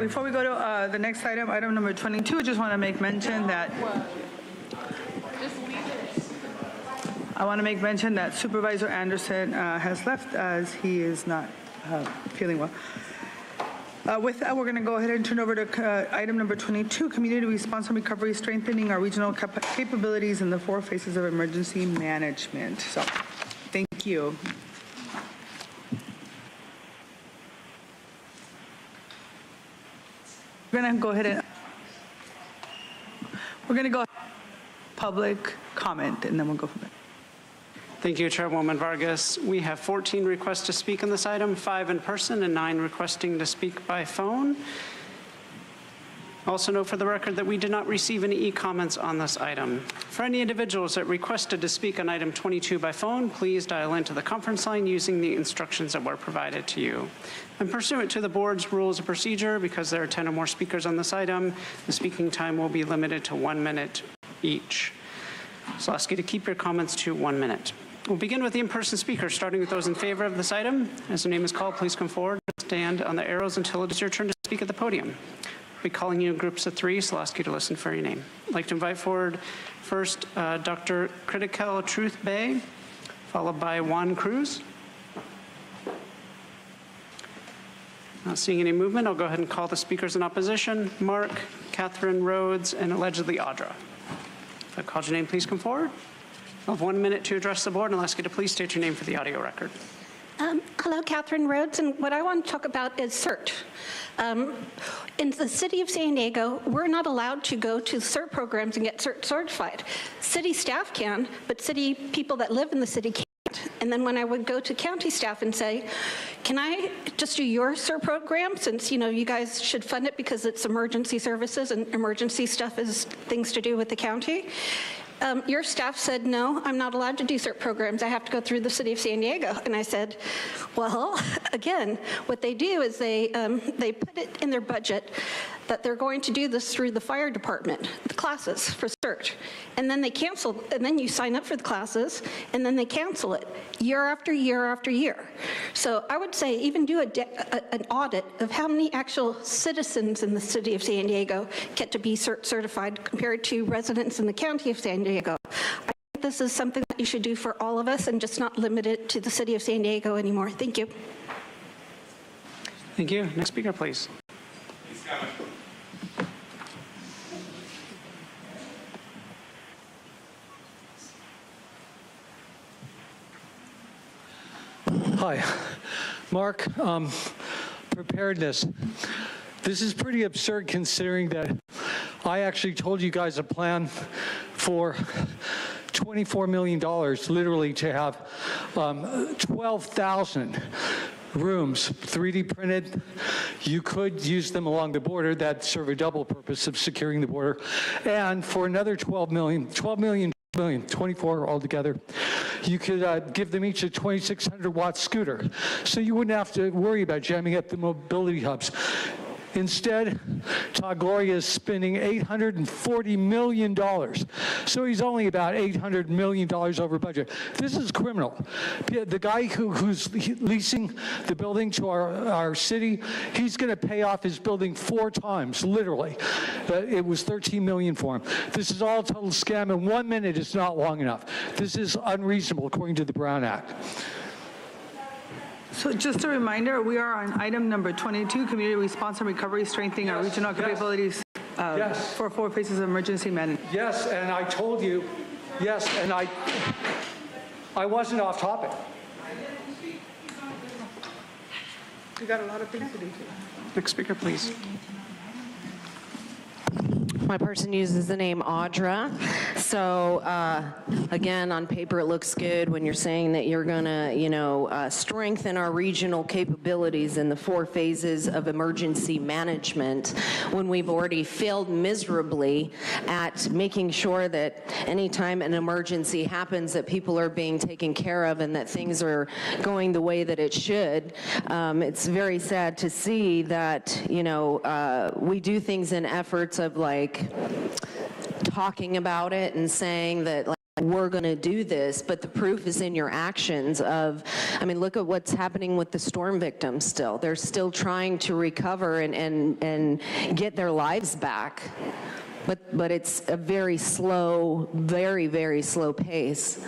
before we go to the next item, item number 22, I just want to make mention that Supervisor Anderson has left as he is not feeling well. With that, we're going to go ahead and turn over to item number 22, Community Response and Recovery, Strengthening Our Regional Capabilities in the 4 Phases of Emergency Management. So, thank you. We're going to go ahead and public comment, and then we'll go from there. Thank you, Chairwoman Vargas. We have 14 requests to speak on this item, 5 in person and 9 requesting to speak by phone. Also note for the record that we did not receive any e-comments on this item. For any individuals that requested to speak on item 22 by phone, please dial into the conference line using the instructions that were provided to you. And pursuant to the board's rules of procedure, because there are 10 or more speakers on this item, the speaking time will be limited to 1 minute each. So I'll ask you to keep your comments to 1 minute. We'll begin with the in-person speakers, starting with those in favor of this item. As your name is called, please come forward and stand on the arrows until it is your turn to speak at the podium. I'll be calling you in groups of 3, so I'll ask you to listen for your name. I'd like to invite forward first Dr. Critical Truth Bay, followed by Juan Cruz. Not seeing any movement, I'll go ahead and call the speakers in opposition: Mark, Catherine Rhodes, and allegedly Audra. If I've called your name, please come forward. I'll have 1 minute to address the board, and I'll ask you to please state your name for the audio record. Hello, Catherine Rhodes, and what I want to talk about is CERT. In the city of San Diego, we're not allowed to go to CERT programs and get CERT certified. City staff can, but city people that live in the city can't. And then when I would go to county staff and say, can I just do your CERT program, since you guys should fund it because it's emergency services and emergency stuff is things to do with the county. Your staff said, no, I'm not allowed to do CERT programs. I have to go through the city of San Diego. And I said, well, again, what they do is they put it in their budget that they're going to do this through the fire department, the classes for CERT. And then they cancel, and then you sign up for the classes, and then they cancel it year after year after year. So I would say even do an audit of how many actual citizens in the city of San Diego get to be CERT certified compared to residents in the county of San Diego. I think this is something that you should do for all of us and just not limit it to the city of San Diego anymore. Thank you. Thank you. Next speaker, please. Hi, Mark. Preparedness. This is pretty absurd considering that I actually told you guys a plan for $24 million, literally, to have 12,000 rooms 3D printed. You could use them along the border that serve a double purpose of securing the border. And for another 24 altogether, you could give them each a 2,600 watt scooter. So you wouldn't have to worry about jamming up the mobility hubs. Instead, Todd Gloria is spending $840 million. So he's only about $800 million over budget. This is criminal. The guy who's leasing the building to our city, he's going to pay off his building 4 times, literally. It was $13 million for him. This is all a total scam, and 1 minute is not long enough. This is unreasonable according to the Brown Act. So just a reminder, we are on item number 22, Community Response and Recovery, Strengthening Our Regional Capabilities for 4 Phases of Emergency Management. Yes, and I told you, yes, and I wasn't off topic. We got a lot of things to do too. Next speaker, please. My person uses the name Audra. So again, on paper it looks good when you're saying that you're going to, strengthen our regional capabilities in the 4 phases of emergency management, when we've already failed miserably at making sure that anytime an emergency happens, that people are being taken care of and that things are going the way that it should. It's very sad to see that, we do things in efforts of talking about it and saying that we're going to do this, but the proof is in your actions of, I mean, look at what's happening with the storm victims still. They're still trying to recover and get their lives back. But it's a very slow, very, very slow pace.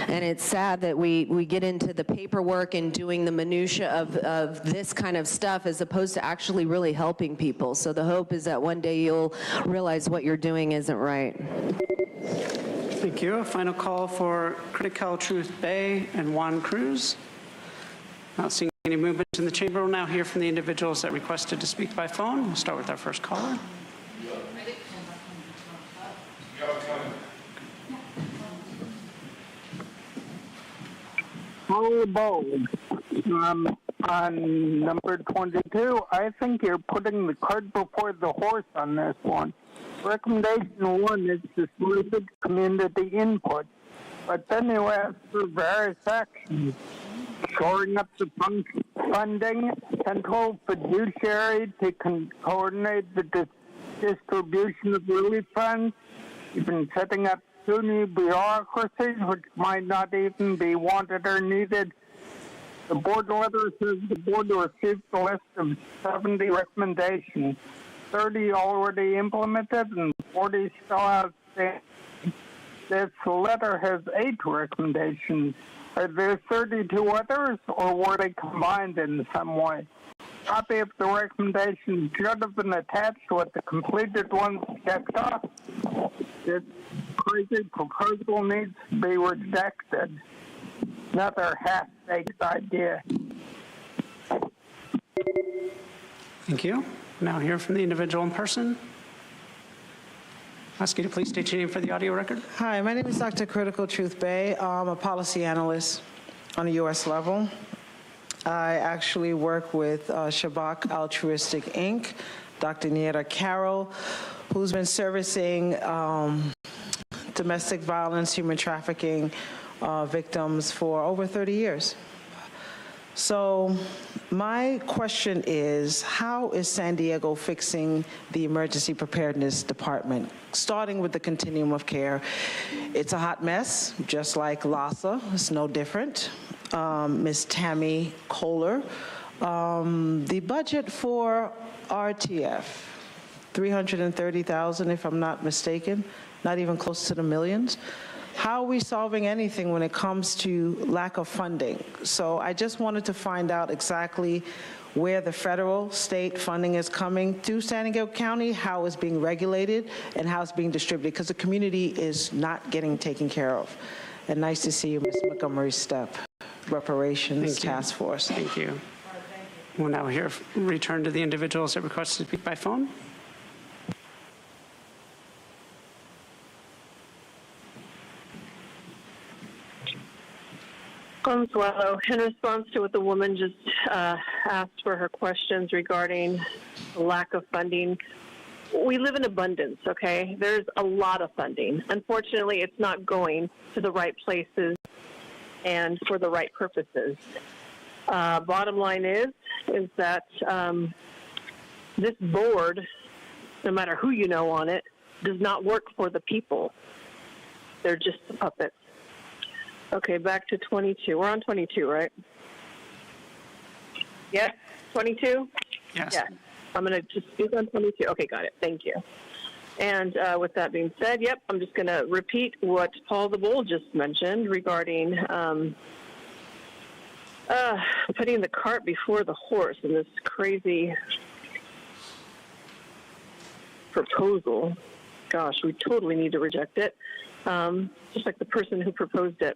And it's sad that we get into the paperwork and doing the minutia of this kind of stuff as opposed to actually really helping people. So the hope is that one day you'll realize what you're doing isn't right. Thank you. A final call for Critical Truth Bay and Juan Cruz. Not seeing any movement in the chamber. We'll now hear from the individuals that requested to speak by phone. We'll start with our first caller. Paul Bold, on number 22, I think you're putting the cart before the horse on this one. Recommendation 1 is to solicit community input, but then you ask for various actions. Shoring up the funding, central fiduciary to coordinate the distribution of relief funds, even setting up 2 new bureaucracies which might not even be wanted or needed. The board letter says the board received a list of 70 recommendations, 30 already implemented and 40 still outstanding. This letter has 8 recommendations. Are there 32 others, or were they combined in some way? Copy of the recommendations should have been attached with the completed ones checked off. This crazy proposal needs to be rejected. Another half-baked idea. Thank you. Now hear from the individual in person. Ask you to please state your name for the audio record. Hi, my name is Dr. Critical Truth Bay. I'm a policy analyst on the U.S. level. I actually work with Shabak Altruistic Inc., Dr. Nieta Carroll, who's been servicing domestic violence, human trafficking victims for over 30 years. So my question is, how is San Diego fixing the emergency preparedness department, starting with the continuum of care? It's a hot mess, just like LASA. It's no different. Ms. Tammy Kohler, the budget for RTF, $330,000 if I'm not mistaken, not even close to the millions. How are we solving anything when it comes to lack of funding? So I just wanted to find out exactly where the federal, state funding is coming through San Diego County, how it's being regulated, and how it's being distributed, because the community is not getting taken care of. And nice to see you, Ms. Montgomery Stepp, Reparations Task Force. Thank you. We'll now return to the individuals that requested to speak by phone. Consuelo, in response to what the woman just asked for her questions regarding the lack of funding, we live in abundance, okay? There's a lot of funding. Unfortunately, it's not going to the right places and for the right purposes. Bottom line is that this board, no matter who you know on it, does not work for the people. They're just puppets. Okay, back to 22. We're on 22, right? Yes, 22? Yes. Yeah. I'm going to just speak on 22. Okay, got it. Thank you. And with that being said, yep, I'm just going to repeat what Paul the Bull just mentioned regarding putting the cart before the horse in this crazy proposal. Gosh, we totally need to reject it, just like the person who proposed it.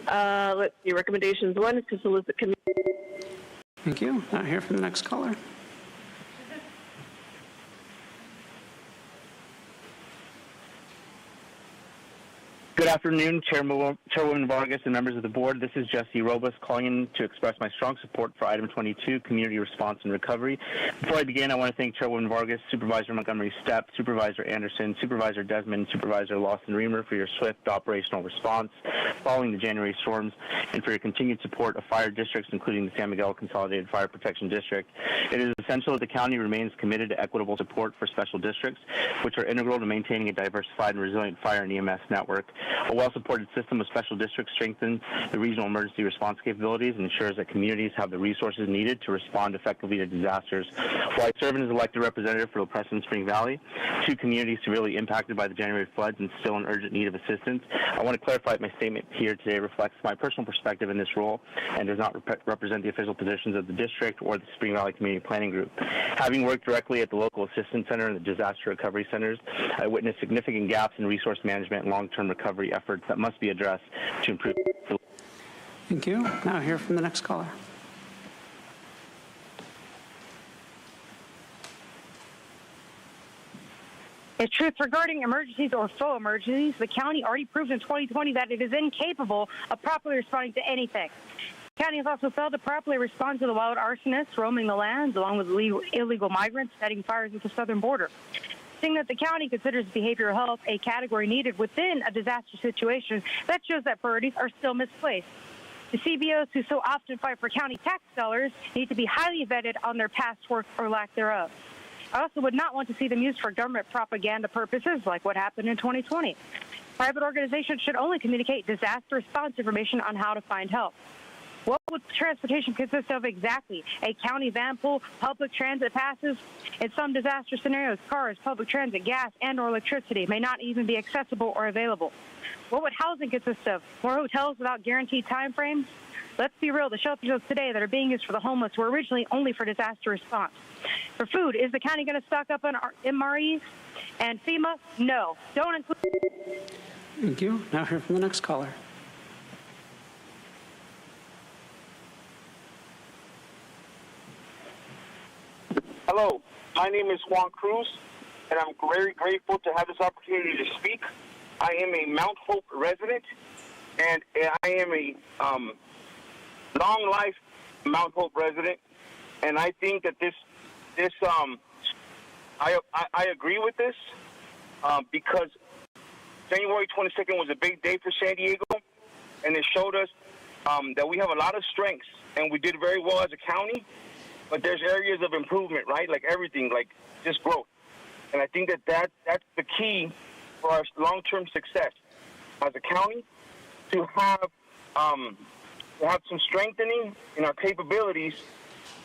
Let's see, recommendations. 1 is to solicit community. Thank you. Now hear from the next caller. Good afternoon, Chairwoman Vargas and members of the board. This is Jesse Robas calling in to express my strong support for item 22, community response and recovery. Before I begin, I want to thank Chairwoman Vargas, Supervisor Montgomery Stepp, Supervisor Anderson, Supervisor Desmond, Supervisor Lawson Reamer for your swift operational response following the January storms and for your continued support of fire districts, including the San Miguel Consolidated Fire Protection District. It is essential that the county remains committed to equitable support for special districts, which are integral to maintaining a diversified and resilient fire and EMS network. A well-supported system of special districts strengthens the regional emergency response capabilities and ensures that communities have the resources needed to respond effectively to disasters. While I serve as elected representative for La Presa and Spring Valley, two communities severely impacted by the January floods and still in urgent need of assistance, I want to clarify that my statement here today reflects my personal perspective in this role and does not represent the official positions of the district or the Spring Valley Community Planning Group. Having worked directly at the local assistance center and the disaster recovery centers, I witnessed significant gaps in resource management and long-term recovery efforts that must be addressed to improve. Thank you. Now hear from the next caller. It's truth regarding emergencies or faux emergencies. The county already proved in 2020 that it is incapable of properly responding to anything. The county has also failed to properly respond to the wild arsonists roaming the lands, along with illegal migrants setting fires at the southern border. Seeing that the county considers behavioral health a category needed within a disaster situation, that shows that priorities are still misplaced. The CBOs who so often fight for county tax dollars need to be highly vetted on their past work or lack thereof. I also would not want to see them used for government propaganda purposes like what happened in 2020. Private organizations should only communicate disaster response information on how to find help. What would transportation consist of exactly? A county van pool, public transit passes? In some disaster scenarios, cars, public transit, gas, and or electricity may not even be accessible or available. What would housing consist of? More hotels without guaranteed time frames? Let's be real, the shelters of today that are being used for the homeless were originally only for disaster response. For food, is the county going to stock up on MREs? And FEMA? No. Don't include... Thank you. Now hear from the next caller. Hello, my name is Juan Cruz, and I'm very grateful to have this opportunity to speak. I am a Mount Hope resident, and I am a long life Mount Hope resident, and I think that I agree with this because January 22nd was a big day for San Diego, and it showed us that we have a lot of strengths, and we did very well as a county, but there's areas of improvement, right? Like everything, like just growth. And I think that's the key for our long-term success as a county, to have some strengthening in our capabilities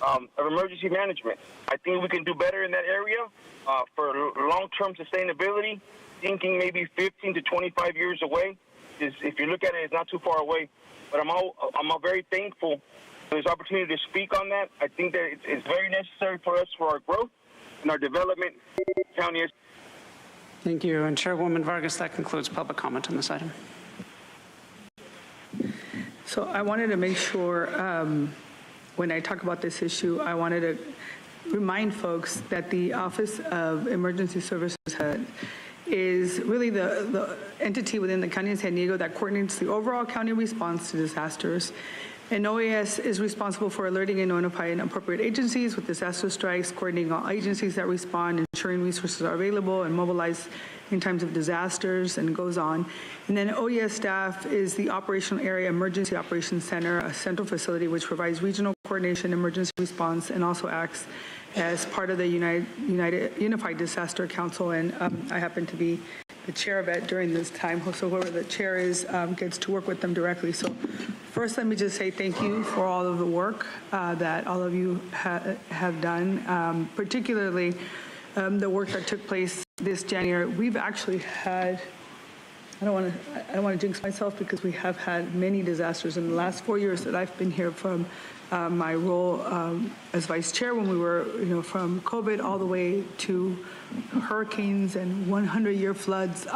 of emergency management. I think we can do better in that area for long-term sustainability, thinking maybe 15 to 25 years away. If you look at it, it's not too far away. But I'm very thankful for this opportunity to speak on that. I think that it's very necessary for us for our growth and our development. County is. Thank you. And Chairwoman Vargas, that concludes public comment on this item. So I wanted to make sure when I talk about this issue, I wanted to remind folks that the Office of Emergency Services Head is really the entity within the County of San Diego that coordinates the overall county response to disasters. And OAS is responsible for alerting and notifying appropriate agencies with disaster strikes, coordinating all agencies that respond, ensuring resources are available and mobilized in times of disasters, and goes on. And then OES staff is the Operational Area Emergency Operations Center, a central facility which provides regional coordination, emergency response, and also acts as part of the Unified Disaster Council. And I happen to be the chair of it during this time, so whoever the chair is gets to work with them directly. So first, let me just say thank you for all of the work that all of you have done, particularly the work that took place this January. We've actually had, I don't want to jinx myself, because we have had many disasters in the last 4 years that I've been here, from my role as vice chair when we were, from COVID all the way to hurricanes and 100-year floods.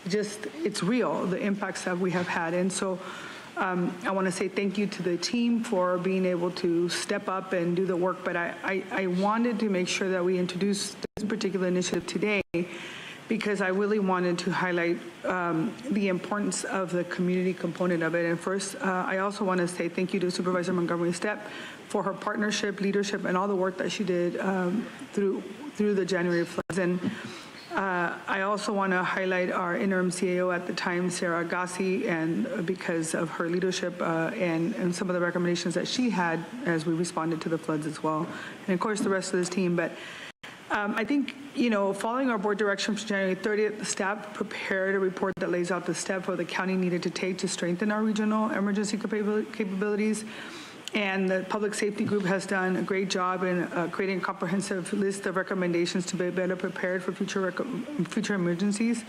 It's real, the impacts that we have had. And so I want to say thank you to the team for being able to step up and do the work. But I wanted to make sure that we introduced this particular initiative today, because I really wanted to highlight the importance of the community component of it. And first, I also want to say thank you to Supervisor Montgomery Stepp for her partnership, leadership, and all the work that she did through the January floods. And I also want to highlight our interim CAO at the time, Sarah Agassi, and because of her leadership and some of the recommendations that she had as we responded to the floods as well. And of course, the rest of this team. But I think, following our board direction from January 30th, the staff prepared a report that lays out the steps what the county needed to take to strengthen our regional emergency capabilities. And the Public Safety Group has done a great job in creating a comprehensive list of recommendations to be better prepared for future emergencies.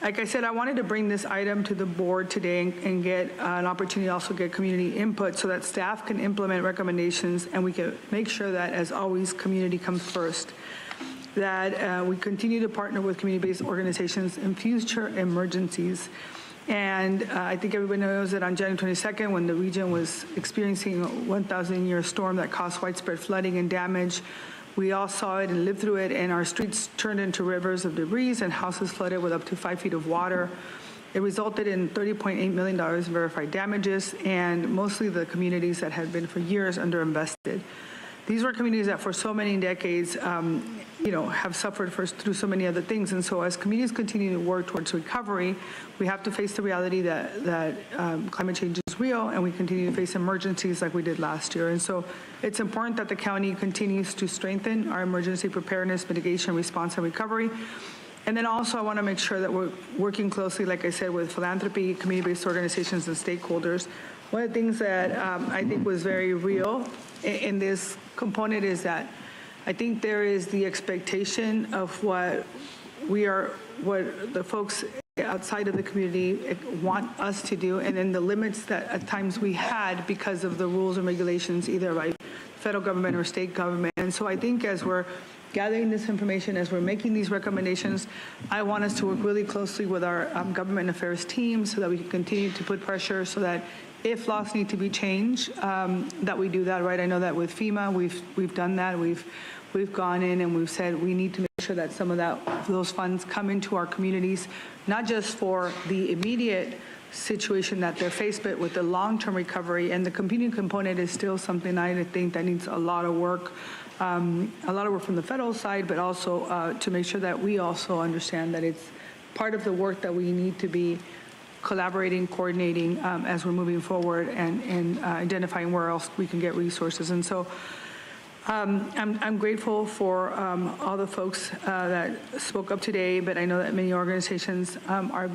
Like I said, I wanted to bring this item to the board today and get an opportunity to also get community input so that staff can implement recommendations and we can make sure that, as always, community comes first. That we continue to partner with community-based organizations in future emergencies. And I think everybody knows that on January 22nd, when the region was experiencing a 1,000-year storm that caused widespread flooding and damage, we all saw it and lived through it, and our streets turned into rivers of debris and houses flooded with up to 5 feet of water. It resulted in $30.8 million in verified damages, and mostly the communities that had been for years underinvested. These were communities that for so many decades have suffered through so many other things. And so as communities continue to work towards recovery, we have to face the reality that climate change is real, and we continue to face emergencies like we did last year. And so it's important that the county continues to strengthen our emergency preparedness, mitigation, response, and recovery. And then also I want to make sure that we're working closely, like I said, with philanthropy, community-based organizations, and stakeholders. One of the things that I think was very real in this component is that I think there is the expectation of what the folks outside of the community want us to do, and then the limits that at times we had because of the rules and regulations, either by federal government or state government. And so I think as we're gathering this information, as we're making these recommendations, I want us to work really closely with our government affairs team so that we can continue to put pressure so that if laws need to be changed, that we do that, right? I know that with FEMA, we've done that. We've gone in and we've said we need to make sure that some of those funds come into our communities, not just for the immediate situation that they're faced with the long-term recovery. And the community component is still something I think that needs a lot of work from the federal side, but also to make sure that we also understand that it's part of the work that we need to be collaborating, coordinating as we're moving forward and identifying where else we can get resources. And so I'm grateful for all the folks that spoke up today, but I know that many organizations have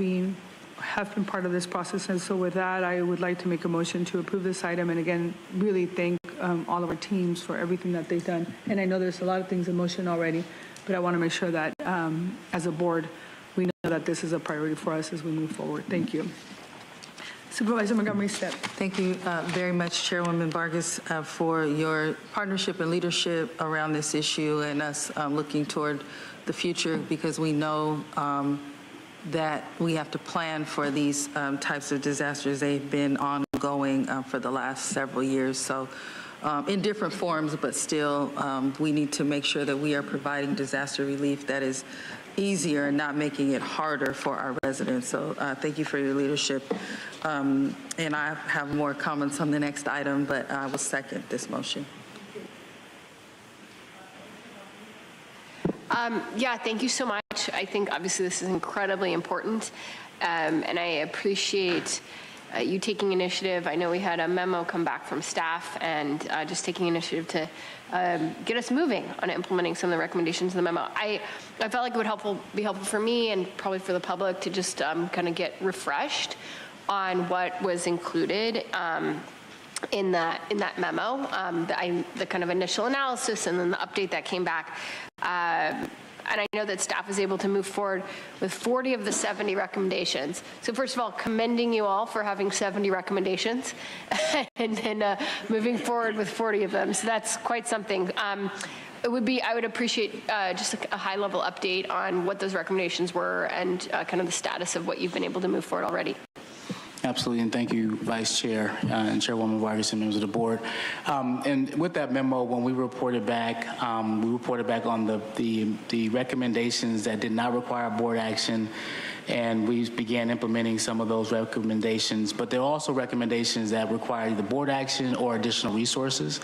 been part of this process. And so with that, I would like to make a motion to approve this item. And again, really thank all of our teams for everything that they've done. And I know there's a lot of things in motion already, but I want to make sure that as a board, we know that this is a priority for us as we move forward. Thank you. Supervisor Montgomery-Stepp. Thank you very much, Chairwoman Vargas, for your partnership and leadership around this issue and us looking toward the future, because we know that we have to plan for these types of disasters. They've been ongoing for the last several years. So in different forms, but still we need to make sure that we are providing disaster relief that is easier and not making it harder for our residents. So thank you for your leadership. And I have more comments on the next item, but I will second this motion. Yeah, thank you so much. I think obviously this is incredibly important, and I appreciate you taking initiative. I know we had a memo come back from staff and just taking initiative to get us moving on implementing some of the recommendations in the memo. I felt like it would be helpful for me and probably for the public to just kind of get refreshed on what was included in that memo, the kind of initial analysis and then the update that came back. And I know that staff was able to move forward with 40 of the 70 recommendations. So first of all, commending you all for having 70 recommendations and then moving forward with 40 of them. So that's quite something. I would appreciate just a high-level update on what those recommendations were and kind of the status of what you've been able to move forward already. Absolutely, and thank you, Vice Chair and Chairwoman Vargas and members of the board. And with that memo, when we reported back on the recommendations that did not require board action, and we began implementing some of those recommendations, but there are also recommendations that require either board action or additional resources.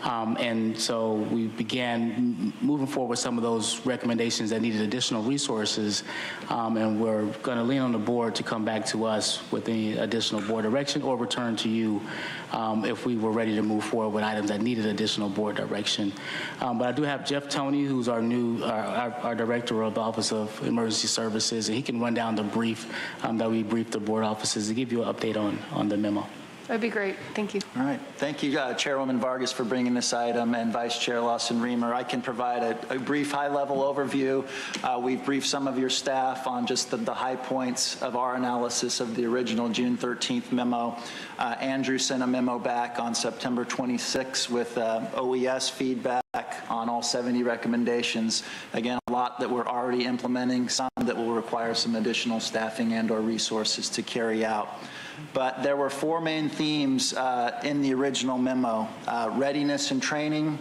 And so we began moving forward with some of those recommendations that needed additional resources, and we're going to lean on the board to come back to us with any additional board direction or return to you if we were ready to move forward with items that needed additional board direction. But I do have Jeff Toney, who's our new our director of the Office of Emergency Services, and he can run down the brief that we briefed the board offices to give you an update on the memo. That'd be great. Thank you. All right. Thank you, Chairwoman Vargas, for bringing this item, and Vice Chair Lawson-Remer. I can provide a brief high-level overview. We've briefed some of your staff on just the high points of our analysis of the original June 13th memo. Andrew sent a memo back on September 26th with OES feedback on all 70 recommendations. Again, a lot that we're already implementing, some that will require some additional staffing and or resources to carry out. But there were four main themes in the original memo: readiness and training,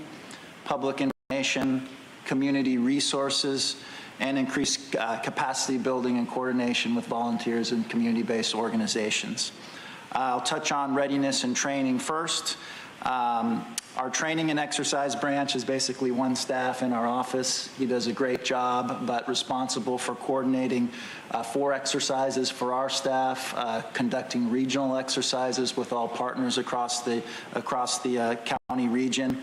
public information, community resources, and increased capacity building and coordination with volunteers and community-based organizations. I'll touch on readiness and training first. Our training and exercise branch is basically one staff in our office. He does a great job, but responsible for coordinating 4 exercises for our staff, conducting regional exercises with all partners across the county region.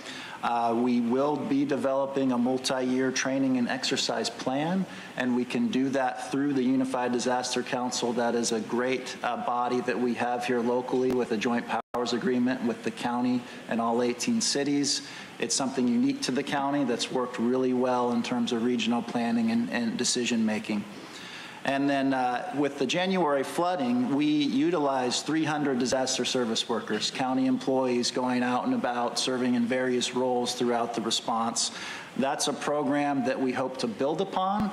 We will be developing a multi-year training and exercise plan, and we can do that through the Unified Disaster Council. That is a great body that we have here locally with a joint powers agreement with the county and all 18 cities. It's something unique to the county that's worked really well in terms of regional planning and decision making. And then with the January flooding, we utilized 300 disaster service workers, county employees going out and about, serving in various roles throughout the response. That's a program that we hope to build upon.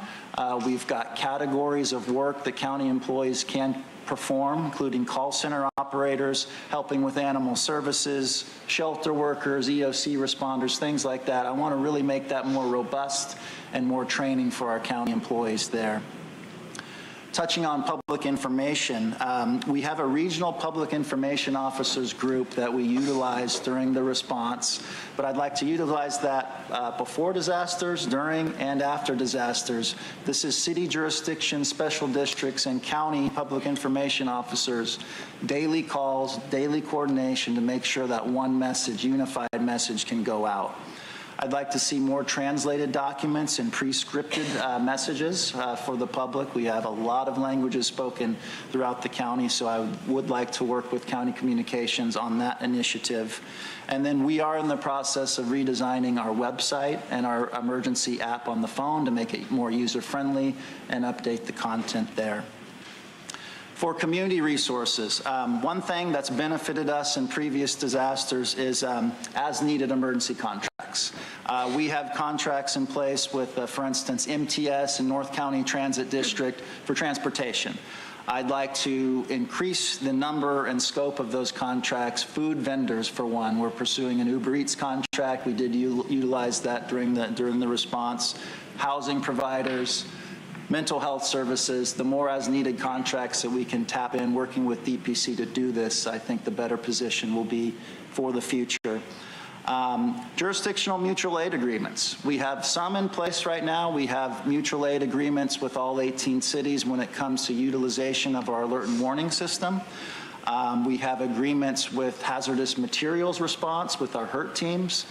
We've got categories of work that county employees can perform, including call center operators, helping with animal services, shelter workers, EOC responders, things like that. I want to really make that more robust and more training for our county employees there. Touching on public information, we have a regional public information officers group that we utilize during the response, but I'd like to utilize that before disasters, during, and after disasters. This is city jurisdiction, special districts, and county public information officers, daily calls, daily coordination to make sure that one message, unified message, can go out. I'd like to see more translated documents and pre-scripted messages for the public. We have a lot of languages spoken throughout the county, so I would like to work with county communications on that initiative. And then we are in the process of redesigning our website and our emergency app on the phone to make it more user-friendly and update the content there. For community resources, one thing that's benefited us in previous disasters is as-needed emergency contracts. We have contracts in place with, for instance, MTS and North County Transit District for transportation. I'd like to increase the number and scope of those contracts. Food vendors, for one. We're pursuing an Uber Eats contract. We did utilize that during the response. Housing providers, mental health services, the more as-needed contracts that we can tap in working with DPC to do this, I think the better position will be for the future. Jurisdictional mutual aid agreements. We have some in place right now. We have mutual aid agreements with all 18 cities when it comes to utilization of our alert and warning system. We have agreements with hazardous materials response with our HURT teams.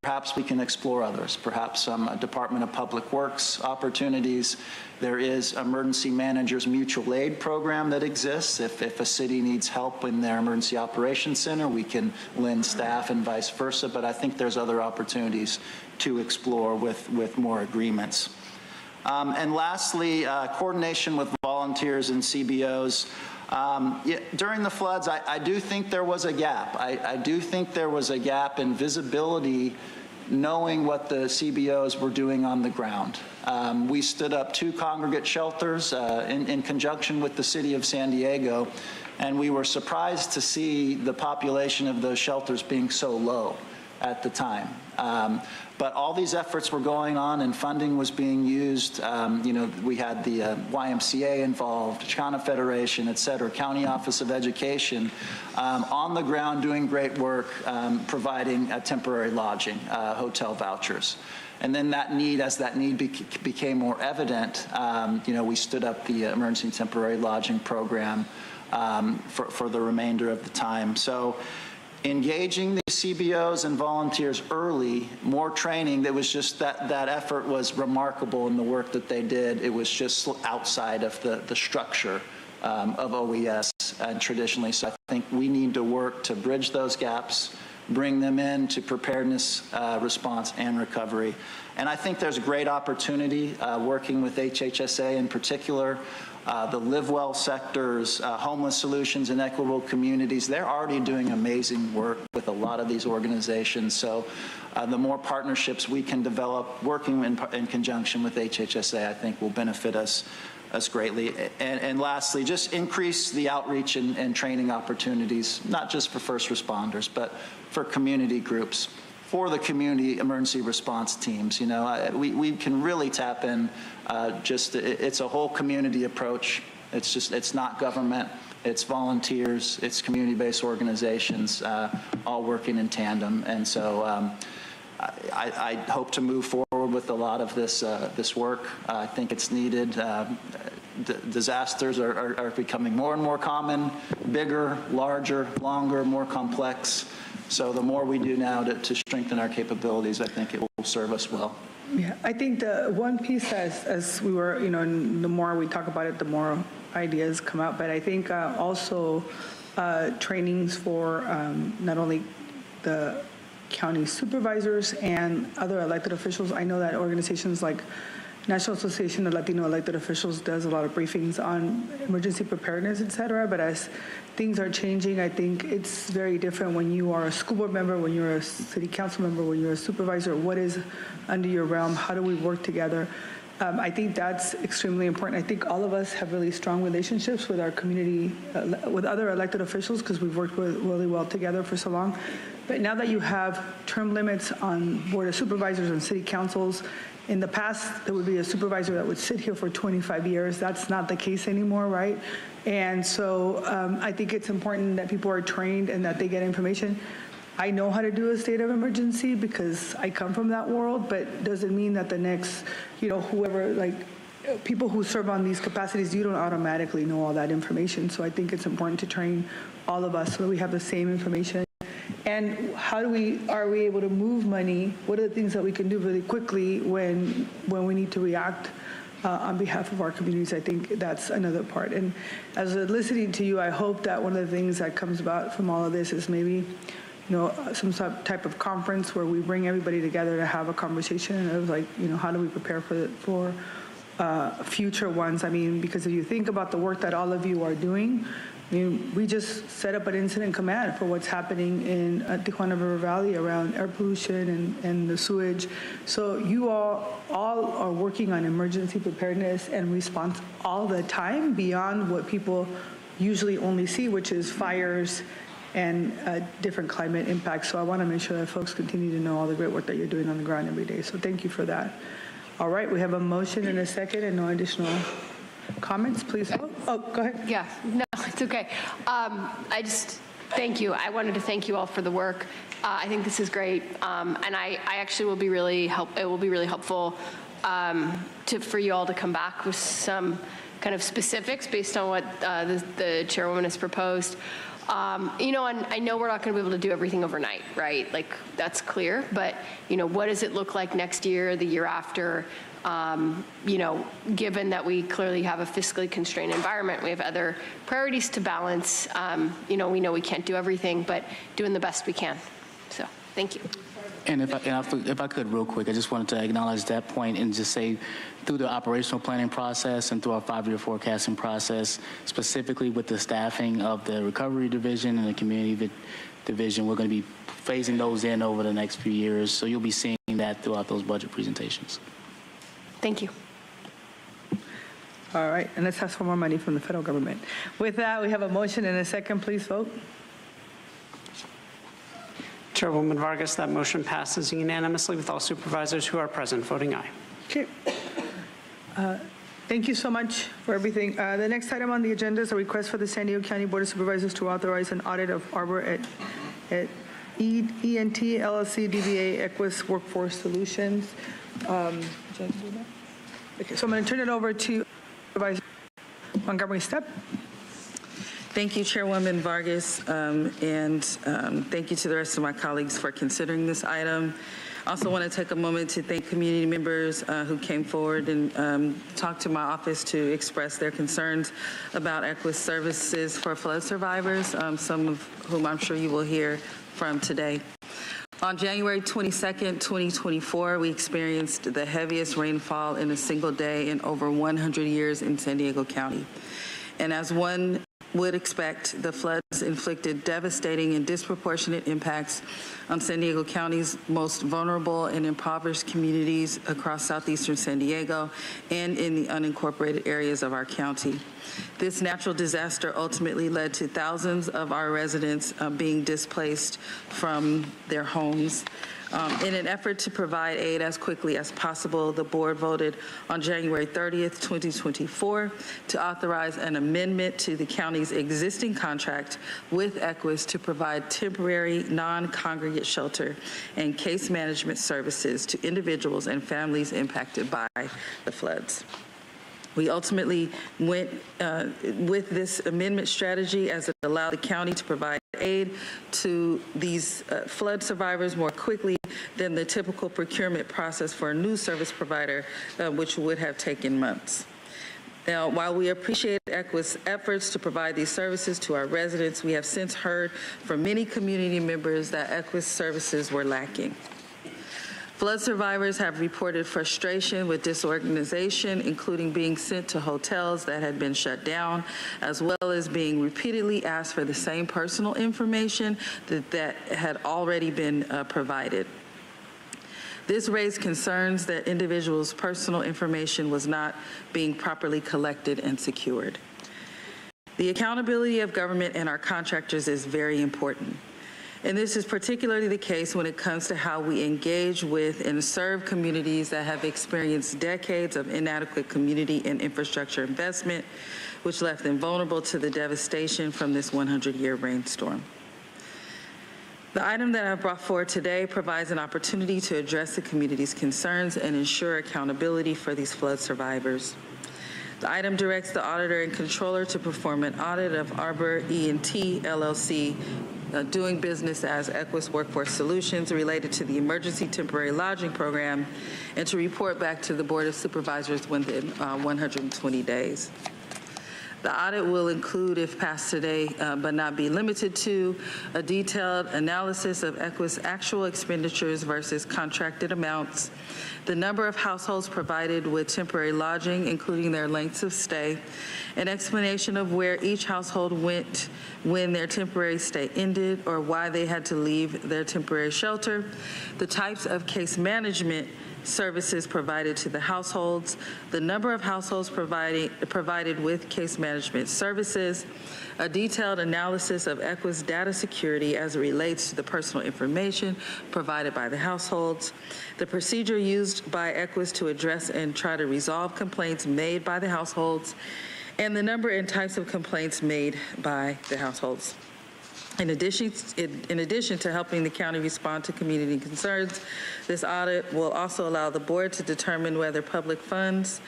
Perhaps we can explore others, perhaps some Department of Public Works opportunities. There is emergency managers mutual aid program that exists. If a city needs help in their emergency operations center, we can lend staff and vice versa, but I think there's other opportunities to explore with more agreements. And lastly, coordination with volunteers and CBOs. During the floods, I do think there was a gap. I do think there was a gap in visibility, knowing what the CBOs were doing on the ground. We stood up 2 congregate shelters in conjunction with the city of San Diego, And we were surprised to see the population of those shelters being so low at the time. But all these efforts were going on and funding was being used. We had the YMCA involved, Chicana Federation, et cetera, County Office of Education, on the ground doing great work, providing temporary lodging, hotel vouchers. And then as that need became more evident, we stood up the Emergency Temporary Lodging Program for the remainder of the time. So engaging the CBOs and volunteers early, more training, that was just that effort was remarkable in the work that they did. It was just outside of the structure of OES traditionally. So I think we need to work to bridge those gaps, bring them into preparedness, response, and recovery. And I think there's a great opportunity working with HHSA in particular, the Live Well sectors, homeless solutions and equitable communities. They're already doing amazing work with a lot of these organizations. So the more partnerships we can develop working in conjunction with HHSA, I think will benefit us greatly. And lastly, just increase the outreach and training opportunities, not just for first responders, but for community groups, for the community emergency response teams. We can really tap in. It's a whole community approach. It's not government. It's volunteers. It's community-based organizations, all working in tandem. And so I hope to move forward with a lot of this work. I think it's needed. Disasters are becoming more and more common, bigger, larger, longer, more complex. So the more we do now to strengthen our capabilities, I think it will serve us well. Yeah, I think the one piece as we were, and the more we talk about it, the more ideas come out. But I think also trainings for not only the county supervisors and other elected officials. I know that organizations like National Association of Latino Elected Officials does a lot of briefings on emergency preparedness, et cetera. But as things are changing, I think it's very different when you are a school board member, when you're a city council member, when you're a supervisor. What is under your realm? How do we work together? I think that's extremely important. I think all of us have really strong relationships with our community, with other elected officials, because we've worked really well together for so long. But now that you have term limits on board of supervisors and city councils, in the past, there would be a supervisor that would sit here for 25 years. That's not the case anymore, right? And so I think it's important that people are trained and that they get information. I know how to do a state of emergency because I come from that world, but doesn't mean that the next, whoever, people who serve on these capacities, you don't automatically know all that information. So I think it's important to train all of us so that we have the same information. And are we able to move money? What are the things that we can do really quickly when we need to react on behalf of our communities? I think that's another part. And as listening to you, I hope that one of the things that comes about from all of this is maybe, some type of conference where we bring everybody together to have a conversation of how do we prepare for future ones? I mean, because if you think about the work that all of you are doing, we just set up an incident command for what's happening in Tijuana River Valley around air pollution and the sewage. So you all are working on emergency preparedness and response all the time beyond what people usually only see, which is fires and different climate impacts. So I want to make sure that folks continue to know all the great work that you're doing on the ground every day. So thank you for that. All right, we have a motion and a second and no additional comments, please. Oh, go ahead. Yeah, no, it's okay. Thank you. I wanted to thank you all for the work. I think this is great, and I actually will be really it will be really helpful for you all to come back with some kind of specifics based on what the chairwoman has proposed. And I know we're not going to be able to do everything overnight, right? That's clear. But what does it look like next year, the year after? Given that we clearly have a fiscally constrained environment, we have other priorities to balance. We know we can't do everything, but doing the best we can. So, thank you. And if I could real quick, I just wanted to acknowledge that point and just say through the operational planning process and through our 5-year forecasting process, specifically with the staffing of the recovery division and the community division, we're going to be phasing those in over the next few years. So you'll be seeing that throughout those budget presentations. Thank you. All right, and let's ask for more money from the federal government. With that, we have a motion and a second. Please vote. Chairwoman Vargas, that motion passes unanimously with all supervisors who are present voting aye. Okay. Thank you so much for everything. The next item on the agenda is a request for the San Diego County Board of Supervisors to authorize an audit of Arbor at ENT LLC DBA Equus Workforce Solutions. Okay, so I'm going to turn it over to Supervisor Montgomery Stepp. Thank you, Chairwoman Vargas, and thank you to the rest of my colleagues for considering this item. I also want to take a moment to thank community members who came forward and talked to my office to express their concerns about Equus services for flood survivors, some of whom I'm sure you will hear from today. On January 22nd, 2024, we experienced the heaviest rainfall in a single day in over 100 years in San Diego County. And as one would expect, the floods inflicted devastating and disproportionate impacts on San Diego County's most vulnerable and impoverished communities across southeastern San Diego and in the unincorporated areas of our county. This natural disaster ultimately led to thousands of our residents being displaced from their homes. In an effort to provide aid as quickly as possible, the board voted on January 30th, 2024 to authorize an amendment to the county's existing contract with Equus to provide temporary non-congregate shelter and case management services to individuals and families impacted by the floods. We ultimately went with this amendment strategy as it allowed the county to provide aid to these flood survivors more quickly than the typical procurement process for a new service provider, which would have taken months. Now, while we appreciate Equus' efforts to provide these services to our residents, we have since heard from many community members that Equus services were lacking. Flood survivors have reported frustration with disorganization, including being sent to hotels that had been shut down, as well as being repeatedly asked for the same personal information that had already been provided. This raised concerns that individuals' personal information was not being properly collected and secured. The accountability of government and our contractors is very important. And this is particularly the case when it comes to how we engage with and serve communities that have experienced decades of inadequate community and infrastructure investment, which left them vulnerable to the devastation from this 100-year rainstorm. The item that I've brought forward today provides an opportunity to address the community's concerns and ensure accountability for these flood survivors. The item directs the auditor and controller to perform an audit of Arbor ENT LLC, doing business as Equus Workforce Solutions related to the Emergency Temporary Lodging Program, and to report back to the Board of Supervisors within 120 days. The audit will include, if passed today, but not be limited to, a detailed analysis of Equus' actual expenditures versus contracted amounts, the number of households provided with temporary lodging, including their lengths of stay, an explanation of where each household went when their temporary stay ended or why they had to leave their temporary shelter, the types of case management services provided to the households, the number of households provided with case management services, a detailed analysis of Equus data security as it relates to the personal information provided by the households, the procedure used by Equus to address and try to resolve complaints made by the households, and the number and types of complaints made by the households. In addition to helping the county respond to community concerns, this audit will also allow the board to determine whether public funds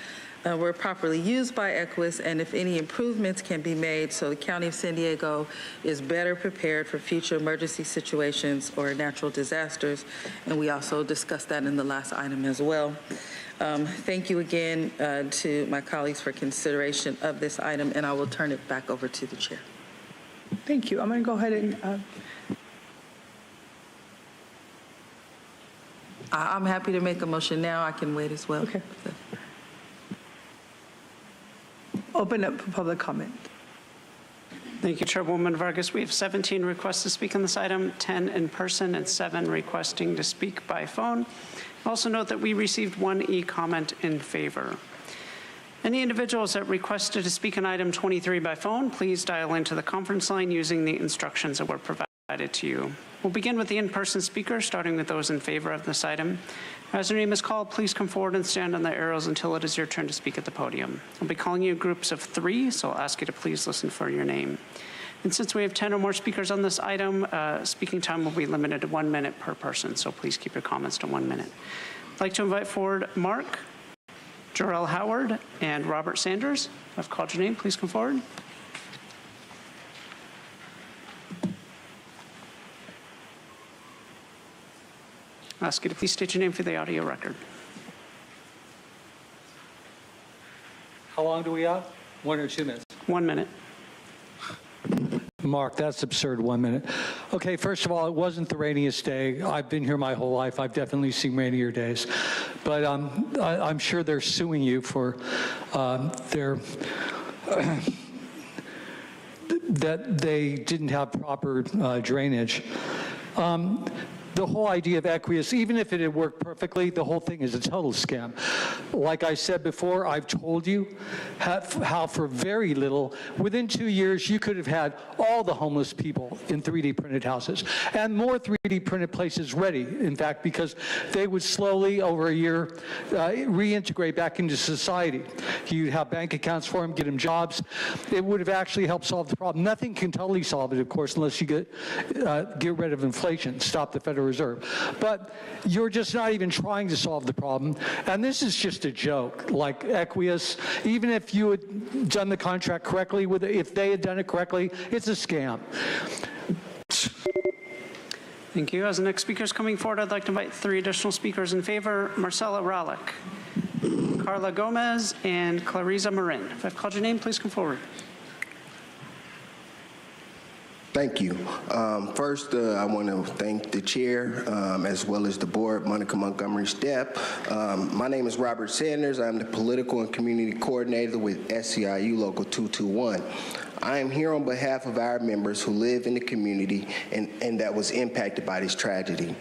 were properly used by Equus and if any improvements can be made so the County of San Diego is better prepared for future emergency situations or natural disasters. And we also discussed that in the last item as well. Thank you again to my colleagues for consideration of this item, and I will turn it back over to the chair. Thank you. I'm going to go ahead and I'm happy to make a motion now. I can wait as well. Okay. Open up for public comment. Thank you, Chairwoman Vargas. We have 17 requests to speak on this item, 10 in person and 7 requesting to speak by phone. Also note that we received 1 e-comment in favor. Any Any individuals that requested to speak on item 23 by phone, please dial into the conference line using the instructions that were provided to you. We'll begin with the in-person speakers, starting with those in favor of this item. As your name is called, please come forward and stand on the arrows until it is your turn to speak at the podium. I'll be calling you groups of 3, so I'll ask you to please listen for your name. And since we have 10 or more speakers on this item, speaking time will be limited to 1 minute per person, so please keep your comments to 1 minute. I'd like to invite forward Mark, Jarrell Howard, and Robert Sanders. I've called your name. Please come forward. I'll ask you to please state your name for the audio record. How long do we have? 1 or 2 minutes? 1 minute. Mark, that's absurd, 1 minute. Okay, first of all, it wasn't the rainiest day. I've been here my whole life. I've definitely seen rainier days. But I'm sure they're suing you for that they didn't have proper drainage. The whole idea of Equius, even if it had worked perfectly, the whole thing is a total scam. Like I said before, I've told you how for very little, within 2 years, you could have had all the homeless people in 3D printed houses and more 3D printed places ready, in fact, because they would slowly, over a year, reintegrate back into society. You'd have bank accounts for them, get them jobs. It would have actually helped solve the problem. Nothing can totally solve it, of course, unless you get rid of inflation, stop the Federal Reserve. But you're just not even trying to solve the problem. And this is just a joke, like Equius. Even if you had done the contract correctly, if they had done it correctly, it's a scam. Thank you. As the next speaker is coming forward, I'd like to invite 3 additional speakers in favor: Marcela Ralick, Carla Gomez, and Clarisa Marin. If I've called your name, please come forward. Thank you. First, I want to thank the chair as well as the board, Monica Montgomery Stepp. My name is Robert Sanders. I'm the political and community coordinator with SEIU Local 221. I am here on behalf of our members who live in the community and that was impacted by this tragedy.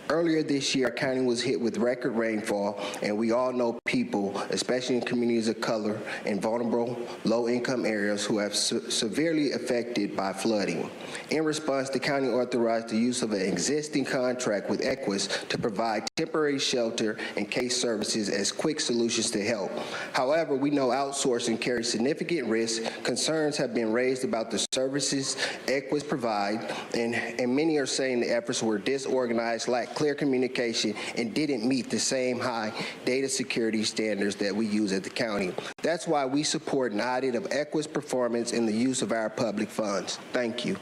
Earlier this year, our county was hit with record rainfall, and we all know people, especially in communities of color and vulnerable, low-income areas, who have severely affected by flooding. In response, the county authorized the use of an existing contract with Equius to provide temporary shelter and case services as quick solutions to help. However, we know outsourcing carries significant risks. Concerns have been raised about the services Equius provide, and many are saying the efforts were disorganized, lacked clear communication, and didn't meet the same high data security standards that we use at the county. That's why we support an audit of Equius performance in the use of our public funds. Thank you.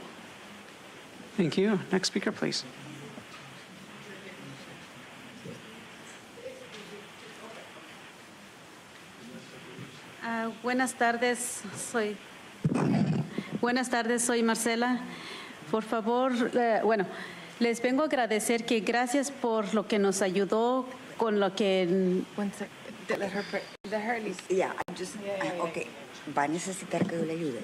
Thank you. Next speaker, please. Buenas tardes, soy Marcela. Por favor, les vengo a agradecer que gracias por lo que nos ayudó con lo que... Yeah, okay. Va a necesitar que yo le ayude.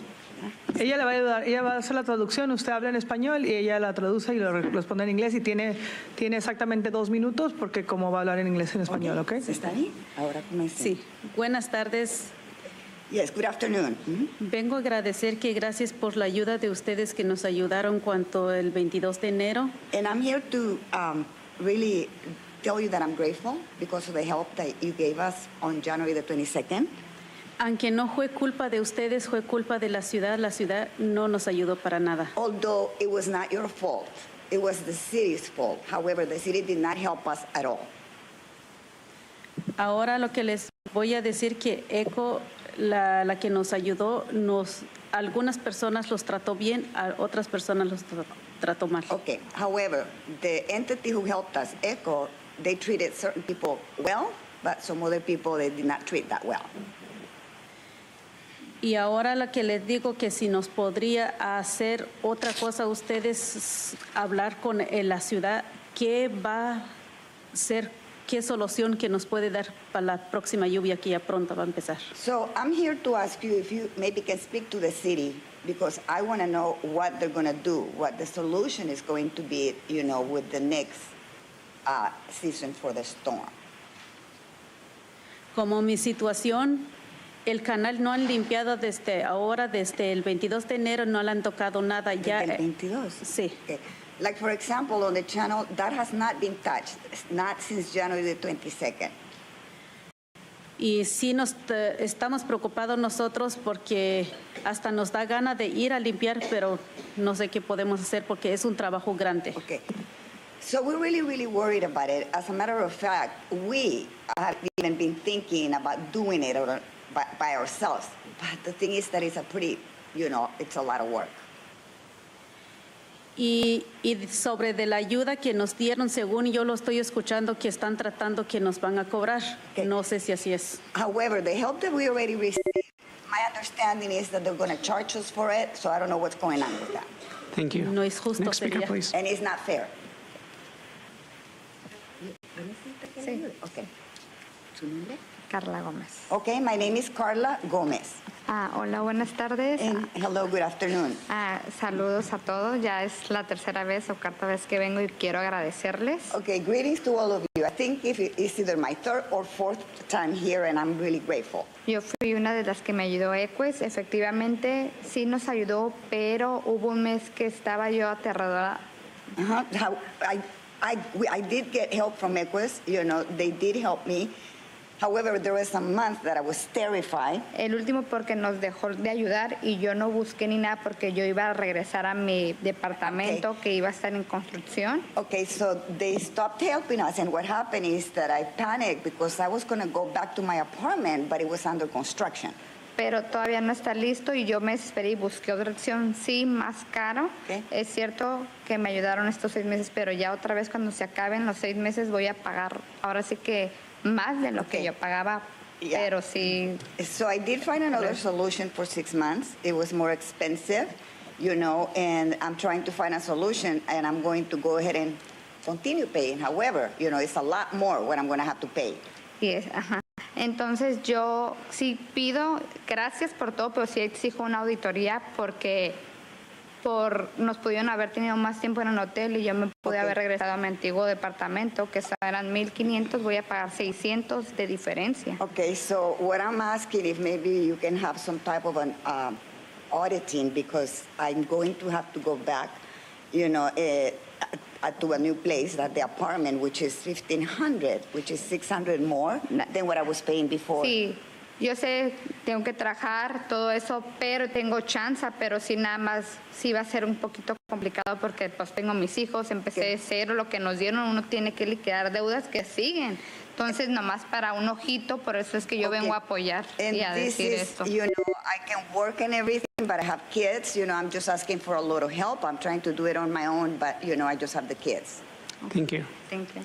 Ella le va a ayudar, ella va a hacer la traducción, usted habla en español y ella la traduce y lo responde en inglés y tiene exactamente 2 minutos porque como va a hablar en inglés y en español, ¿ok? ¿Está bien? Ahora comencé. Sí, buenas tardes. Yes, good afternoon. Vengo a agradecer que gracias por la ayuda de ustedes que nos ayudaron cuanto el 22 de enero. And I'm here to really tell you that I'm grateful because of the help that you gave us on January the 22nd. Aunque no fue culpa de ustedes, fue culpa de la ciudad no nos ayudó para nada. Although it was not your fault, it was the city's fault. However, the city did not help us at all. Ahora lo que les voy a decir que ECO, la que nos ayudó, algunas personas los trató bien, a otras personas los trató mal. Okay. However, the entity who helped us, ECO, they treated certain people well, but some other people they did not treat that well. Y ahora lo que les digo que si nos podría hacer otra cosa ustedes, hablar con la ciudad, ¿qué va a ser? ¿Qué solución que nos puede dar para la próxima lluvia que ya pronto va a empezar? So I'm here to ask you if you maybe can speak to the city because I want to know what they're going to do, what the solution is going to be, with the next season for the storm. Como mi situación El canal no han limpiado desde ahora, desde el 22 de enero, no le han tocado nada. Ya, El 22? Sí. Okay. Like, for example, on the channel, that has not been touched, not since January the 22nd. Y sí estamos preocupados nosotros porque hasta nos da gana de ir a limpiar, pero no sé qué podemos hacer porque es un trabajo grande. Okay. So we're really, really worried about it. As a matter of fact, we have even been thinking about doing it by ourselves. But the thing is that it's a pretty, it's a lot of work. Y sobre de la ayuda que nos dieron, según yo lo estoy escuchando, que están tratando que nos van a cobrar. Okay. No sé si así es. However, the help that we already received, my understanding is that they're going to charge us for it, so I don't know what's going on with that. Thank you. No es justo. Next speaker, please. And it's not fair. Sí. Okay. ¿Su nombre? Carla Gómez. Okay, my name is Carla Gómez. Hola, buenas tardes. And hello, good afternoon. Saludos a todos. Ya es la tercera vez o cuarta vez que vengo y quiero agradecerles. Okay, greetings to all of you. I think it's either my third or fourth time here, and I'm really grateful. Yo fui una de las que me ayudó EQUES. Efectivamente, sí nos ayudó, pero hubo un mes que estaba yo aterradora. I did get help from EQUES. They did help me. However, there was a month that I was terrified. El último porque nos dejó de ayudar y yo no busqué ni nada porque yo iba a regresar a mi departamento que iba a estar en construcción. Okay, so they stopped helping us, and what happened is that I panicked because I was going to go back to my apartment, but it was under construction. Pero todavía no está listo y yo me esperé y busqué otra opción, sí, más caro. Okay. Es cierto que me ayudaron estos 6 meses, pero ya otra vez cuando se acaben los 6 meses voy a pagar, ahora sí que más de lo que yo pagaba, pero sí. So I did find another solution for 6 months. It was more expensive, and I'm trying to find a solution, and I'm going to go ahead and continue paying. However, it's a lot more what I'm going to have to pay. Yes, ajá. Entonces yo sí pido, gracias por todo, pero sí exijo una auditoría porque nos pudieron haber tenido más tiempo en el hotel y yo me pude haber regresado a mi antiguo departamento, que eran 1,500, voy a pagar 600 de diferencia. Okay, so what I'm asking if maybe you can have some type of an auditing, because I'm going to have to go back, to a new place, at the apartment, which is $1,500, which is $600 more than what I was paying before. Sí. Yo sé, tengo que trabajar, todo eso, pero tengo chance, pero sí nada más, sí va a ser un poquito complicado porque pues tengo mis hijos, empecé de cero, lo que nos dieron, uno tiene que liquidar deudas que siguen. Entonces, nomás para un ojito, por eso es que yo vengo a apoyar y a decir esto. I can work and everything, but I have kids, I'm just asking for a lot of help. I'm trying to do it on my own, but, I just have the kids. Thank you. Thank you.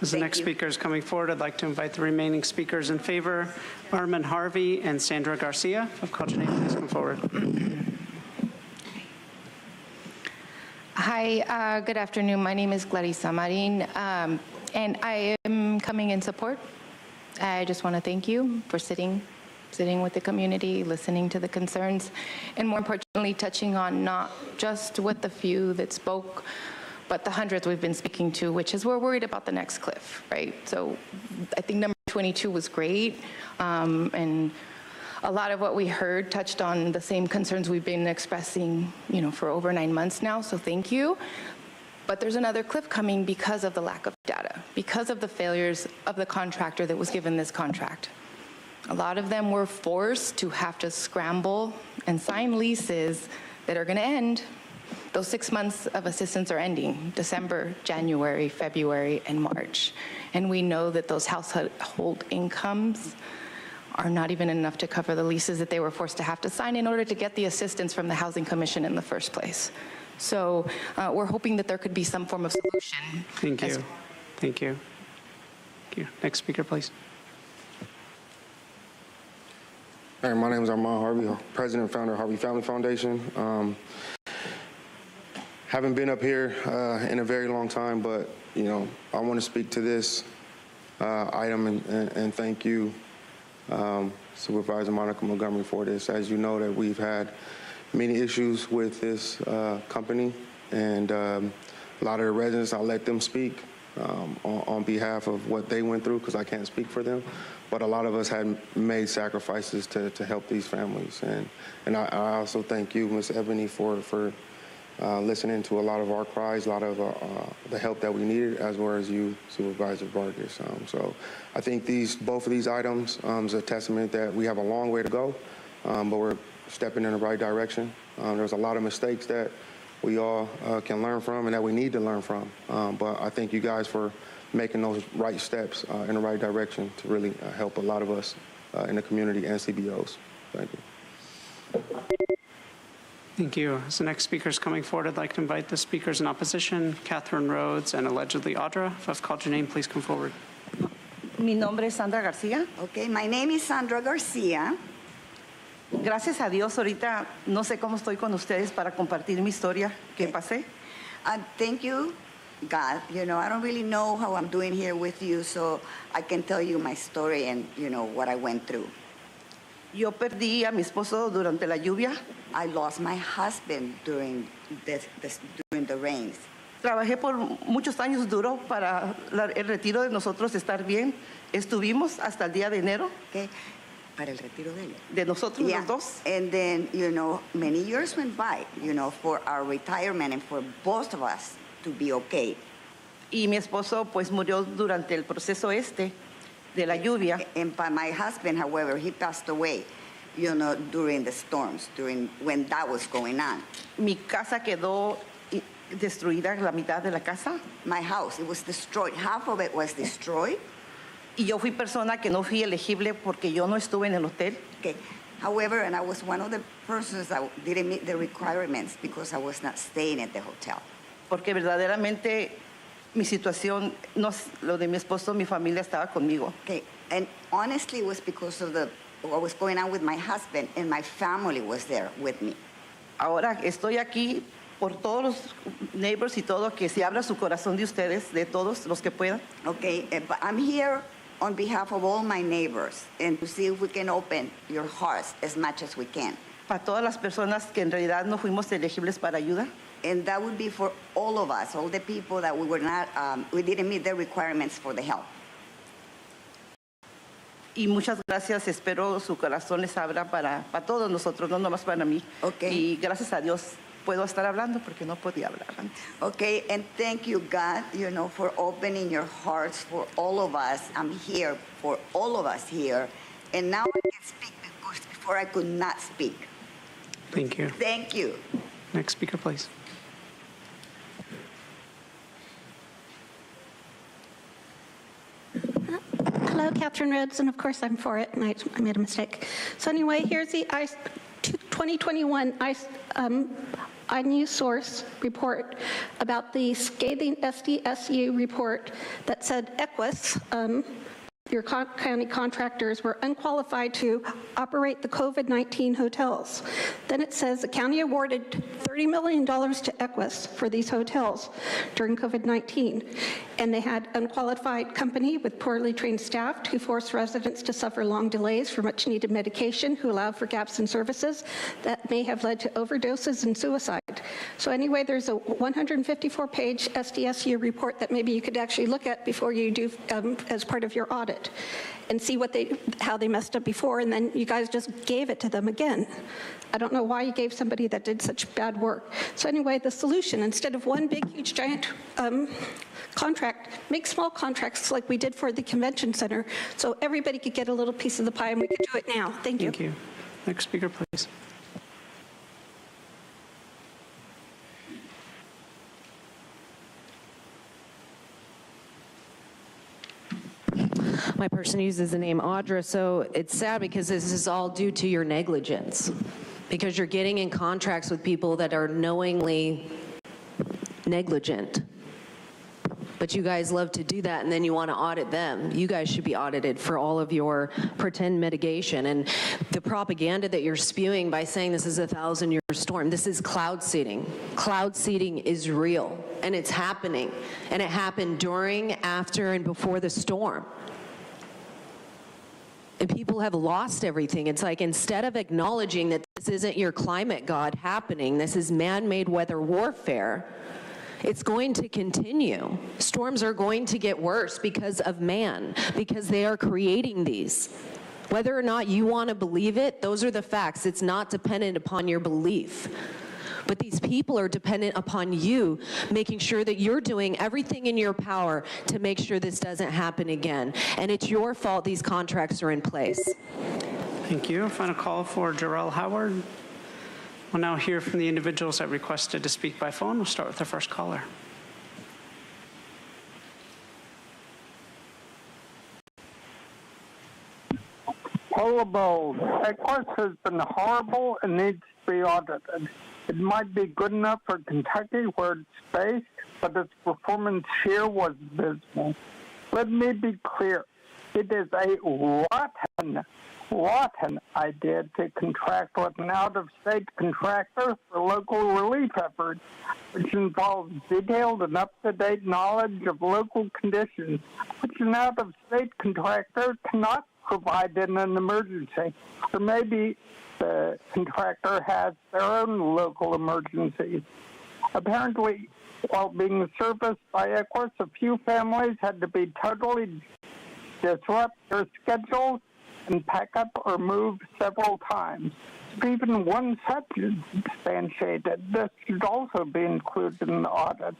As the next speaker is coming forward, I'd like to invite the remaining speakers in favor, Armin Harvey and Sandra Garcia. If I've called your name, please come forward. Hi, good afternoon. My name is Clarissa Marin, and I am coming in support. I just want to thank you for sitting with the community, listening to the concerns, and more importantly, touching on not just with the few that spoke, but the hundreds we've been speaking to, which is we're worried about the next cliff, right? So I think number 22 was great, and a lot of what we heard touched on the same concerns we've been expressing, for over 9 months now, so thank you. But there's another cliff coming because of the lack of data, because of the failures of the contractor that was given this contract. A lot of them were forced to have to scramble and sign leases that are going to end. Those 6 months of assistance are ending, December, January, February, and March. And we know that those household incomes are not even enough to cover the leases that they were forced to have to sign in order to get the assistance from the Housing Commission in the first place. So we're hoping that there could be some form of solution. Thank you. Thank you. Thank you. Next speaker, please. Hey, my name is Armand Harvey, president and founder of Harvey Family Foundation. Haven't been up here in a very long time, but I want to speak to this item and thank you, Supervisor Monica Montgomery, for this. As you know, that we've had many issues with this company, and a lot of the residents, I'll let them speak on behalf of what they went through, because I can't speak for them. but a lot of us had made sacrifices to help these families. And I also thank you, Ms. Ebony, for listening to a lot of our cries, a lot of the help that we needed, as well as you, Supervisor Vargas. So I think both of these items is a testament that we have a long way to go, but we're stepping in the right direction. There's a lot of mistakes that we all can learn from and that we need to learn from. But I thank you guys for making those right steps in the right direction to really help a lot of us in the community and CBOs. Thank you. Thank you. As the next speaker is coming forward, I'd like to invite the speakers in opposition, Catherine Rhodes and allegedly Audra. If I've called your name, please come forward. Mi nombre es Sandra García. Okay, my name is Sandra Garcia. Gracias a Dios, ahorita no sé cómo estoy con ustedes para compartir mi historia que pasé. Thank you, God. You know, I don't really know how I'm doing here with you, so I can tell you my story and, you know, what I went through. Yo perdí a mi esposo durante la lluvia. I lost my husband during the rains. Trabajé por muchos años duro para el retiro de nosotros estar bien. Estuvimos hasta el día de enero. Okay. Para el retiro de él. De nosotros los dos. And then, you know, many years went by, you know, for our retirement and for both of us to be okay. Y mi esposo pues murió durante el proceso de la lluvia. And by my husband, however, he passed away, you know, during the storms, when that was going on. Mi casa quedó destruida, la mitad de la casa. My house, it was destroyed. Half of it was destroyed. Y yo fui persona que no fui elegible porque yo no estuve en el hotel. Okay. However, and I was one of the persons that didn't meet the requirements because I was not staying at the hotel. Porque verdaderamente mi situación, no, lo de mi esposo, mi familia estaba conmigo. Okay. And honestly, it was because of what was going on with my husband, and my family was there with me. Ahora estoy aquí por todos los neighbors y todo, que se abra su corazón de ustedes, de todos los que puedan. Okay, but I'm here on behalf of all my neighbors and to see if we can open your hearts as much as we can. Para todas las personas que en realidad no fuimos elegibles para ayuda. And that would be for all of us, all the people that we were not, we didn't meet the requirements for the help. Y muchas gracias, espero su corazón les abra para todos nosotros, no nomás para mí. Okay. Y gracias a Dios puedo estar hablando porque no podía hablar antes. Okay, and thank you, God, you know, for opening your hearts for all of us. I'm here for all of us here. And now I can speak because before I could not speak. Thank you. Thank you. Next speaker, please. Hello, Catherine Rhodes, and of course I'm for it, and I made a mistake. So anyway, here's the 2021 iNews source report about the scathing SDSU report that said Equus, your county contractors, were unqualified to operate the COVID-19 hotels. Then it says the county awarded $30 million to Equus for these hotels during COVID-19, and they had unqualified company with poorly trained staff who forced residents to suffer long delays for much needed medication, who allowed for gaps in services that may have led to overdoses and suicide. So anyway, there's a 154-page SDSU report that maybe you could actually look at before you do as part of your audit and see how they messed up before, and then you guys just gave it to them again. I don't know why you gave somebody that did such bad work. So anyway, the solution, instead of one big, huge, giant contract, make small contracts like we did for the convention center so everybody could get a little piece of the pie, and we could do it now. Thank you. Thank you. Next speaker, please. My person uses the name Audra, so it's sad because this is all due to your negligence, because you're getting in contracts with people that are knowingly negligent. But you guys love to do that, and then you want to audit them. You guys should be audited for all of your pretend mitigation. And the propaganda that you're spewing by saying this is a 1,000-year storm, this is cloud seeding. Cloud seeding is real, and it's happening. And it happened during, after, and before the storm. And people have lost everything. It's like, instead of acknowledging that this isn't your climate god happening, this is man-made weather warfare, It's going to continue. Storms are going to get worse because of man, because they are creating these. Whether or not you want to believe it, those are the facts. It's not dependent upon your belief. But these people are dependent upon you making sure that you're doing everything in your power to make sure this doesn't happen again. And it's your fault these contracts are in place. Thank you. Final call for Jarrell Howard. We'll now hear from the individuals that requested to speak by phone. We'll start with the first caller. Polar Bowl. Equus has been horrible and needs to be audited. It might be good enough for Kentucky where it's based, but its performance here was abysmal. Let me be clear. It is a rotten idea to contract with an out-of-state contractor for local relief efforts, which involves detailed and up-to-date knowledge of local conditions, which an out-of-state contractor cannot provide in an emergency. Or maybe the contractor has their own local emergencies. Apparently, while being serviced by Equus, a few families had to be totally disrupt their schedules and pack up or move several times. Even one such is substantiated. This should also be included in the audit.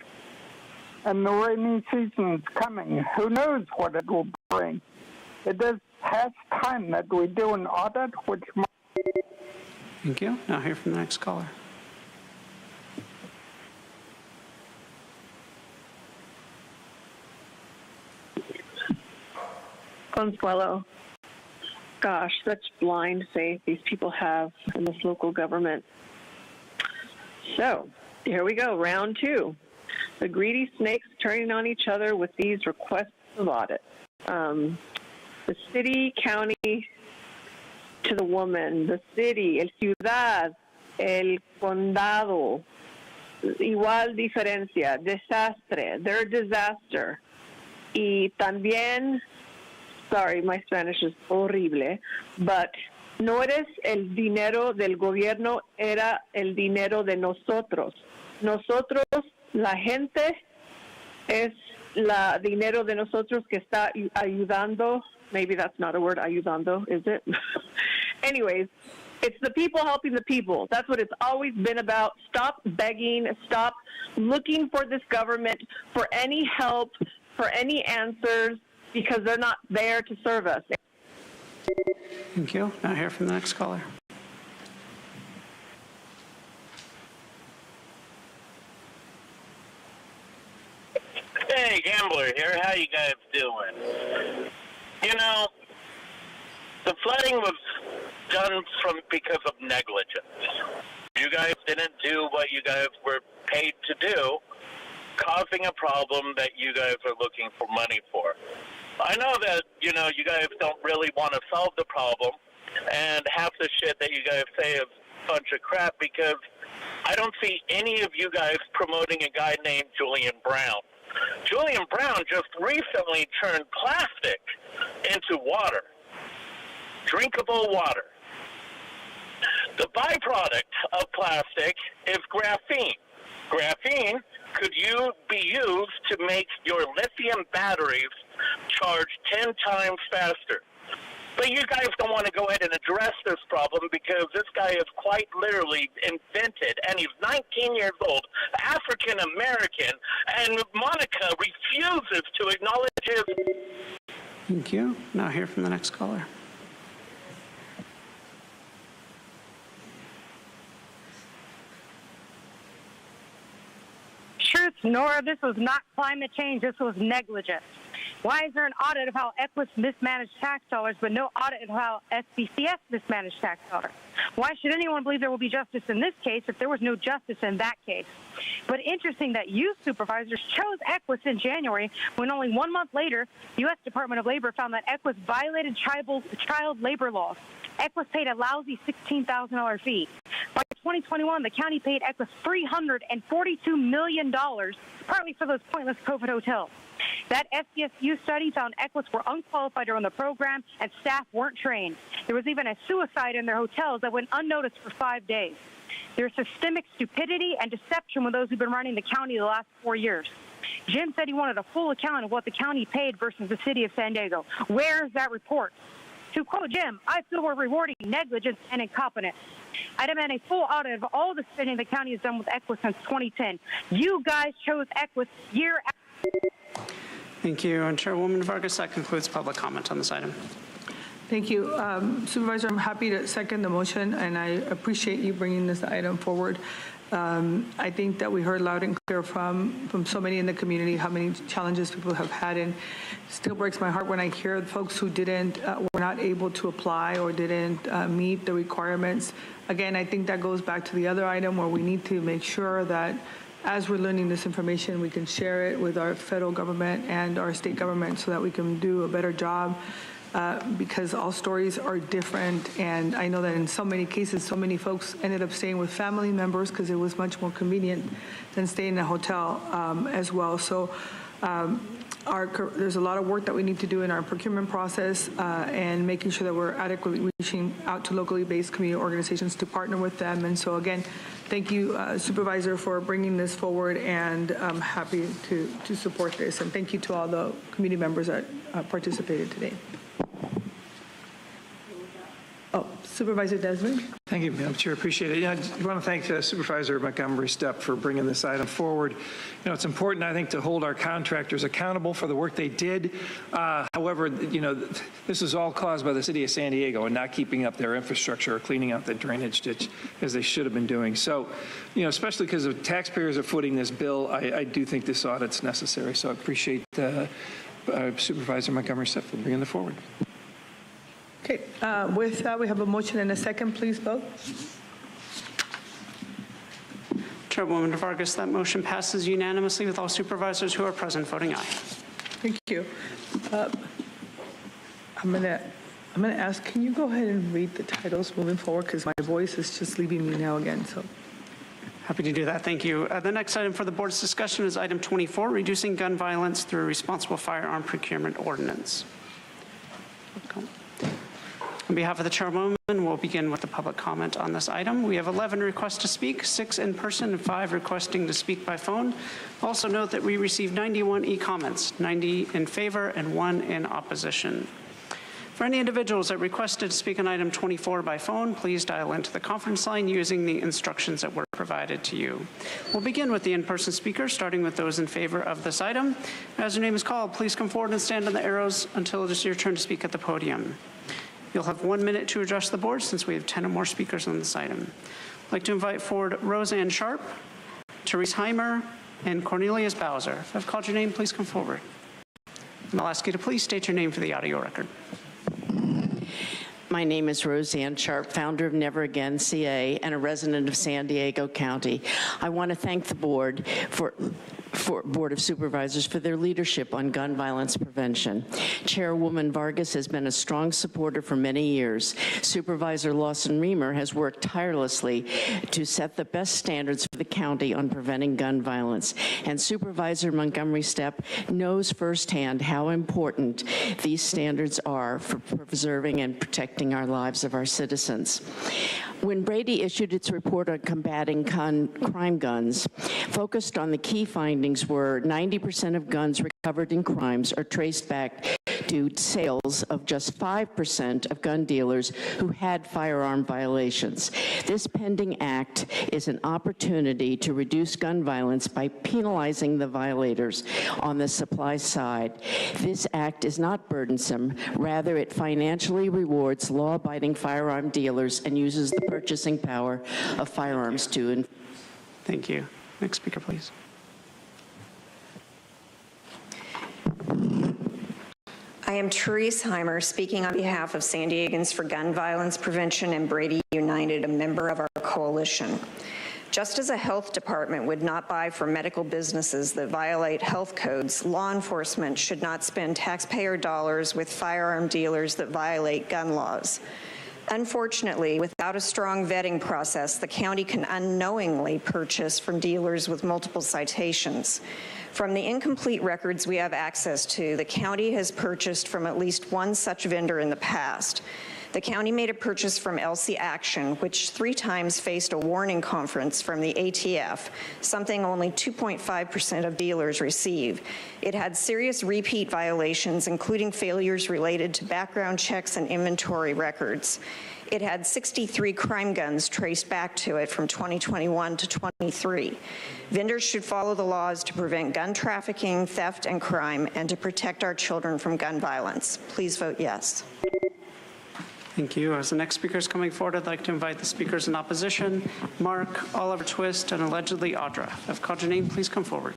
And the rainy season is coming. Who knows what it will bring? It is past time that we do an audit, which might... Thank you. Now hear from the next caller. Consuelo. Gosh, such blind faith these people have in this local government. So, here we go, round two. The greedy snakes turning on each other with these requests of audit. The city, county, to the woman, the city, el ciudad, el condado, igual diferencia, desastre, their disaster. Y también, sorry, my Spanish is horrible, but no eres el dinero del gobierno, era el dinero de nosotros. Nosotros, la gente, es la dinero de nosotros que está ayudando. Maybe that's not a word, ayudando, is it? Anyways, it's the people helping the people. That's what it's always been about. Stop begging. Stop looking for this government for any help, for any answers, because they're not there to serve us. Thank you. Now hear from the next caller. Hey, Gambler here. How you guys doing? You know, the flooding was done because of negligence. You guys didn't do what you guys were paid to do, causing a problem that you guys are looking for money for. I know that, you guys don't really want to solve the problem, and half the shit that you guys say is a bunch of crap because I don't see any of you guys promoting a guy named Julian Brown. Julian Brown just recently turned plastic into water, drinkable water. The byproduct of plastic is graphene. Graphene could be used to make your lithium batteries charge 10 times faster. But you guys don't want to go ahead and address this problem because this guy is quite literally invented, and he's 19 years old, African American, and Monica refuses to acknowledge his... Thank you. Now hear from the next caller. Truth, Nora, this was not climate change, this was negligence. Why is there an audit of how Equus mismanaged tax dollars, but no audit of how SBCS mismanaged tax dollars? Why should anyone believe there will be justice in this case if there was no justice in that case? But interesting that youth supervisors chose Equus in January when only 1 month later, U.S. Department of Labor found that Equus violated child labor laws. Equus paid a lousy $16,000 fee. By 2021, the county paid Equus $342 million, partly for those pointless COVID hotels. That SDSU study found Equus were unqualified to run the program and staff weren't trained. There was even a suicide in their hotels that went unnoticed for 5 days. There's systemic stupidity and deception with those who've been running the county the last 4 years. Jim said he wanted a full account of what the county paid versus the city of San Diego. Where's that report? To quote Jim, I feel we're rewarding negligence and incompetence. I demand a full audit of all the spending the county has done with Equus since 2010. You guys chose Equus year after. Thank you. And Chairwoman Vargas, that concludes public comment on this item. Thank you. Supervisor, I'm happy to second the motion, and I appreciate you bringing this item forward. I think that we heard loud and clear from so many in the community how many challenges people have had, and it still breaks my heart when I hear folks who were not able to apply or didn't meet the requirements. Again, I think that goes back to the other item where we need to make sure that as we're learning this information, we can share it with our federal government and our state government so that we can do a better job. Because all stories are different, and I know that in so many cases, so many folks ended up staying with family members because it was much more convenient than staying in a hotel as well. So there's a lot of work that we need to do in our procurement process and making sure that we're adequately reaching out to locally based community organizations to partner with them. And so again, thank you, Supervisor, for bringing this forward, and I'm happy to support this. And thank you to all the community members that participated today. Oh, Supervisor Desmond. Thank you, Madam Chair. Appreciate it. Yeah, I want to thank Supervisor Montgomery Stepp for bringing this item forward. You know, it's important, I think, to hold our contractors accountable for the work they did. However, you know, this is all caused by the city of San Diego and not keeping up their infrastructure or cleaning out the drainage ditch as they should have been doing. So, you know, especially because the taxpayers are footing this bill, I do think this audit's necessary. So I appreciate Supervisor Montgomery Stepp for bringing it forward. Okay, with that, we have a motion and a second. Please vote. Chairwoman Vargas, that motion passes unanimously with all supervisors who are present voting aye. Thank you. I'm gonna ask, can you go ahead and read the titles moving forward, because my voice is just leaving me now again. So. Happy to do that. Thank you. The next item for the board's discussion is item 24, reducing gun violence through a responsible firearm procurement ordinance. On behalf of the chairwoman, we'll begin with the public comment on this item. We have 11 requests to speak, 6 in person and 5 requesting to speak by phone. Also note that we received 91 e-comments, 90 in favor and 1 in opposition. For any individuals that requested to speak on item 24 by phone, please dial into the conference line using the instructions that were provided to you. We'll begin with the in-person speakers, starting with those in favor of this item. As your name is called, please come forward and stand on the arrows until it is your turn to speak at the podium. You'll have 1 minute to address the board since we have 10 or more speakers on this item. I'd like to invite forward Roseanne Sharp, Therese Heimer, and Cornelius Bowser. If I've called your name, please come forward. And I'll ask you to please state your name for the audio record. My name is Roseanne Sharp, founder of Never Again CA and a resident of San Diego County. I want to thank the board for Board of Supervisors for their leadership on gun violence prevention. Chairwoman Vargas has been a strong supporter for many years. Supervisor Lawson-Remer has worked tirelessly to set the best standards for the county on preventing gun violence. And Supervisor Montgomery Stepp knows firsthand how important these standards are for preserving and protecting our lives of our citizens. When Brady issued its report on combating crime guns, focused on the key findings were 90% of guns recovered in crimes are traced back to sales of just 5% of gun dealers who had firearm violations. This pending act is an opportunity to reduce gun violence by penalizing the violators on the supply side. This act is not burdensome. Rather, it financially rewards law-abiding firearm dealers and uses the purchasing power of firearms to. Thank you. Next speaker, please. I am Therese Heimer, speaking on behalf of San Diegans for Gun Violence Prevention and Brady United, a member of our coalition. Just as a health department would not buy from medical businesses that violate health codes, law enforcement should not spend taxpayer dollars with firearm dealers that violate gun laws. Unfortunately, without a strong vetting process, the county can unknowingly purchase from dealers with multiple citations. From the incomplete records we have access to, the county has purchased from at least one such vendor in the past. The county made a purchase from LC Action, which 3 times faced a warning conference from the ATF, something only 2.5% of dealers receive. It had serious repeat violations, including failures related to background checks and inventory records. It had 63 crime guns traced back to it from 2021 to 23. Vendors should follow the laws to prevent gun trafficking, theft, and crime, and to protect our children from gun violence. Please vote yes. Thank you. As the next speaker is coming forward, I'd like to invite the speakers in opposition, Mark, Oliver Twist, and allegedly Audra. If I've called your name, please come forward.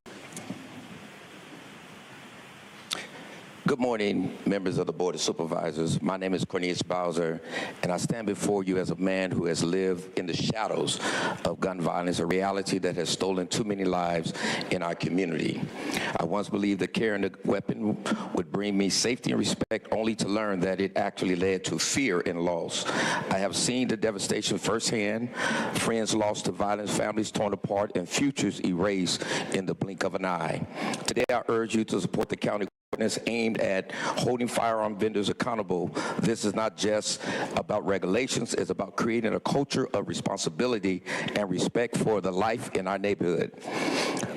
Good morning, members of the Board of Supervisors. My name is Cornelius Bowser, and I stand before you as a man who has lived in the shadows of gun violence, a reality that has stolen too many lives in our community. I once believed that carrying a weapon would bring me safety and respect, only to learn that it actually led to fear and loss. I have seen the devastation firsthand, friends lost to violence, families torn apart, and futures erased in the blink of an eye. Today, I urge you to support the county aimed at holding firearm vendors accountable. This is not just about regulations, it's about creating a culture of responsibility and respect for the life in our neighborhood.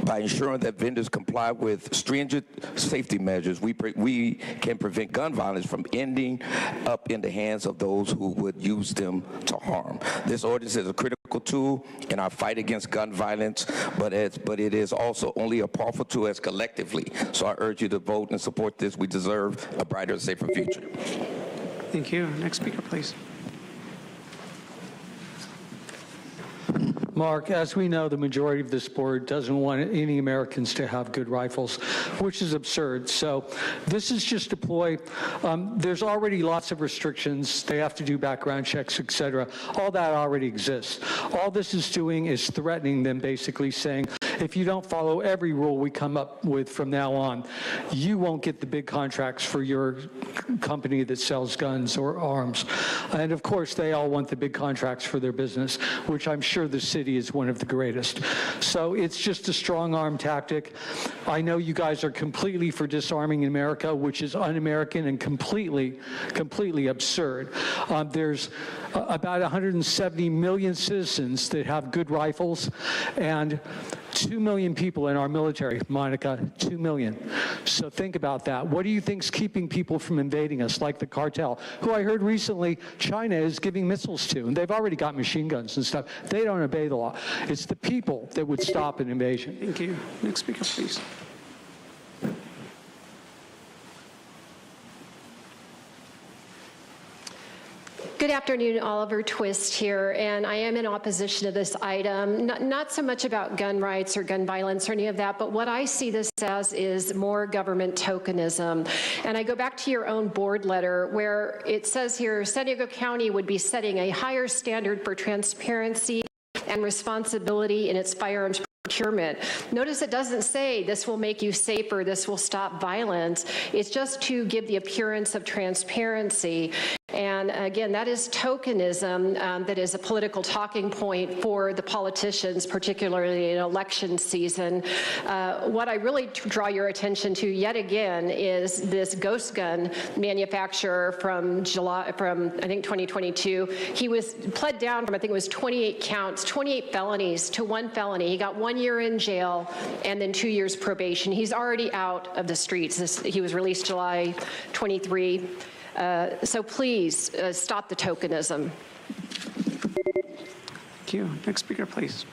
By ensuring that vendors comply with stringent safety measures, we can prevent gun violence from ending up in the hands of those who would use them to harm. This ordinance is a critical tool in our fight against gun violence, but it is also only a powerful tool as collectively. So I urge you to vote and support this. We deserve a brighter and safer future. Thank you. Next speaker, please. Mark, as we know, the majority of this board doesn't want any Americans to have good rifles, which is absurd. So this is just a ploy. There's already lots of restrictions. They have to do background checks, et cetera. All that already exists. All this is doing is threatening them, basically saying, if you don't follow every rule we come up with from now on, you won't get the big contracts for your company that sells guns or arms. And of course, they all want the big contracts for their business, which I'm sure the city is one of the greatest. So it's just a strong arm tactic. I know you guys are completely for disarming America, which is un-American and completely absurd. There's about 170 million citizens that have good rifles, and 2 million people in our military, Monica, 2 million. So think about that. What do you think's keeping people from invading us, like the cartel, who I heard recently China is giving missiles to, and they've already got machine guns and stuff. They don't obey the law. It's the people that would stop an invasion. Thank you. Next speaker, please. Good afternoon, Oliver Twist here, and I am in opposition to this item, not so much about gun rights or gun violence or any of that, but what I see this as is more government tokenism. And I go back to your own board letter where it says here, San Diego County would be setting a higher standard for transparency and responsibility in its firearms procurement. Notice it doesn't say this will make you safer, this will stop violence. It's just to give the appearance of transparency. And again, that is tokenism that is a political talking point for the politicians, particularly in election season. What I really draw your attention to yet again is this ghost gun manufacturer from I think 2022. He was pled down from, I think it was 28 counts, 28 felonies to 1 felony. He got 1 year in jail and then 2 years probation. He's already out of the streets. He was released July 23. So please stop the tokenism. Thank you. Next speaker, please.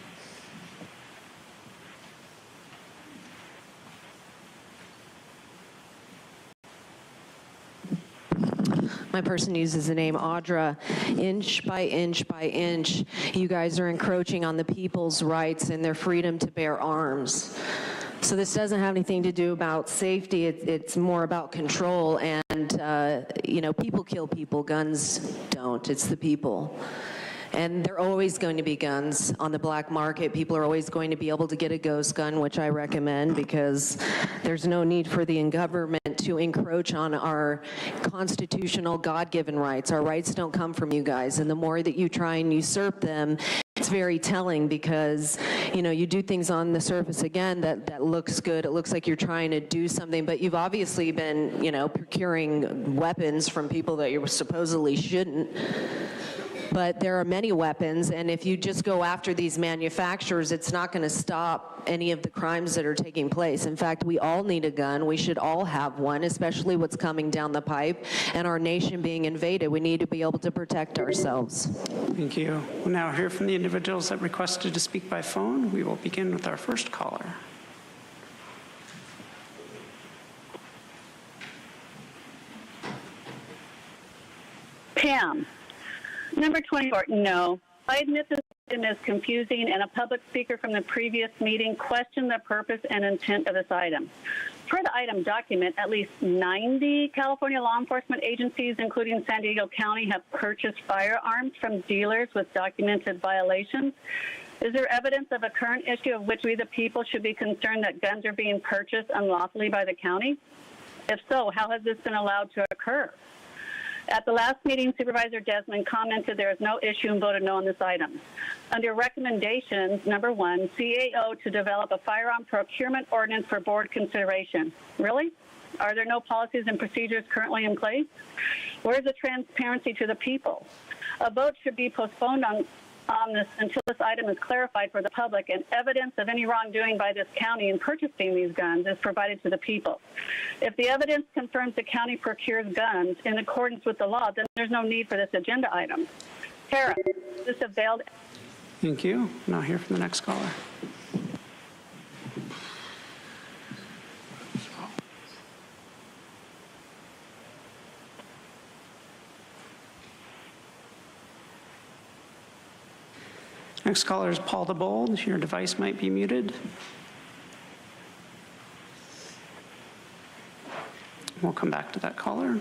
My person uses the name Audra. Inch by inch by inch, you guys are encroaching on the people's rights and their freedom to bear arms. So this doesn't have anything to do about safety. It's more about control. And, you know, people kill people, guns don't. It's the people. And there are always going to be guns on the black market. People are always going to be able to get a ghost gun, which I recommend, because there's no need for the government to encroach on our constitutional God-given rights. Our rights don't come from you guys, and the more that you try and usurp them, it's very telling, because, you know, you do things on the surface, again, that looks good. It looks like you're trying to do something, but you've obviously been, you know, procuring weapons from people that you supposedly shouldn't. But there are many weapons, and if you just go after these manufacturers, it's not going to stop any of the crimes that are taking place. In fact, we all need a gun. We should all have one, especially what's coming down the pipe and our nation being invaded. We need to be able to protect ourselves. Thank you. We'll now hear from the individuals that requested to speak by phone. We will begin with our first caller. Pam. Number 24, no. I admit this item is confusing, and a public speaker from the previous meeting questioned the purpose and intent of this item. Per the item document, at least 90 California law enforcement agencies, including San Diego County, have purchased firearms from dealers with documented violations. Is there evidence of a current issue of which we, the people, should be concerned that guns are being purchased unlawfully by the county? If so, how has this been allowed to occur? At the last meeting, Supervisor Desmond commented there is no issue and voted no on this item. Under recommendations, number 1, CAO to develop a firearm procurement ordinance for board consideration. Really? Are there no policies and procedures currently in place? Where is the transparency to the people? A vote should be postponed on this until this item is clarified for the public and evidence of any wrongdoing by this county in purchasing these guns is provided to the people. If the evidence confirms the county procures guns in accordance with the law, then there's no need for this agenda item. Tara, is this availed? Thank you. Now hear from the next caller. Next caller is Paul DeBold. Your device might be muted. We'll come back to that caller.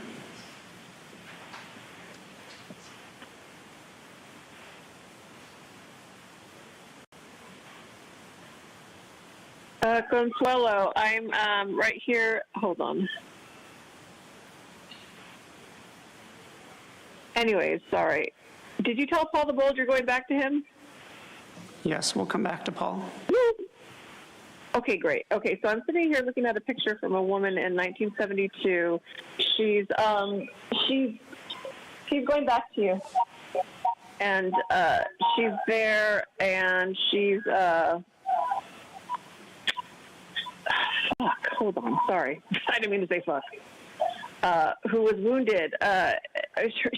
Consuelo, I'm right here. Hold on. Anyways, sorry. Did you tell Paul DeBold you're going back to him? Yes, we'll come back to Paul. Okay, great. Okay, so I'm sitting here looking at a picture from a woman in 1972. She's going back to you, and she's there, and she's fuck. Hold on, sorry, I didn't mean to say fuck. Who was wounded.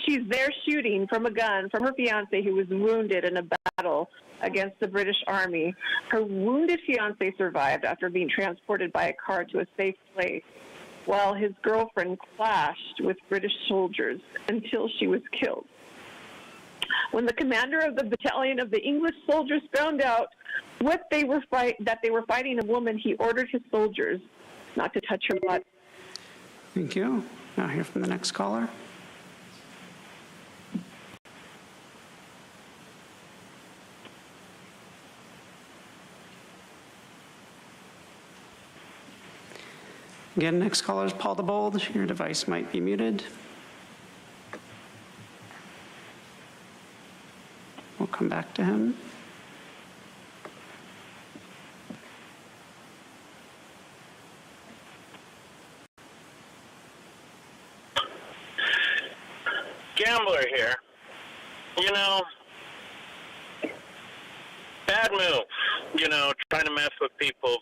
She's there shooting from a gun from her fiance who was wounded in a battle against the British Army. Her wounded fiance survived after being transported by a car to a safe place, while his girlfriend clashed with British soldiers until she was killed. When the commander of the battalion of the English soldiers found out that they were fighting a woman, he ordered his soldiers not to touch her body. Thank you. Now hear from the next caller. Again, next caller is Paul DeBold. Your device might be muted. We'll come back to him. Gambler here. You know, bad move. You know, trying to mess with people's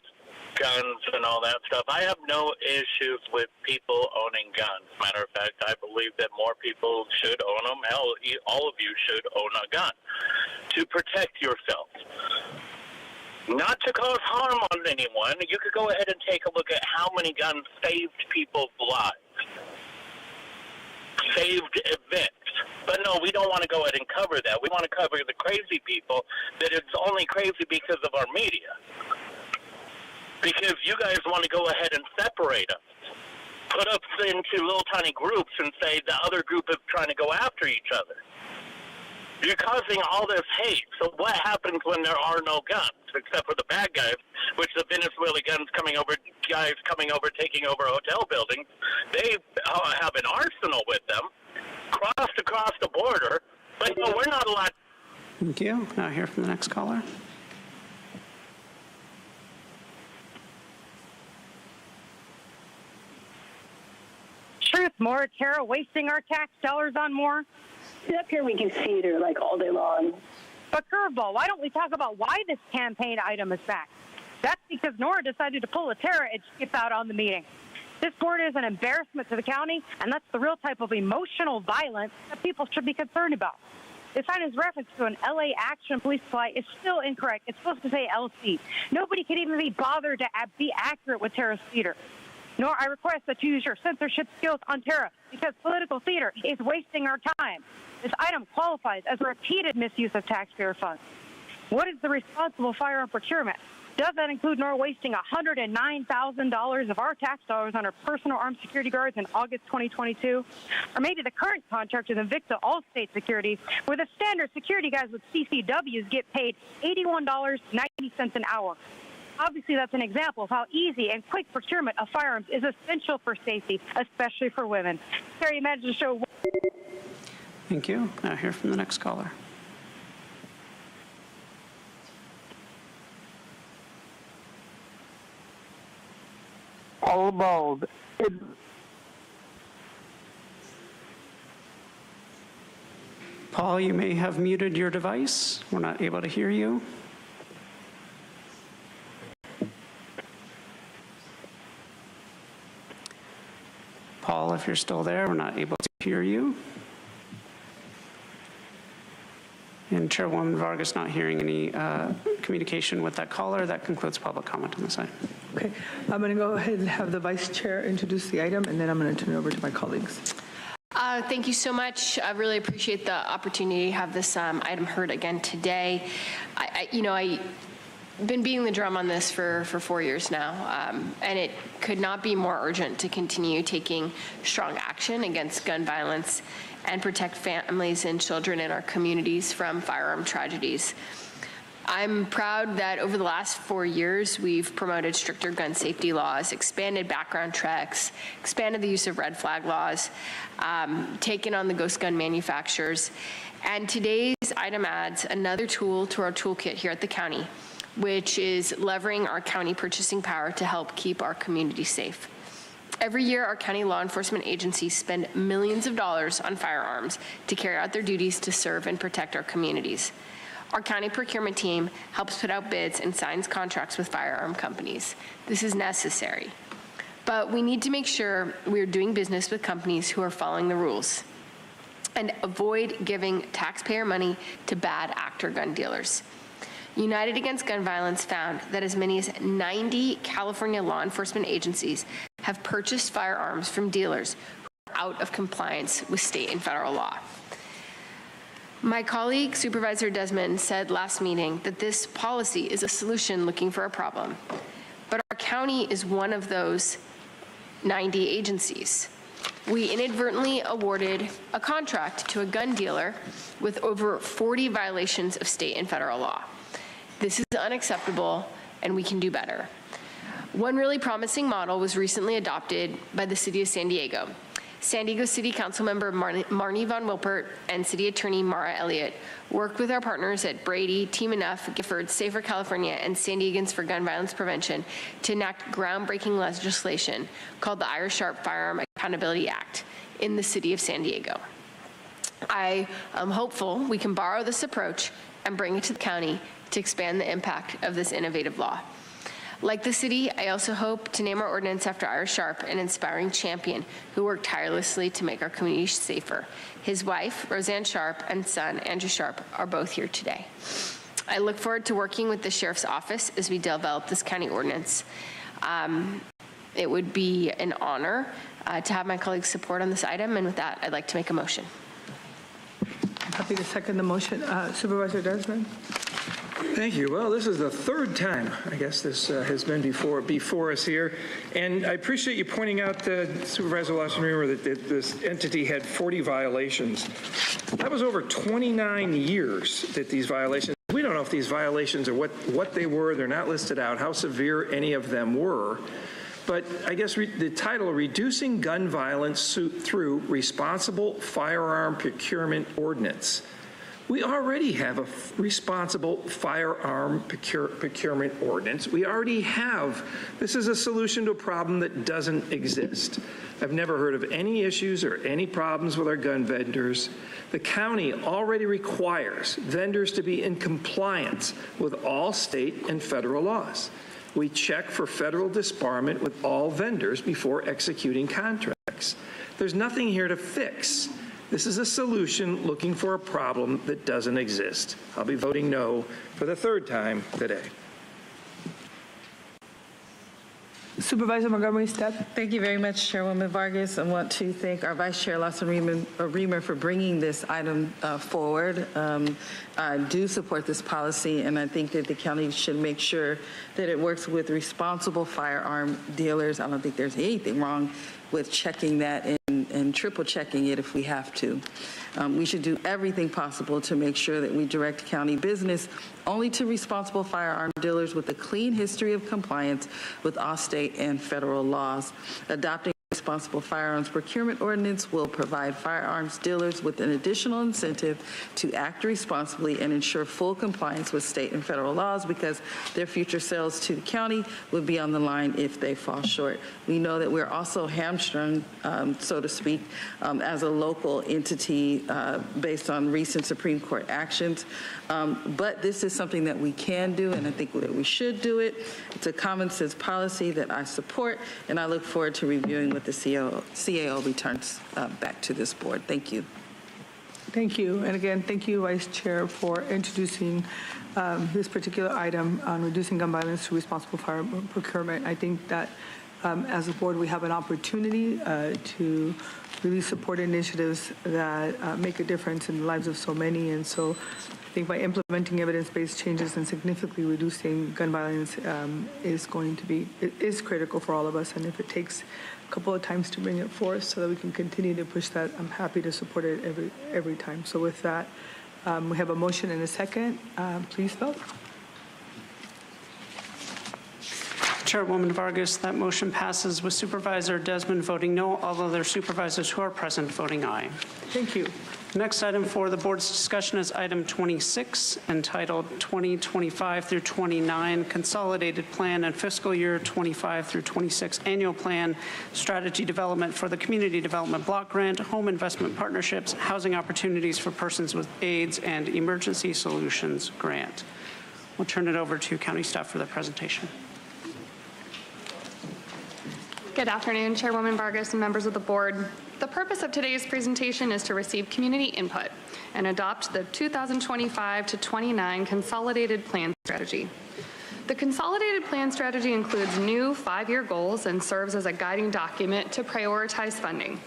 guns and all that stuff. I have no issues with people owning guns. Matter of fact, I believe that more people should own them. Hell, all of you should own a gun to protect yourself. Not to cause harm on anyone. You could go ahead and take a look at how many guns saved people's lives. Saved events. But no, we don't want to go ahead and cover that. We want to cover the crazy people that it's only crazy because of our media. Because you guys want to go ahead and separate us. Put us into little tiny groups and say the other group is trying to go after each other. You're causing all this hate. So what happens when there are no guns, except for the bad guys, which the Venezuelan guys coming over, taking over hotel buildings? They have an arsenal with them, crossed across the border, but no, we're not allowed. Thank you. Now hear from the next caller. Truth, more Tara wasting our tax dollars on more? Up here we can theater like all day long. But curveball, why don't we talk about why this campaign item is back? That's because Nora decided to pull a Tara and skip out on the meeting. This board is an embarrassment to the county, and that's the real type of emotional violence that people should be concerned about. This item's reference to an LA Action Police flight is still incorrect. It's supposed to say LC. Nobody can even be bothered to be accurate with Tara's theater. Nor I request that you use your censorship skills on Tara, because political theater is wasting our time. This item qualifies as a repeated misuse of taxpayer funds. What is the responsible firearm procurement? Does that include Nora wasting $109,000 of our tax dollars on her personal armed security guards in August 2022? Or maybe the current contract with Invicta Allstate Security, where the standard security guys with CCWs get paid $81.90 an hour. Obviously, that's an example of how easy and quick procurement of firearms is essential for safety, especially for women. Terry, imagine the show. Thank you. Now hear from the next caller. All bold. Paul, you may have muted your device. We're not able to hear you. Paul, if you're still there, we're not able to hear you. And Chairwoman Vargas not hearing any communication with that caller. That concludes public comment on this item. Okay, I'm going to go ahead and have the Vice Chair introduce the item, and then I'm going to turn it over to my colleagues. Thank you so much. I really appreciate the opportunity to have this item heard again today. I've been beating the drum on this for 4 years now, and it could not be more urgent to continue taking strong action against gun violence and protect families and children in our communities from firearm tragedies. I'm proud that over the last 4 years, we've promoted stricter gun safety laws, expanded background checks, expanded the use of red flag laws, taken on the ghost gun manufacturers, and today's item adds another tool to our toolkit here at the county, which is leveraging our county purchasing power to help keep our community safe. Every year, our county law enforcement agencies spend millions of dollars on firearms to carry out their duties to serve and protect our communities. Our county procurement team helps put out bids and signs contracts with firearm companies. This is necessary. But we need to make sure we're doing business with companies who are following the rules and avoid giving taxpayer money to bad actor gun dealers. United Against Gun Violence found that as many as 90 California law enforcement agencies have purchased firearms from dealers who are out of compliance with state and federal law. My colleague, Supervisor Desmond, said last meeting that this policy is a solution looking for a problem. But our county is one of those 90 agencies. We inadvertently awarded a contract to a gun dealer with over 40 violations of state and federal law. This is unacceptable, and we can do better. One really promising model was recently adopted by the City of San Diego. San Diego City Council member Marnie Von Wilpert and City Attorney Mara Elliott worked with our partners at Brady, Team Enough, Gifford, Safer California, and San Diegans for Gun Violence Prevention to enact groundbreaking legislation called the Ira Sharp Firearm Accountability Act in the City of San Diego. I am hopeful we can borrow this approach and bring it to the county to expand the impact of this innovative law. Like the city, I also hope to name our ordinance after Ira Sharp, an inspiring champion who worked tirelessly to make our community safer. His wife, Roseanne Sharp, and son, Andrew Sharp, are both here today. I look forward to working with the Sheriff's Office as we develop this county ordinance. It would be an honor to have my colleagues' support on this item, and with that, I'd like to make a motion. Happy to second the motion. Supervisor Desmond? Thank you. Well, this is the third time, I guess, this has been before us here. And I appreciate you pointing out, Supervisor Lawson-Remer, that this entity had 40 violations. That was over 29 years that these violations, we don't know if these violations are what they were. They're not listed out, how severe any of them were. But I guess the title, Reducing Gun Violence Through Responsible Firearm Procurement Ordinance. We already have a responsible firearm procurement ordinance. We already have. This is a solution to a problem that doesn't exist. I've never heard of any issues or any problems with our gun vendors. The county already requires vendors to be in compliance with all state and federal laws. We check for federal disbarment with all vendors before executing contracts. There's nothing here to fix. This is a solution looking for a problem that doesn't exist. I'll be voting no for the third time today. Supervisor Montgomery Stepp. Thank you very much, Chairwoman Vargas. I want to thank our Vice Chair Lawson-Remer for bringing this item forward. I do support this policy, and I think that the county should make sure that it works with responsible firearm dealers. I don't think there's anything wrong with checking that and triple checking it if we have to. We should do everything possible to make sure that we direct county business only to responsible firearm dealers with a clean history of compliance with all state and federal laws. Adopting responsible firearms procurement ordinance will provide firearms dealers with an additional incentive to act responsibly and ensure full compliance with state and federal laws, because their future sales to the county would be on the line if they fall short. We know that we're also hamstrung, so to speak, as a local entity based on recent Supreme Court actions. But this is something that we can do, and I think that we should do it. It's a common sense policy that I support, and I look forward to reviewing with the CAO returns back to this board. Thank you. Thank you. And again, thank you, Vice Chair, for introducing this particular item on reducing gun violence through responsible firearm procurement. I think that as a board, we have an opportunity to really support initiatives that make a difference in the lives of so many. And so I think by implementing evidence-based changes and significantly reducing gun violence is critical for all of us. And if it takes a couple of times to bring it forth so that we can continue to push that, I'm happy to support it every time. So with that, we have a motion and a second. Please vote. Chairwoman Vargas, that motion passes with Supervisor Desmond voting no, all other supervisors who are present voting aye. Thank you. Next item for the board's discussion is item 26, entitled 2025 through 29 Consolidated Plan and Fiscal Year 25 through 26 Annual Plan Strategy Development for the Community Development Block Grant, Home Investment Partnerships, Housing Opportunities for Persons with AIDS, and Emergency Solutions Grant. We'll turn it over to county staff for the presentation. Good afternoon, Chairwoman Vargas and members of the board. The purpose of today's presentation is to receive community input and adopt the 2025 to 29 Consolidated Plan Strategy. The Consolidated Plan Strategy includes new 5-year goals and serves as a guiding document to prioritize funding.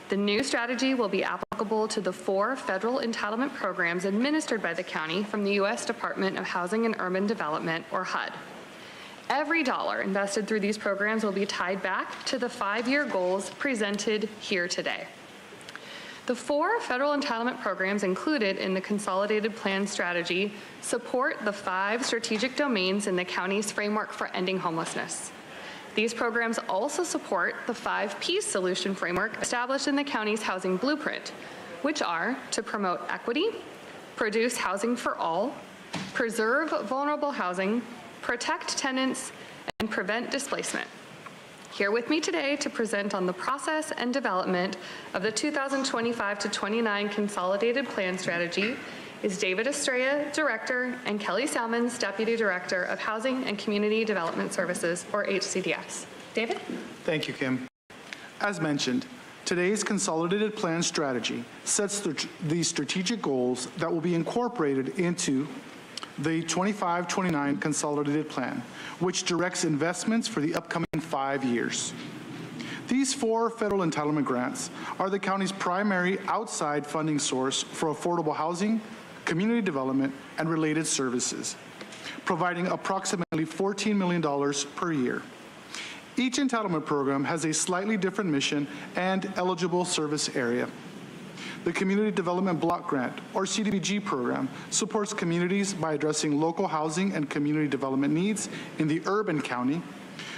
The new strategy will be applicable to the 4 federal entitlement programs administered by the county from the U.S. Department of Housing and Urban Development, or HUD. Every dollar invested through these programs will be tied back to the 5-year goals presented here today. The 4 federal entitlement programs included in the Consolidated Plan Strategy support the 5 strategic domains in the county's framework for ending homelessness. These programs also support the 5 P's solution framework established in the county's housing blueprint, which are to promote equity, produce housing for all, preserve vulnerable housing, protect tenants, and prevent displacement. Here with me today to present on the process and development of the 2025 to 29 Consolidated Plan Strategy is David Estrella, Director, and Kelly Salmons, Deputy Director of Housing and Community Development Services, or HCDS. David? Thank you, Kim. As mentioned, today's Consolidated Plan Strategy sets the strategic goals that will be incorporated into the 25-29 Consolidated Plan, which directs investments for the upcoming 5 years. These 4 federal entitlement grants are the county's primary outside funding source for affordable housing, community development, and related services, providing approximately $14 million per year. Each entitlement program has a slightly different mission and eligible service area. The Community Development Block Grant, or CDBG program, supports communities by addressing local housing and community development needs in the urban county,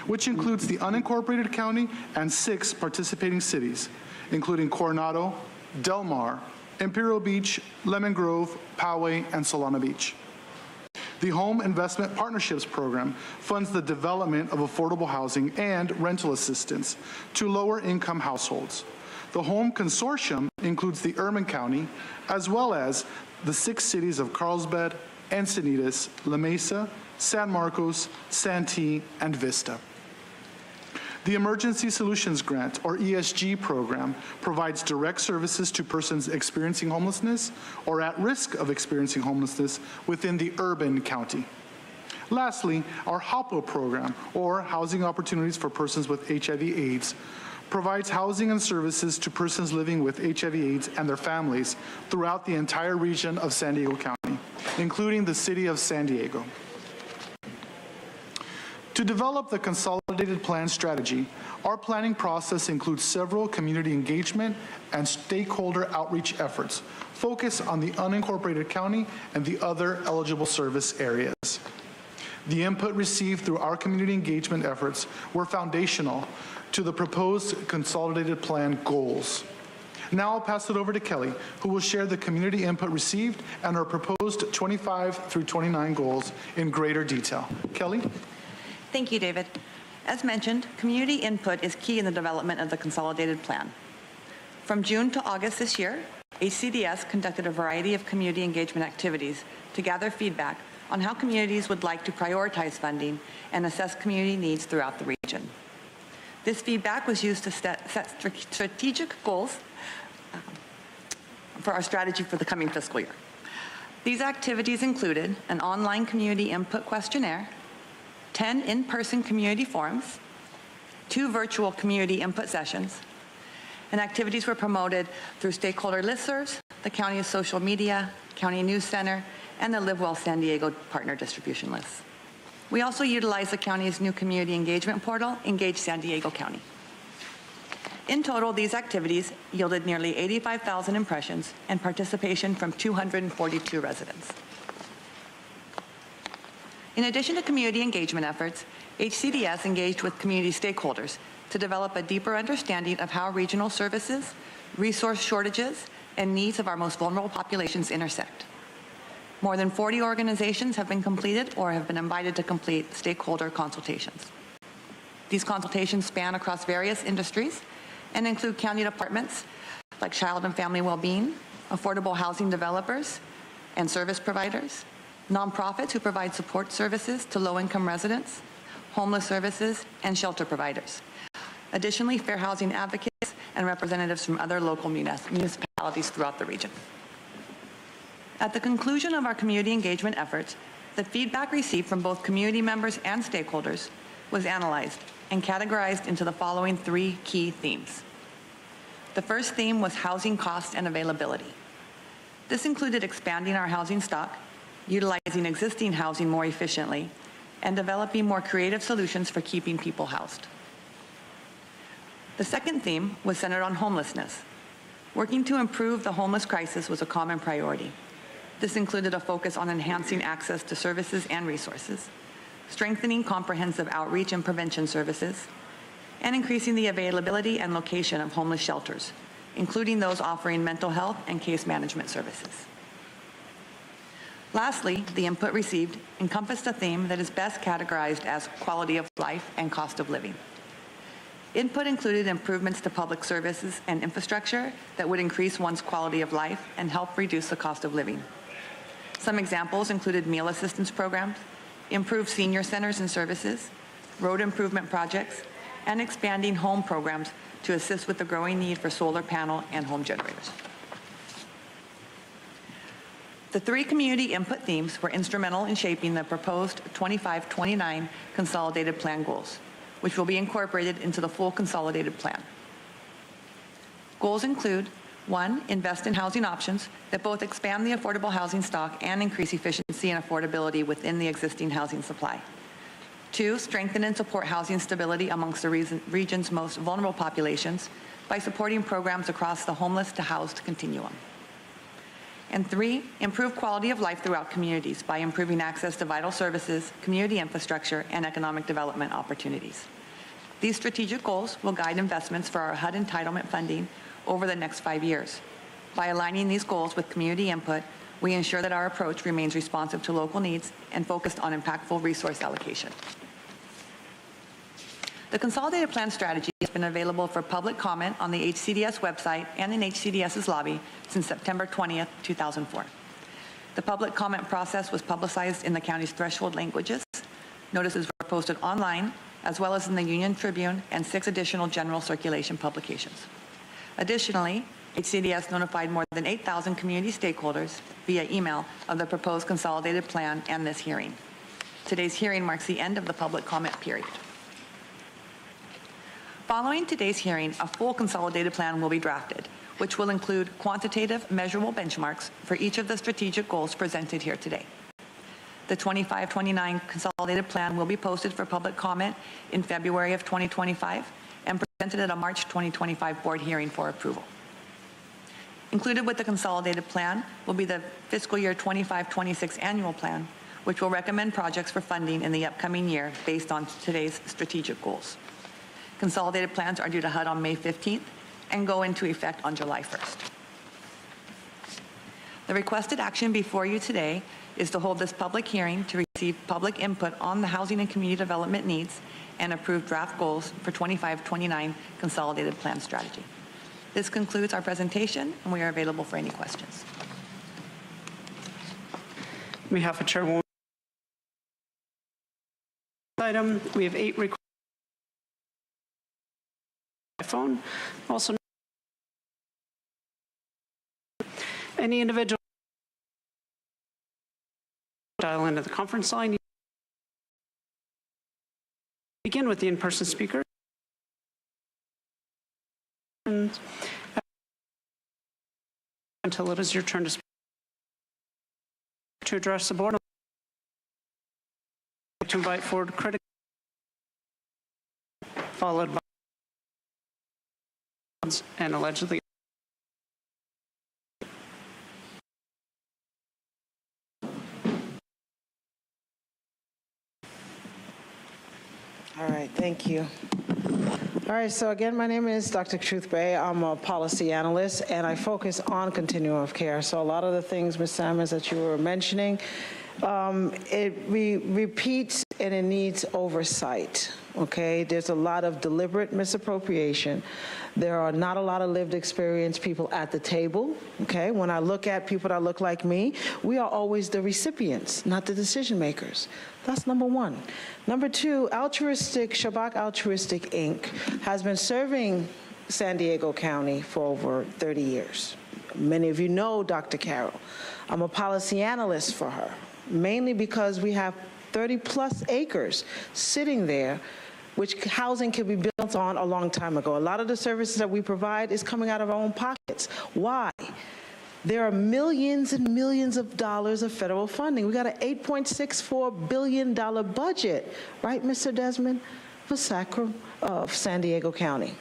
which includes the unincorporated county and 6 participating cities, including Coronado, Del Mar, Imperial Beach, Lemon Grove, Poway, and Solana Beach. The Home Investment Partnerships Program funds the development of affordable housing and rental assistance to lower-income households. The Home Consortium includes the urban county, as well as the 6 cities of Carlsbad, Encinitas, La Mesa, San Marcos, Santee, and Vista. The Emergency Solutions Grant, or ESG program, provides direct services to persons experiencing homelessness or at risk of experiencing homelessness within the urban county. Lastly, our HOPO program, or Housing Opportunities for Persons with HIV/AIDS, provides housing and services to persons living with HIV/AIDS and their families throughout the entire region of San Diego County, including the city of San Diego. To develop the consolidated plan strategy, our planning process includes several community engagement and stakeholder outreach efforts focused on the unincorporated county and the other eligible service areas. The input received through our community engagement efforts were foundational to the proposed consolidated plan goals. Now I'll pass it over to Kelly, who will share the community input received and our proposed 25 through 29 goals in greater detail. Kelly? Thank you, David. As mentioned, community input is key in the development of the consolidated plan. From June to August this year, HCDS conducted a variety of community engagement activities to gather feedback on how communities would like to prioritize funding and assess community needs throughout the region. This feedback was used to set strategic goals for our strategy for the coming fiscal year. These activities included an online community input questionnaire, 10 in-person community forums, 2 virtual community input sessions, and activities were promoted through stakeholder listservs, the county's social media, county news center, and the Live Well San Diego partner distribution lists. We also utilized the county's new community engagement portal, Engage San Diego County. In total, these activities yielded nearly 85,000 impressions and participation from 242 residents. In addition to community engagement efforts, HCDS engaged with community stakeholders to develop a deeper understanding of how regional services, resource shortages, and needs of our most vulnerable populations intersect. More than 40 organizations have been completed or have been invited to complete stakeholder consultations. These consultations span across various industries and include county departments like child and family well-being, affordable housing developers and service providers, nonprofits who provide support services to low-income residents, homeless services, and shelter providers. Additionally, fair housing advocates and representatives from other local municipalities throughout the region. At the conclusion of our community engagement efforts, the feedback received from both community members and stakeholders was analyzed and categorized into the following 3 key themes. The first theme was housing cost and availability. This included expanding our housing stock, utilizing existing housing more efficiently, and developing more creative solutions for keeping people housed. The second theme was centered on homelessness. Working to improve the homeless crisis was a common priority. This included a focus on enhancing access to services and resources, strengthening comprehensive outreach and prevention services, and increasing the availability and location of homeless shelters, including those offering mental health and case management services. Lastly, the input received encompassed a theme that is best categorized as quality of life and cost of living. Input included improvements to public services and infrastructure that would increase one's quality of life and help reduce the cost of living. Some examples included meal assistance programs, improved senior centers and services, road improvement projects, and expanding home programs to assist with the growing need for solar panel and home generators. The 3 community input themes were instrumental in shaping the proposed 25-29 consolidated plan goals, which will be incorporated into the full consolidated plan. Goals include One, invest in housing options that both expand the affordable housing stock and increase efficiency and affordability within the existing housing supply. Two, strengthen and support housing stability amongst the region's most vulnerable populations by supporting programs across the homeless to housed continuum. And three, improve quality of life throughout communities by improving access to vital services, community infrastructure, and economic development opportunities. These strategic goals will guide investments for our HUD entitlement funding over the next 5 years. By aligning these goals with community input, we ensure that our approach remains responsive to local needs and focused on impactful resource allocation. The Consolidated Plan Strategy has been available for public comment on the HCDS website and in HCDS's lobby since September 20th, 2004. The public comment process was publicized in the county's threshold languages. Notices were posted online, as well as in the Union Tribune and 6 additional general circulation publications. Additionally, HCDS notified more than 8,000 community stakeholders via email of the proposed consolidated plan and this hearing. Today's hearing marks the end of the public comment period. Following today's hearing, a full consolidated plan will be drafted, which will include quantitative, measurable benchmarks for each of the strategic goals presented here today. The 25-29 consolidated plan will be posted for public comment in February of 2025 and presented at a March 2025 board hearing for approval. Included with the consolidated plan will be the fiscal year 25-26 annual plan, which will recommend projects for funding in the upcoming year based on today's strategic goals. Consolidated plans are due to HUD on May 15th and go into effect on July 1st. The requested action before you today is to hold this public hearing to receive public input on the housing and community development needs and approve draft goals for 25-29 consolidated plan strategy. This concludes our presentation, and we are available for any questions. On behalf of Chairwoman, item, we have 8 requests by phone. Also, any individual dial into the conference line. Begin with the in-person speaker. Until it is your turn to speak. To address the board, I'd like to invite forward critics, followed by and allegedly. All right, thank you. All right, so again, my name is Dr. Truth Bay. I'm a policy analyst, and I focus on continuum of care. So a lot of the things, Ms. Sammons, that you were mentioning, it repeats and it needs oversight, okay? There's a lot of deliberate misappropriation. There are not a lot of lived experience people at the table, okay? When I look at people that look like me, we are always the recipients, not the decision makers. That's number one. Number two, Shabak Altruistic Inc. has been serving San Diego County for over 30 years. Many of you know Dr. Carroll. I'm a policy analyst for her, mainly because we have 30-plus acres sitting there, which housing could be built on a long time ago. A lot of the services that we provide is coming out of our own pockets. Why? There are millions and millions of dollars of federal funding. We got an $8.64 billion budget, right, Mr. Desmond, for San Diego County.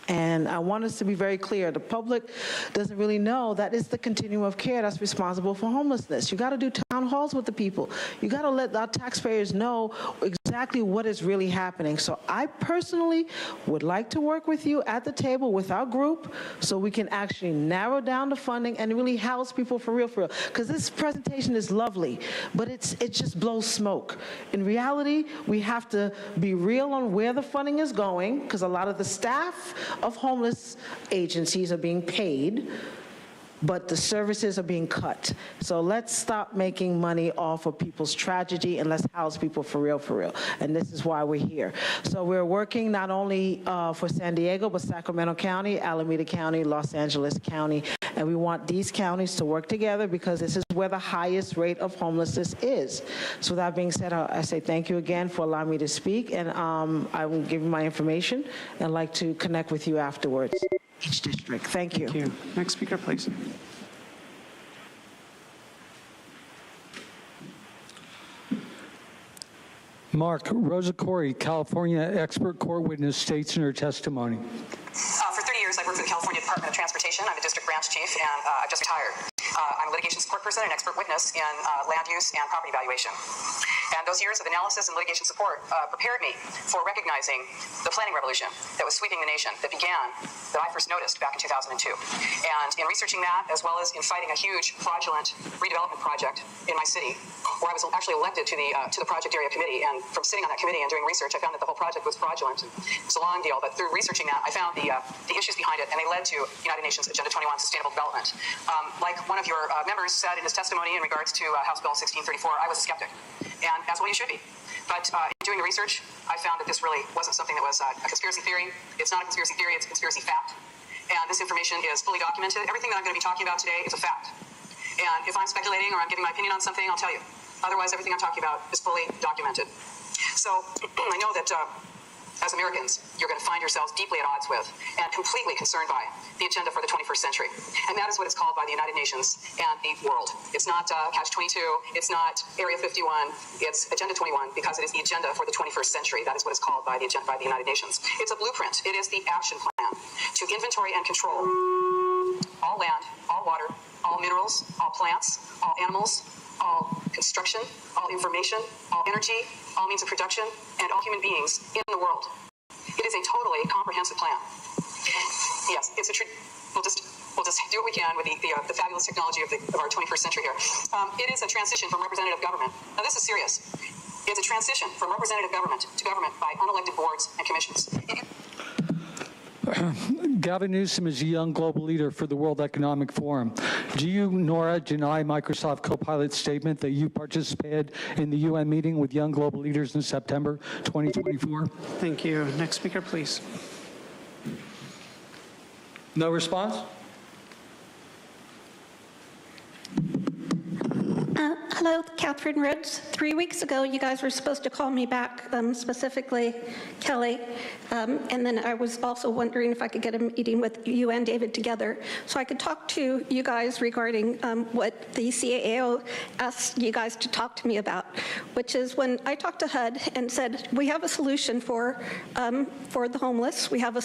And I want us to be very clear. The public doesn't really know that it's the continuum of care that's responsible for homelessness. You got to do town halls with the people. You got to let our taxpayers know exactly what is really happening. So I personally would like to work with you at the table with our group so we can actually narrow down the funding and really house people for real. Because this presentation is lovely, but it just blows smoke. In reality, we have to be real on where the funding is going, because a lot of the staff of homeless agencies are being paid, but the services are being cut. So let's stop making money off of people's tragedy and let's house people for real. And this is why we're here. So we're working not only for San Diego, but Sacramento County, Alameda County, Los Angeles County, and we want these counties to work together because this is where the highest rate of homelessness is. So that being said, I say thank you again for allowing me to speak, and I will give you my information and like to connect with you afterwards. each district. Thank you. Thank you. Next speaker, please. Mark, Rosa Corey, California expert court witness, states in her testimony. For 30 years, I've worked for the California Department of Transportation. I'm a district branch chief, and I've just retired. I'm a litigation support person and expert witness in land use and property valuation. And those years of analysis and litigation support prepared me for recognizing the planning revolution that was sweeping the nation, that began, that I first noticed back in 2002. And in researching that, as well as in fighting a huge fraudulent redevelopment project in my city, where I was actually elected to the project area committee, and from sitting on that committee and doing research, I found that the whole project was fraudulent. It's a long deal, but through researching that, I found the issues behind it, and they led to United Nations Agenda 21 Sustainable Development. Like one of your members said in his testimony in regards to House Bill 1634, I was a skeptic, and that's what you should be. But in doing the research, I found that this really wasn't something that was a conspiracy theory. It's not a conspiracy theory, it's a conspiracy fact. And this information is fully documented. Everything that I'm going to be talking about today is a fact. And if I'm speculating or I'm giving my opinion on something, I'll tell you. Otherwise, everything I'm talking about is fully documented. So I know that as Americans, you're going to find yourselves deeply at odds with and completely concerned by the agenda for the 21st century. And that is what it's called by the United Nations and the world. It's not Catch-22. It's not Area 51. It's Agenda 21 because it is the agenda for the 21st century. That is what it's called by the United Nations. It's a blueprint. It is the action plan to inventory and control all land, all water, all minerals, all plants, all animals, all construction, all information, all energy, all means of production, and all human beings in the world. It is a totally comprehensive plan. Yes, it's we'll just do what we can with the fabulous technology of our 21st century here. It is a transition from representative government. Now, this is serious. It's a transition from representative government to government by unelected boards and commissions. Gavin Newsom is a young global leader for the World Economic Forum. Do you, Nora, deny Microsoft Copilot's statement that you participated in the UN meeting with young global leaders in September 2024? Thank you. Next speaker, please. No response? Hello, Catherine Rhodes. 3 weeks ago, you guys were supposed to call me back, specifically Kelly, and then I was also wondering if I could get a meeting with you and David together so I could talk to you guys regarding what the CAO asked you guys to talk to me about, which is when I talked to HUD and said, we have a solution for the homeless. We have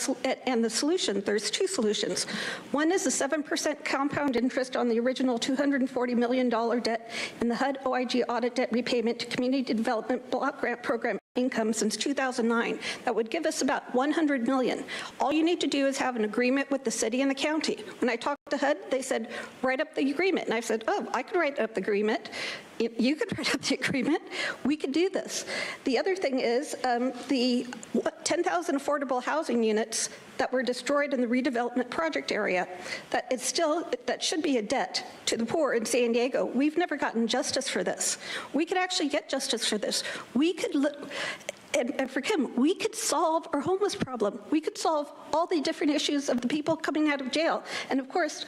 and the solution, there's two solutions. One is the 7% compound interest on the original $240 million debt in the HUD OIG audit debt repayment to Community Development Block Grant Program income since 2009. That would give us about $100 million. All you need to do is have an agreement with the city and the county. When I talked to HUD, they said, write up the agreement. And I said, oh, I could write up the agreement. You could write up the agreement. We could do this. The other thing is the 10,000 affordable housing units that were destroyed in the redevelopment project area, that should be a debt to the poor in San Diego. We've never gotten justice for this. We could actually get justice for this. We could and for Kim, we could solve our homeless problem. We could solve all the different issues of the people coming out of jail. And of course,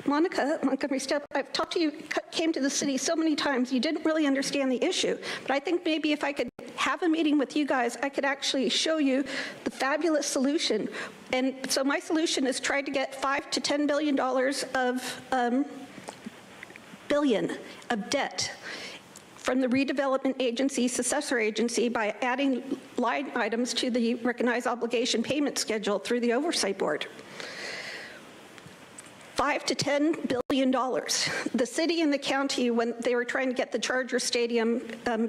Monica, Montgomery Stepp, I've talked to you, came to the city so many times, you didn't really understand the issue. But I think maybe if I could have a meeting with you guys, I could actually show you the fabulous solution. And so my solution is try to get $5 to $10 billion of debt from the redevelopment agency, successor agency, by adding line items to the recognized obligation payment schedule through the oversight board. $5 to $10 billion. The city and the county, when they were trying to get the Charger Stadium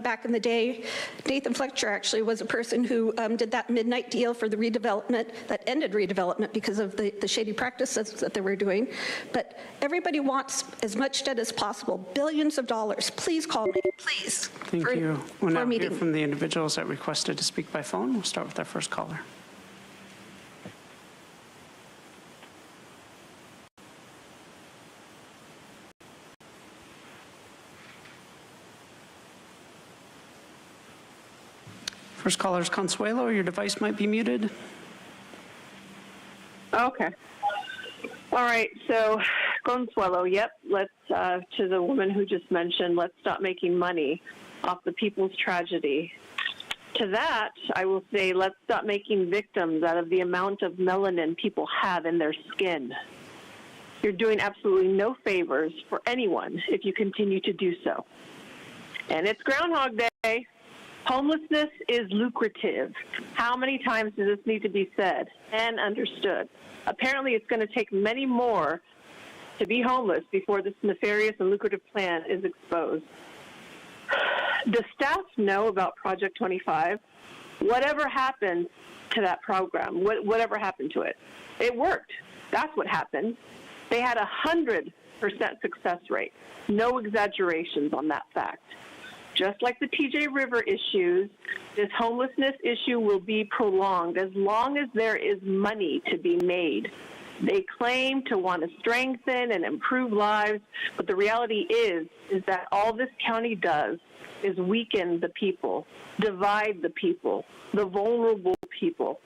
back in the day, Nathan Fletcher actually was a person who did that midnight deal for the redevelopment that ended redevelopment because of the shady practices that they were doing. But everybody wants as much debt as possible, billions of dollars. Please call me, please. Thank you. We'll now hear from the individuals that requested to speak by phone. We'll start with our first caller. First caller is Consuelo. Your device might be muted. Okay. All right. So, Consuelo, yep. Let's, to the woman who just mentioned, let's stop making money off the people's tragedy. To that, I will say, let's stop making victims out of the amount of melanin people have in their skin. You're doing absolutely no favors for anyone if you continue to do so. And it's Groundhog Day. Homelessness is lucrative. How many times does this need to be said and understood? Apparently, it's going to take many more to be homeless before this nefarious and lucrative plan is exposed. Does staff know about Project 25? Whatever happened to that program, whatever happened to it, it worked. That's what happened. They had 100% success rate. No exaggerations on that fact. Just like the TJ River issues, this homelessness issue will be prolonged as long as there is money to be made. They claim to want to strengthen and improve lives, but the reality is that all this county does is weaken the people, divide the people, the vulnerable people.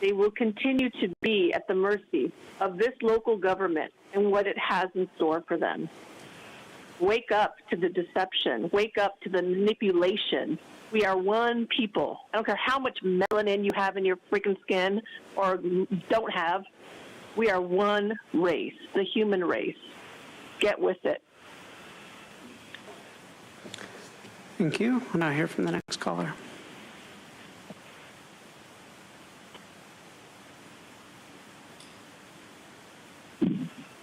They will continue to be at the mercy of this local government and what it has in store for them. Wake up to the deception. Wake up to the manipulation. We are one people. I don't care how much melanin you have in your freaking skin or don't have. We are one race, the human race. Get with it. Thank you. We'll now hear from the next caller.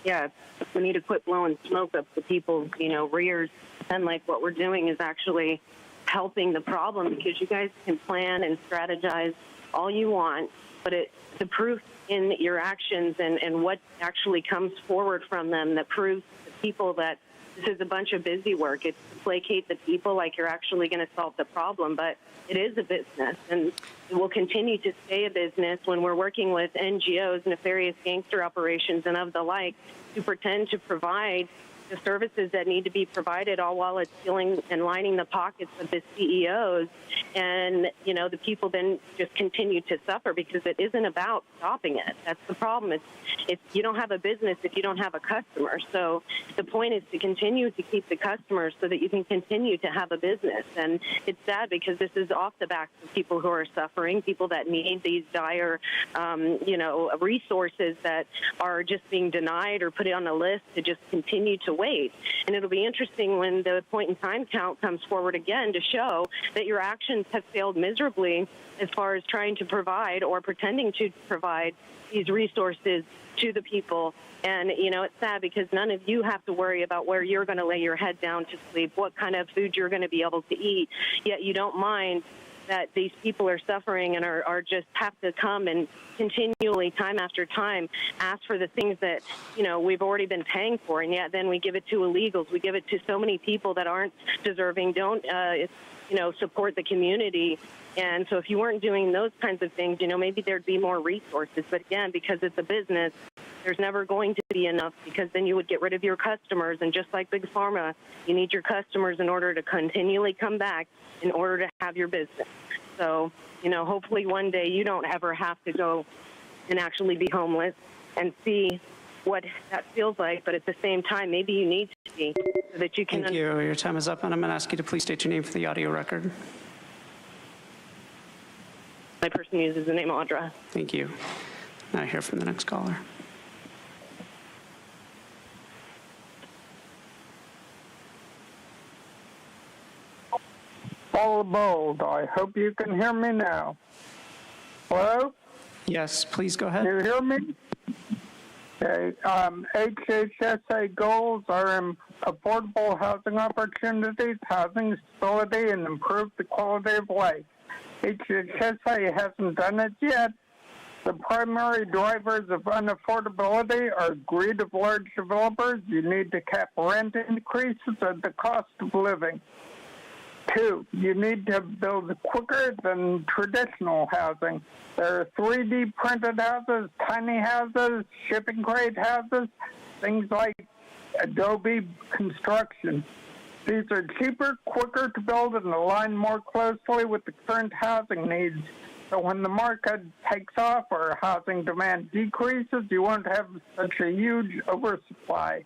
Yeah, we need to quit blowing smoke up the people's, rears. And like what we're doing is actually helping the problem, because you guys can plan and strategize all you want, but the proof in your actions and what actually comes forward from them that proves to people that this is a bunch of busy work. It's to placate the people like you're actually going to solve the problem, but it is a business, and it will continue to stay a business when we're working with NGOs, nefarious gangster operations, and of the like, to pretend to provide the services that need to be provided, all while it's filling and lining the pockets of the CEOs. And, the people then just continue to suffer because it isn't about stopping it. That's the problem. It's you don't have a business if you don't have a customer. So the point is to continue to keep the customers so that you can continue to have a business. And it's sad because this is off the backs of people who are suffering, people that need these dire, resources that are just being denied or put on a list to just continue to wait. And it'll be interesting when the point in time count comes forward again to show that your actions have failed miserably as far as trying to provide or pretending to provide these resources to the people. And, it's sad because none of you have to worry about where you're going to lay your head down to sleep, what kind of food you're going to be able to eat, yet you don't mind that these people are suffering and are just have to come and continually, time after time, ask for the things that, we've already been paying for, and yet then we give it to illegals. We give it to so many people that aren't deserving, don't, support the community. And so if you weren't doing those kinds of things, maybe there'd be more resources. But again, because it's a business, there's never going to be enough, because then you would get rid of your customers. And just like Big Pharma, you need your customers in order to continually come back in order to have your business. So, hopefully one day you don't ever have to go and actually be homeless and see what that feels like. But at the same time, maybe you need to be so that you can. Thank you. Your time is up, and I'm going to ask you to please state your name for the audio record. My person uses the name Audra. Thank you. Now I hear from the next caller. All bold. I hope you can hear me now. Hello? Yes, please go ahead. Can you hear me? Okay. HHSA goals are affordable housing opportunities, housing stability, and improve the quality of life. HHSA hasn't done it yet. The primary drivers of unaffordability are greed of large developers. You need to cap rent increases and the cost of living. 2, you need to build quicker than traditional housing. There are 3D printed houses, tiny houses, shipping crate houses, things like Adobe construction. These are cheaper, quicker to build, and align more closely with the current housing needs. So when the market takes off or housing demand decreases, you won't have such a huge oversupply.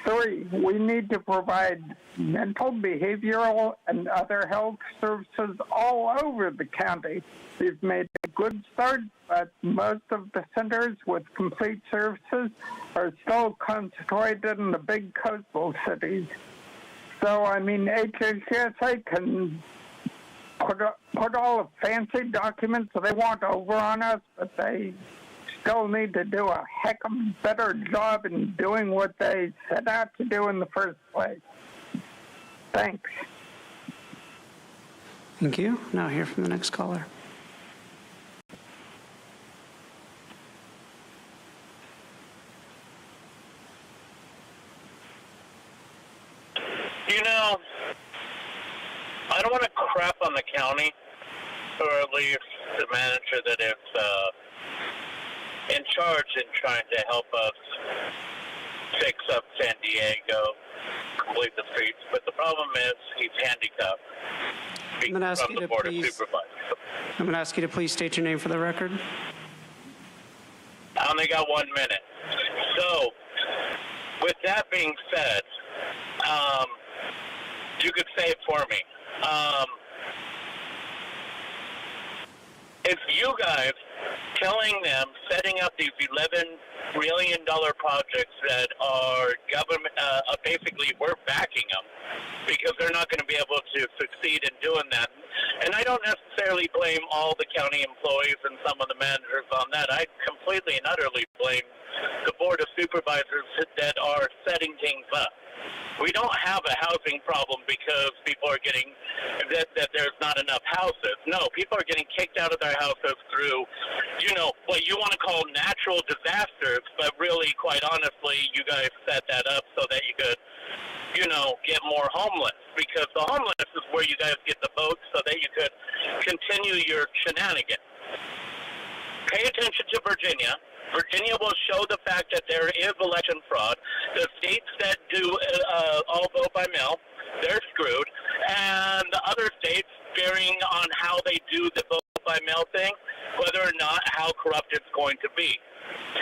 3, we need to provide mental, behavioral, and other health services all over the county. We've made a good start, but most of the centers with complete services are still concentrated in the big coastal cities. So, I mean, HHSA can put all the fancy documents they want over on us, but they still need to do a heck of a better job in doing what they set out to do in the first place. Thanks. Thank you. Now hear from the next caller. You know, I don't want to crap on the county, or at least the manager that is in charge in trying to help us fix up San Diego, complete the streets. But the problem is he's handicapped I'm going to ask you to please state your name for the record. I only got 1 minute. So, with that being said, you could say it for me. If you guys telling them, setting up these $11 million projects that are government, basically we're backing them because they're not going to be able to succeed in doing that. And I don't necessarily blame all the county employees and some of the managers on that. I completely and utterly blame the Board of Supervisors that are setting things up. We don't have a housing problem because people are getting, that there's not enough houses. No, people are getting kicked out of their houses through, you know, what you want to call natural disasters, but really, quite honestly, you guys set that up so that you could, you know, get more homeless, because the homeless is where you guys get the votes so that you could continue your shenanigans. Pay attention to Virginia. Virginia will show the fact that there is election fraud. The states that do all vote by mail, they're screwed. And the other states, varying on how they do the vote by mail thing, whether or not how corrupt it's going to be.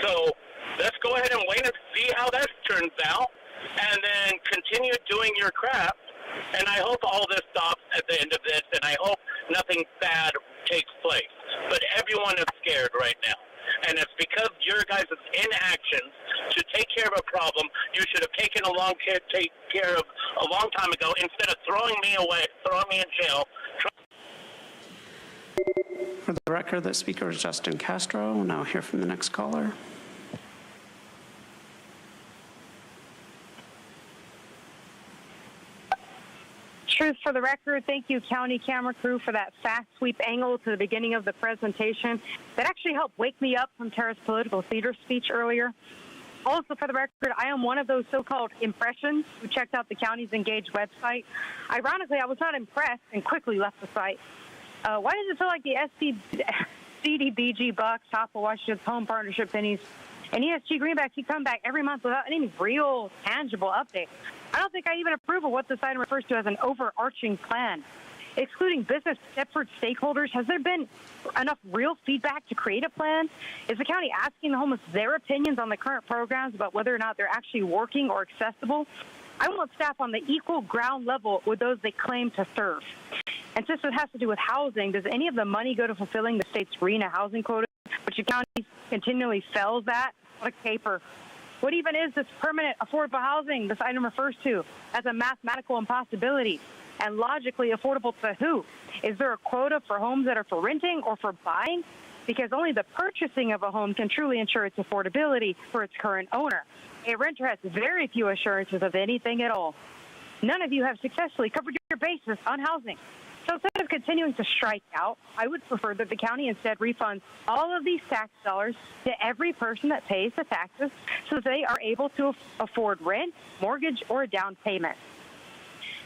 So let's go ahead and wait and see how that turns out, and then continue doing your crap. And I hope all this stops at the end of this, and I hope nothing bad takes place. But everyone is scared right now. And it's because your guys' inactions to take care of a problem you should have taken take care of a long time ago, instead of throwing me away, throwing me in jail. For the record, the speaker is Justin Castro. We'll now hear from the next caller. Truth for the record, thank you, county camera crew, for that fast sweep angle to the beginning of the presentation. That actually helped wake me up from Tara's political theater speech earlier. Also, for the record, I am one of those so-called impressions who checked out the county's Engage website. Ironically, I was not impressed and quickly left the site. Why does it feel like the CDBG bucks, Top of Washington's Home Partnership pennies, and ESG greenbacks keep coming back every month without any real, tangible update? I don't think I even approve of what this item refers to as an overarching plan. Excluding business Stepford stakeholders, has there been enough real feedback to create a plan? Is the county asking the homeless their opinions on the current programs about whether or not they're actually working or accessible? I want staff on the equal ground level with those they claim to serve. And since it has to do with housing, does any of the money go to fulfilling the state's RHNA housing quota, which the county continually fails at? What a caper. What even is this permanent affordable housing this item refers to as a mathematical impossibility? And logically affordable to who? Is there a quota for homes that are for renting or for buying? Because only the purchasing of a home can truly ensure its affordability for its current owner. A renter has very few assurances of anything at all. None of you have successfully covered your bases on housing. So instead of continuing to strike out, I would prefer that the county instead refunds all of these tax dollars to every person that pays the taxes so that they are able to afford rent, mortgage, or a down payment.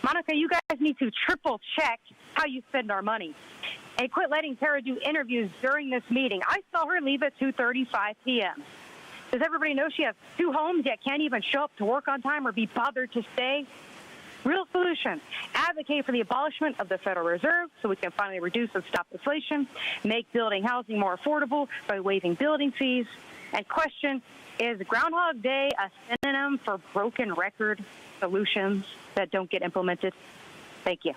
Monica, you guys need to triple check how you spend our money. And quit letting Tara do interviews during this meeting. I saw her leave at 2:35 p.m. Does everybody know she has 2 homes yet can't even show up to work on time or be bothered to stay? Real solution. Advocate for the abolishment of the Federal Reserve so we can finally reduce and stop inflation. Make building housing more affordable by waiving building fees. And question, is Groundhog Day a synonym for broken record solutions that don't get implemented? Thank you.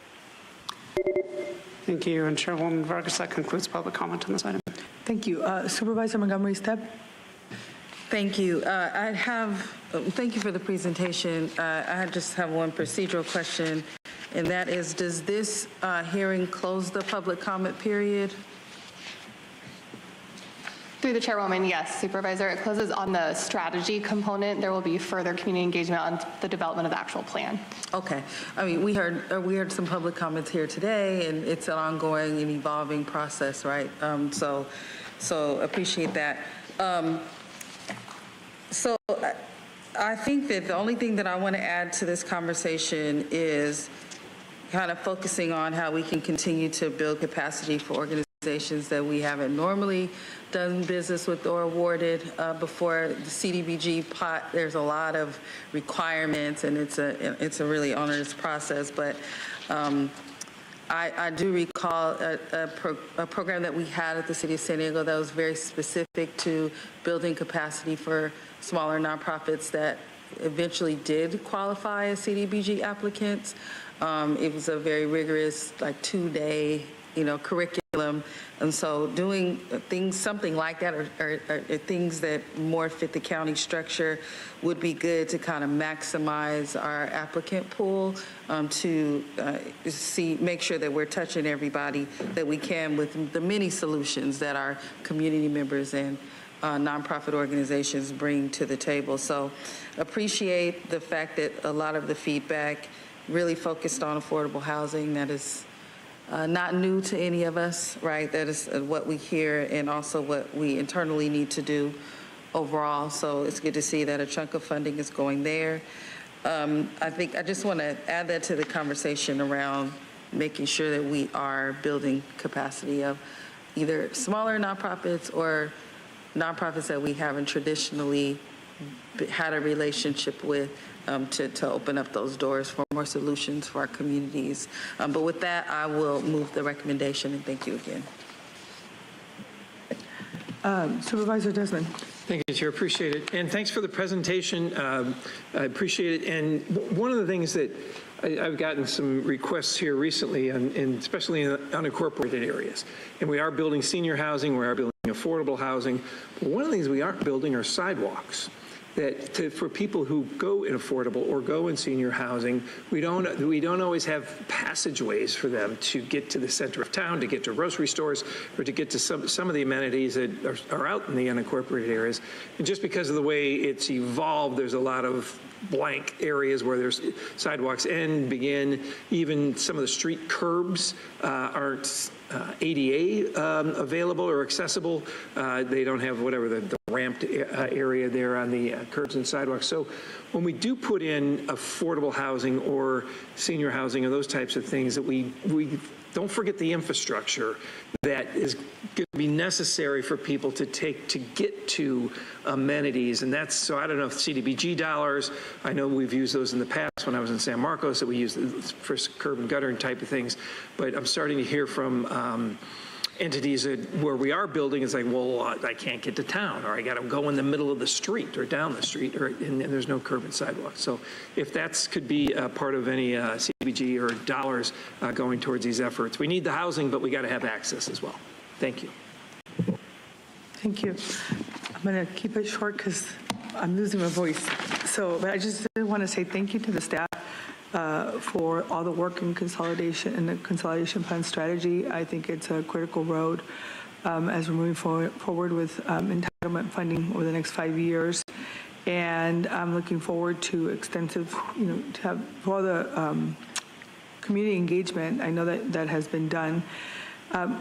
Thank you. And Chairwoman Vargas, that concludes public comment on this item. Thank you. Supervisor Montgomery Stepp. Thank you. Thank you for the presentation. I just have one procedural question, and that is, does this hearing close the public comment period? Through the chairwoman, yes, Supervisor. It closes on the strategy component. There will be further community engagement on the development of the actual plan. Okay. I mean, we heard some public comments here today, and it's an ongoing and evolving process, right? So appreciate that. So I think that the only thing that I want to add to this conversation is kind of focusing on how we can continue to build capacity for organizations that we haven't normally done business with or awarded before. The CDBG pot, there's a lot of requirements, and it's a really onerous process. But I do recall a program that we had at the City of San Diego that was very specific to building capacity for smaller nonprofits that eventually did qualify as CDBG applicants. It was a very rigorous, like 2-day, curriculum. And so doing something like that or things that more fit the county structure would be good to kind of maximize our applicant pool to make sure that we're touching everybody that we can with the many solutions that our community members and nonprofit organizations bring to the table. So appreciate the fact that a lot of the feedback really focused on affordable housing. That is not new to any of us, right? That is what we hear and also what we internally need to do overall. So it's good to see that a chunk of funding is going there. I think I just want to add that to the conversation around making sure that we are building capacity of either smaller nonprofits or nonprofits that we haven't traditionally had a relationship with, to open up those doors for more solutions for our communities. But with that, I will move the recommendation, and thank you again. Supervisor Desmond. Thank you, Chair. Appreciate it. And thanks for the presentation. I appreciate it. And one of the things that I've gotten some requests here recently, especially in unincorporated areas. And we are building senior housing, we are building affordable housing. But one of the things we aren't building are sidewalks. For people who go in affordable or go in senior housing, we don't always have passageways for them to get to the center of town, to get to grocery stores, or to get to some of the amenities that are out in the unincorporated areas. And just because of the way it's evolved, there's a lot of blank areas where there's sidewalks end, begin. Even some of the street curbs aren't ADA available or accessible. They don't have whatever the ramped area there on the curbs and sidewalks. So when we do put in affordable housing or senior housing or those types of things, that we don't forget the infrastructure that is going to be necessary for people to get to amenities. And that's, so I don't know if CDBG dollars, I know we've used those in the past when I was in San Marcos, that we used for curb and gutter and type of things. But I'm starting to hear from entities where we are building, it's like, well, I can't get to town, or I got to go in the middle of the street or down the street, and there's no curb and sidewalk. So if that could be part of any CDBG or dollars going towards these efforts. We need the housing, but we got to have access as well. Thank you. Thank you. I'm going to keep it short because I'm losing my voice. But I just want to say thank you to the staff for all the work in consolidation and the consolidation plan strategy. I think it's a critical road as we're moving forward with entitlement funding over the next 5 years. And I'm looking forward to extensive, to have all the community engagement. I know that has been done.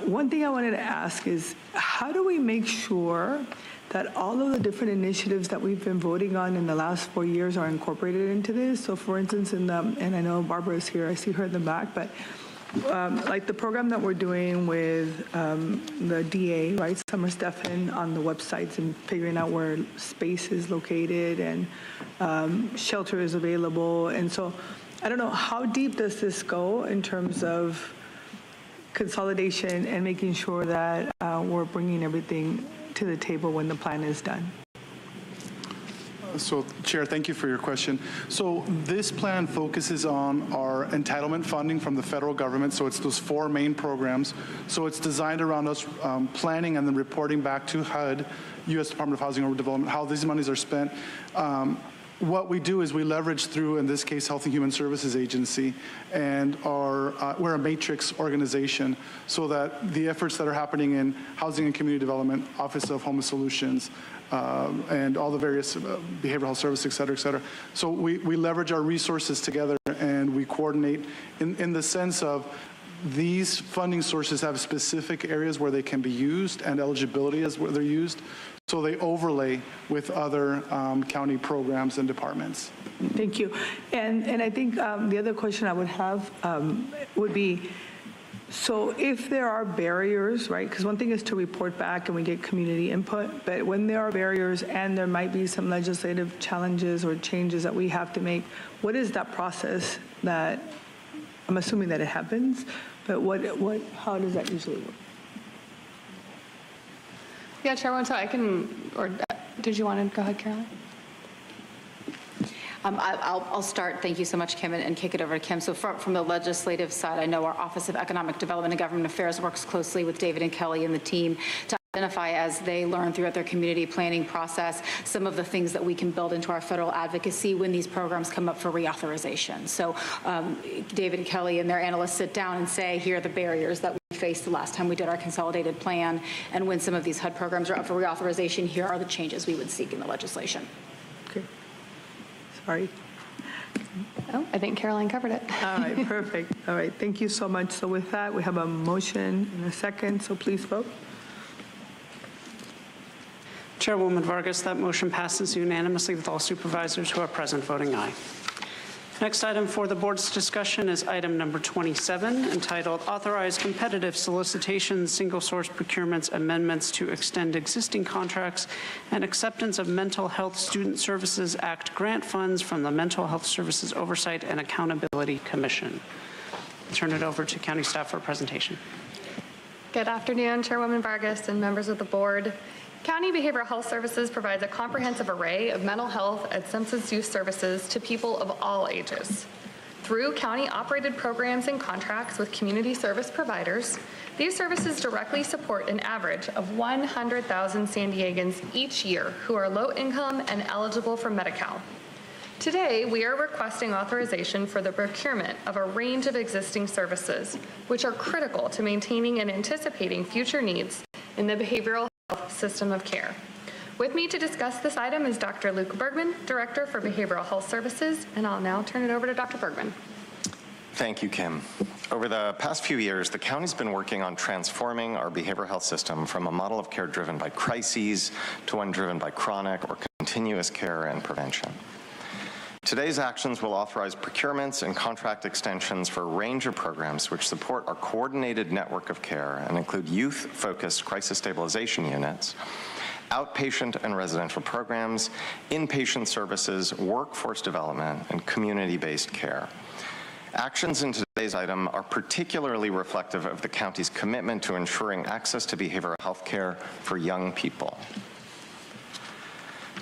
One thing I wanted to ask is, how do we make sure that all of the different initiatives that we've been voting on in the last 4 years are incorporated into this? So for instance, and I know Barbara is here, I see her in the back, but like the program that we're doing with the DA, right, Summer Stephan, on the websites and figuring out where space is located and shelter is available. And so I don't know, how deep does this go in terms of consolidation and making sure that we're bringing everything to the table when the plan is done? So, Chair, thank you for your question. So this plan focuses on our entitlement funding from the federal government. So it's those 4 main programs. So it's designed around us planning and then reporting back to HUD, U.S. Department of Housing and Development, how these monies are spent. What we do is we leverage through, in this case, Health and Human Services Agency, and we're a matrix organization, so that the efforts that are happening in Housing and Community Development, Office of Homeless Solutions, and all the various behavioral health services, et cetera, et cetera. So we leverage our resources together and we coordinate in the sense of these funding sources have specific areas where they can be used and eligibility is where they're used. So they overlay with other county programs and departments. Thank you. And I think the other question I would have would be, so if there are barriers, right, because one thing is to report back and we get community input, but when there are barriers and there might be some legislative challenges or changes that we have to make, what is that process that, I'm assuming that it happens, but how does that usually work? Yeah, Chair Wonto, I can, or did you want to go ahead, Caroline? I'll start. Thank you so much, Kim, and kick it over to Kim. So from the legislative side, I know our Office of Economic Development and Government Affairs works closely with David and Kelly and the team to identify, as they learn throughout their community planning process, some of the things that we can build into our federal advocacy when these programs come up for reauthorization. So David and Kelly and their analysts sit down and say, here are the barriers that we faced the last time we did our consolidated plan, and when some of these HUD programs are up for reauthorization, here are the changes we would seek in the legislation. Okay. Sorry. Oh, I think Caroline covered it. All right, perfect. All right, thank you so much. So with that, we have a motion and a second, so please vote. Chairwoman Vargas, that motion passes unanimously with all supervisors who are present voting aye. Next item for the board's discussion is item number 27, entitled Authorize Competitive Solicitations, Single Source Procurements Amendments to Extend Existing Contracts and Acceptance of Mental Health Student Services Act grant funds from the Mental Health Services Oversight and Accountability Commission. I'll turn it over to county staff for a presentation. Good afternoon, Chairwoman Vargas and members of the board. County Behavioral Health Services provides a comprehensive array of mental health and substance use services to people of all ages. Through county-operated programs and contracts with community service providers, these services directly support an average of 100,000 San Diegans each year who are low income and eligible for Medi-Cal. Today, we are requesting authorization for the procurement of a range of existing services, which are critical to maintaining and anticipating future needs in the behavioral health system of care. With me to discuss this item is Dr. Luke Bergman, Director for Behavioral Health Services, and I'll now turn it over to Dr. Bergman. Thank you, Kim. Over the past few years, the county's been working on transforming our behavioral health system from a model of care driven by crises to one driven by chronic or continuous care and prevention. Today's actions will authorize procurements and contract extensions for a range of programs which support our coordinated network of care and include youth-focused crisis stabilization units, outpatient and residential programs, inpatient services, workforce development, and community-based care. Actions in today's item are particularly reflective of the county's commitment to ensuring access to behavioral health care for young people.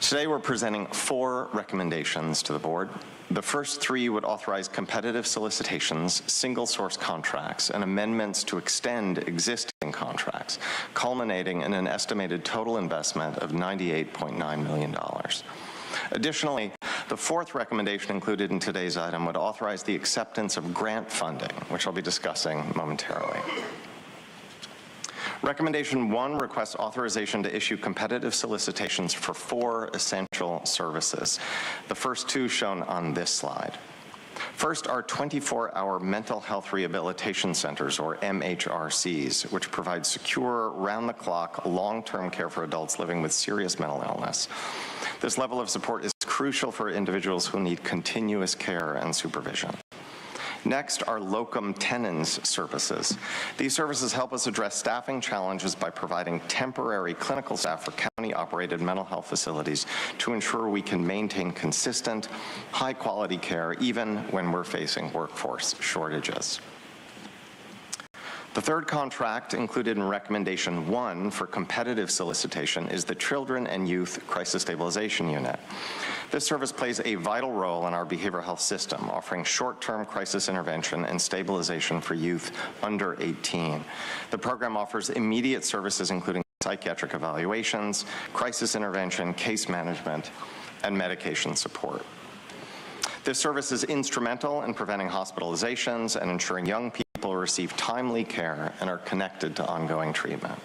Today, we're presenting 4 recommendations to the board. The first 3 would authorize competitive solicitations, single source contracts, and amendments to extend existing contracts, culminating in an estimated total investment of $98.9 million. Additionally, the 4th recommendation included in today's item would authorize the acceptance of grant funding, which I'll be discussing momentarily. Recommendation 1 requests authorization to issue competitive solicitations for 4 essential services. The first 2 shown on this slide. First are 24-hour mental health rehabilitation centers, or MHRCs, which provide secure, round-the-clock, long-term care for adults living with serious mental illness. This level of support is crucial for individuals who need continuous care and supervision. Next are locum tenens services. These services help us address staffing challenges by providing temporary clinical staff for county-operated mental health facilities to ensure we can maintain consistent, high-quality care even when we're facing workforce shortages. The third contract included in Recommendation 1 for competitive solicitation is the Children and Youth Crisis Stabilization Unit. This service plays a vital role in our behavioral health system, offering short-term crisis intervention and stabilization for youth under 18. The program offers immediate services including psychiatric evaluations, crisis intervention, case management, and medication support. This service is instrumental in preventing hospitalizations and ensuring young people receive timely care and are connected to ongoing treatment.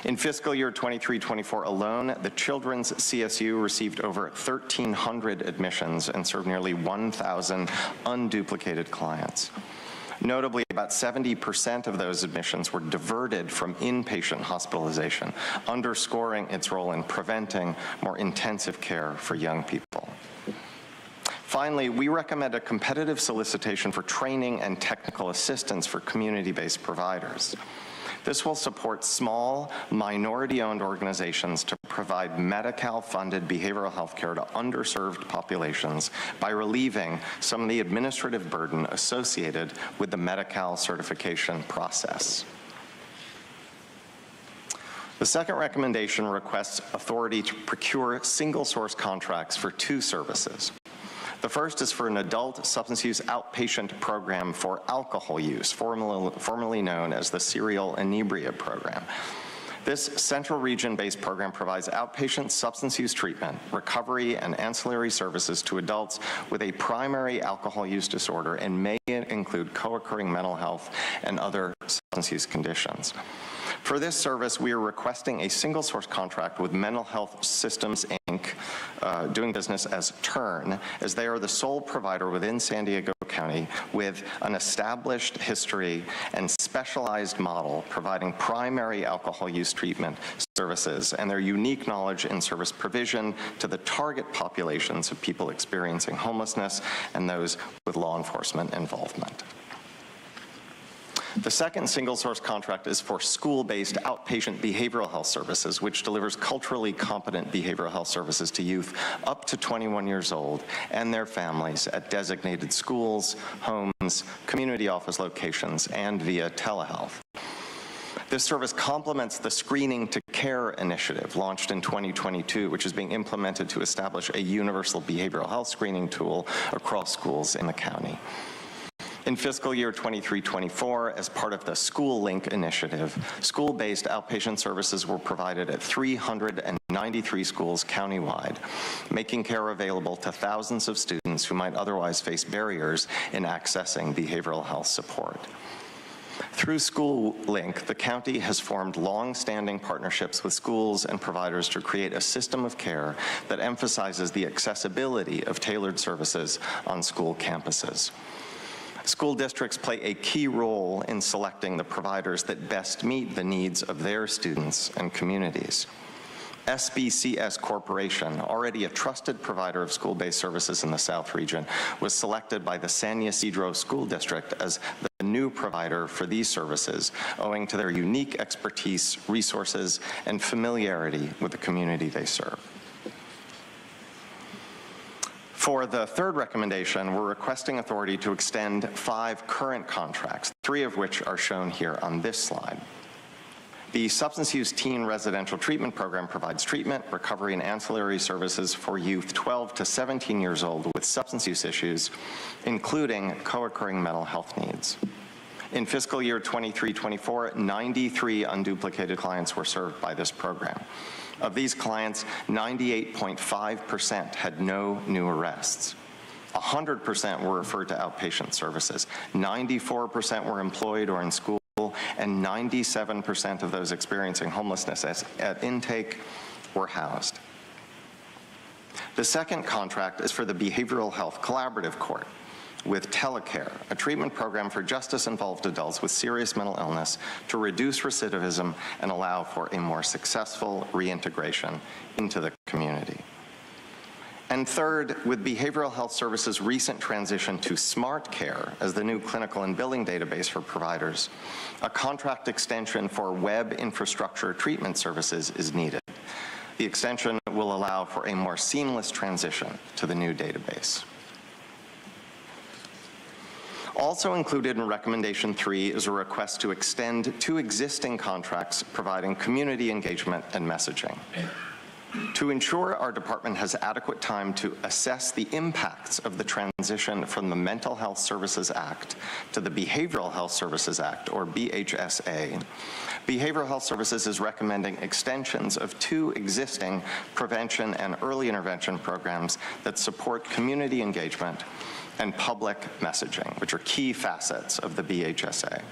In fiscal year 23-24 alone, the Children's CSU received over 1,300 admissions and served nearly 1,000 unduplicated clients. Notably, about 70% of those admissions were diverted from inpatient hospitalization, underscoring its role in preventing more intensive care for young people. Finally, we recommend a competitive solicitation for training and technical assistance for community-based providers. This will support small, minority-owned organizations to provide Medi-Cal-funded behavioral health care to underserved populations by relieving some of the administrative burden associated with the Medi-Cal certification process. The second recommendation requests authority to procure single-source contracts for 2 services. The first is for an adult substance use outpatient program for alcohol use, formerly known as the Serial Inebriate Program. This central region-based program provides outpatient substance use treatment, recovery, and ancillary services to adults with a primary alcohol use disorder and may include co-occurring mental health and other substance use conditions. For this service, we are requesting a single-source contract with Mental Health Systems, Inc., doing business as TURN, as they are the sole provider within San Diego County with an established history and specialized model providing primary alcohol use treatment services and their unique knowledge in service provision to the target populations of people experiencing homelessness and those with law enforcement involvement. The second single-source contract is for school-based outpatient behavioral health services, which delivers culturally competent behavioral health services to youth up to 21 years old and their families at designated schools, homes, community office locations, and via telehealth. This service complements the Screening to Care initiative launched in 2022, which is being implemented to establish a universal behavioral health screening tool across schools in the county. In fiscal year 23-24, as part of the School Link initiative, school-based outpatient services were provided at 393 schools countywide, making care available to thousands of students who might otherwise face barriers in accessing behavioral health support. Through School Link, the county has formed long-standing partnerships with schools and providers to create a system of care that emphasizes the accessibility of tailored services on school campuses. School districts play a key role in selecting the providers that best meet the needs of their students and communities. SBCS Corporation, already a trusted provider of school-based services in the South region, was selected by the San Ysidro School District as the new provider for these services, owing to their unique expertise, resources, and familiarity with the community they serve. For the third recommendation, we're requesting authority to extend 5 current contracts, 3 of which are shown here on this slide. The Substance Use Teen Residential Treatment Program provides treatment, recovery, and ancillary services for youth 12 to 17 years old with substance use issues, including co-occurring mental health needs. In fiscal year 23-24, 93 unduplicated clients were served by this program. Of these clients, 98.5% had no new arrests. 100% were referred to outpatient services. 94% were employed or in school, and 97% of those experiencing homelessness at intake were housed. The second contract is for the Behavioral Health Collaborative Court with Telecare, a treatment program for justice-involved adults with serious mental illness to reduce recidivism and allow for a more successful reintegration into the community. And third, with Behavioral Health Services' recent transition to Smart Care as the new clinical and billing database for providers, a contract extension for web infrastructure treatment services is needed. The extension will allow for a more seamless transition to the new database. Also included in Recommendation 3 is a request to extend 2 existing contracts providing community engagement and messaging. To ensure our department has adequate time to assess the impacts of the transition from the Mental Health Services Act to the Behavioral Health Services Act, or BHSA, Behavioral Health Services is recommending extensions of 2 existing prevention and early intervention programs that support community engagement and public messaging, which are key facets of the BHSA.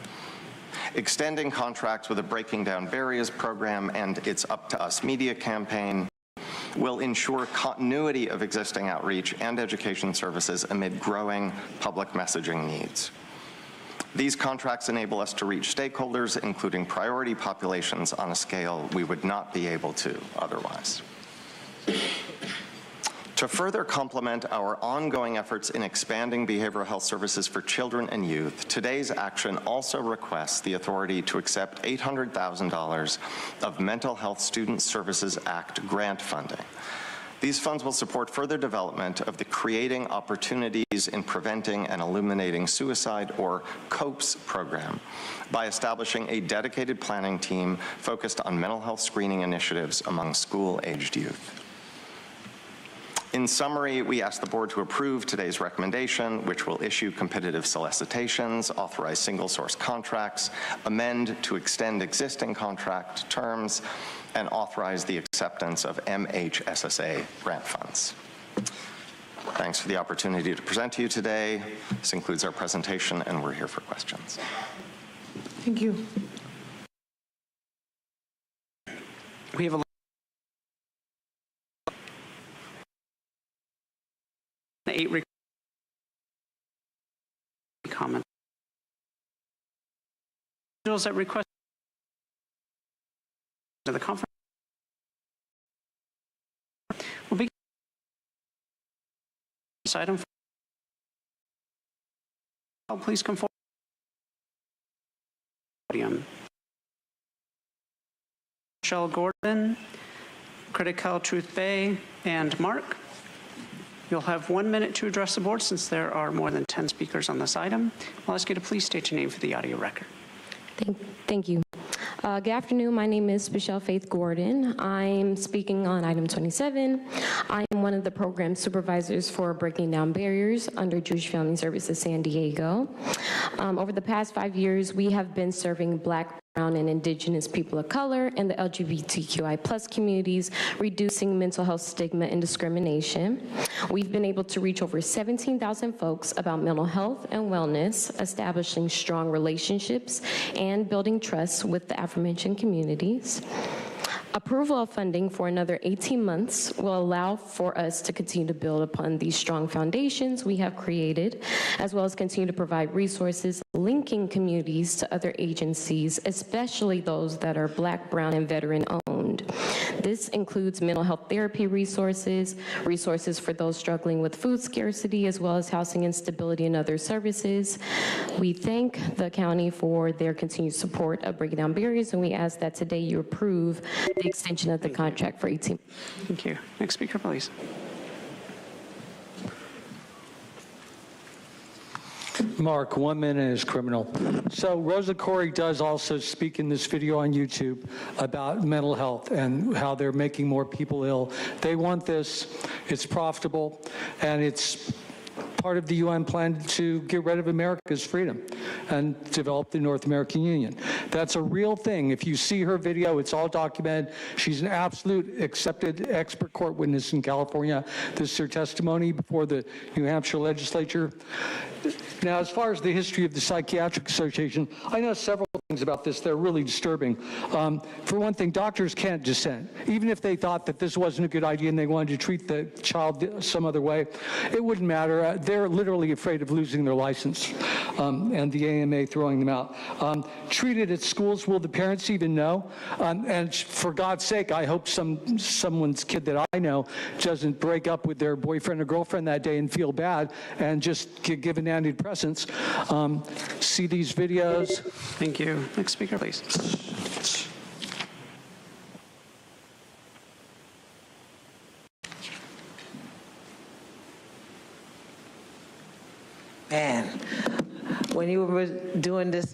Extending contracts with a Breaking Down Barriers program and its Up to Us media campaign will ensure continuity of existing outreach and education services amid growing public messaging needs. These contracts enable us to reach stakeholders, including priority populations, on a scale we would not be able to otherwise. To further complement our ongoing efforts in expanding behavioral health services for children and youth, today's action also requests the authority to accept $800,000 of Mental Health Student Services Act grant funding. These funds will support further development of the Creating Opportunities in Preventing and Eliminating Suicide, or COPES program, by establishing a dedicated planning team focused on mental health screening initiatives among school-aged youth. In summary, we ask the board to approve today's recommendation, which will issue competitive solicitations, authorize single-source contracts, amend to extend existing contract terms, and authorize the acceptance of MHSSA grant funds. Thanks for the opportunity to present to you today. This concludes our presentation, and we're here for questions. Thank you. We have a 8 comments. Individuals that request to the conference will be this item. Please come forward. Michelle Gordon, Critical Truth Bay, and Mark. You'll have 1 minute to address the board since there are more than 10 speakers on this item. I'll ask you to please state your name for the audio record. Thank you. Good afternoon. My name is Michelle Faith Gordon. I'm speaking on item 27. I am one of the program supervisors for Breaking Down Barriers under Jewish Family Services San Diego. Over the past 5 years, we have been serving Black, Brown, and Indigenous people of color and the LGBTQI+ communities, reducing mental health stigma and discrimination. We've been able to reach over 17,000 folks about mental health and wellness, establishing strong relationships and building trust with the aforementioned communities. Approval of funding for another 18 months will allow for us to continue to build upon these strong foundations we have created, as well as continue to provide resources linking communities to other agencies, especially those that are Black, Brown, and veteran-owned. This includes mental health therapy resources, resources for those struggling with food scarcity, as well as housing instability and other services. We thank the county for their continued support of Breaking Down Barriers, and we ask that today you approve the extension of the contract for 18. Thank you. Next speaker, please. Mark, 1 minute is criminal. So Rosa Corey does also speak in this video on YouTube about mental health and how they're making more people ill. They want this, it's profitable, and it's part of the UN plan to get rid of America's freedom and develop the North American Union. That's a real thing. If you see her video, it's all documented. She's an absolute accepted expert court witness in California. This is her testimony before the New Hampshire legislature. Now, as far as the history of the Psychiatric Association, I know several things about this that are really disturbing. For one thing, doctors can't dissent. Even if they thought that this wasn't a good idea and they wanted to treat the child some other way, it wouldn't matter. They're literally afraid of losing their license and the AMA throwing them out. Treated at schools, will the parents even know? And for God's sake, I hope someone's kid that I know doesn't break up with their boyfriend or girlfriend that day and feel bad and just get given antidepressants. See these videos. Thank you. Next speaker, please. Man, remember doing this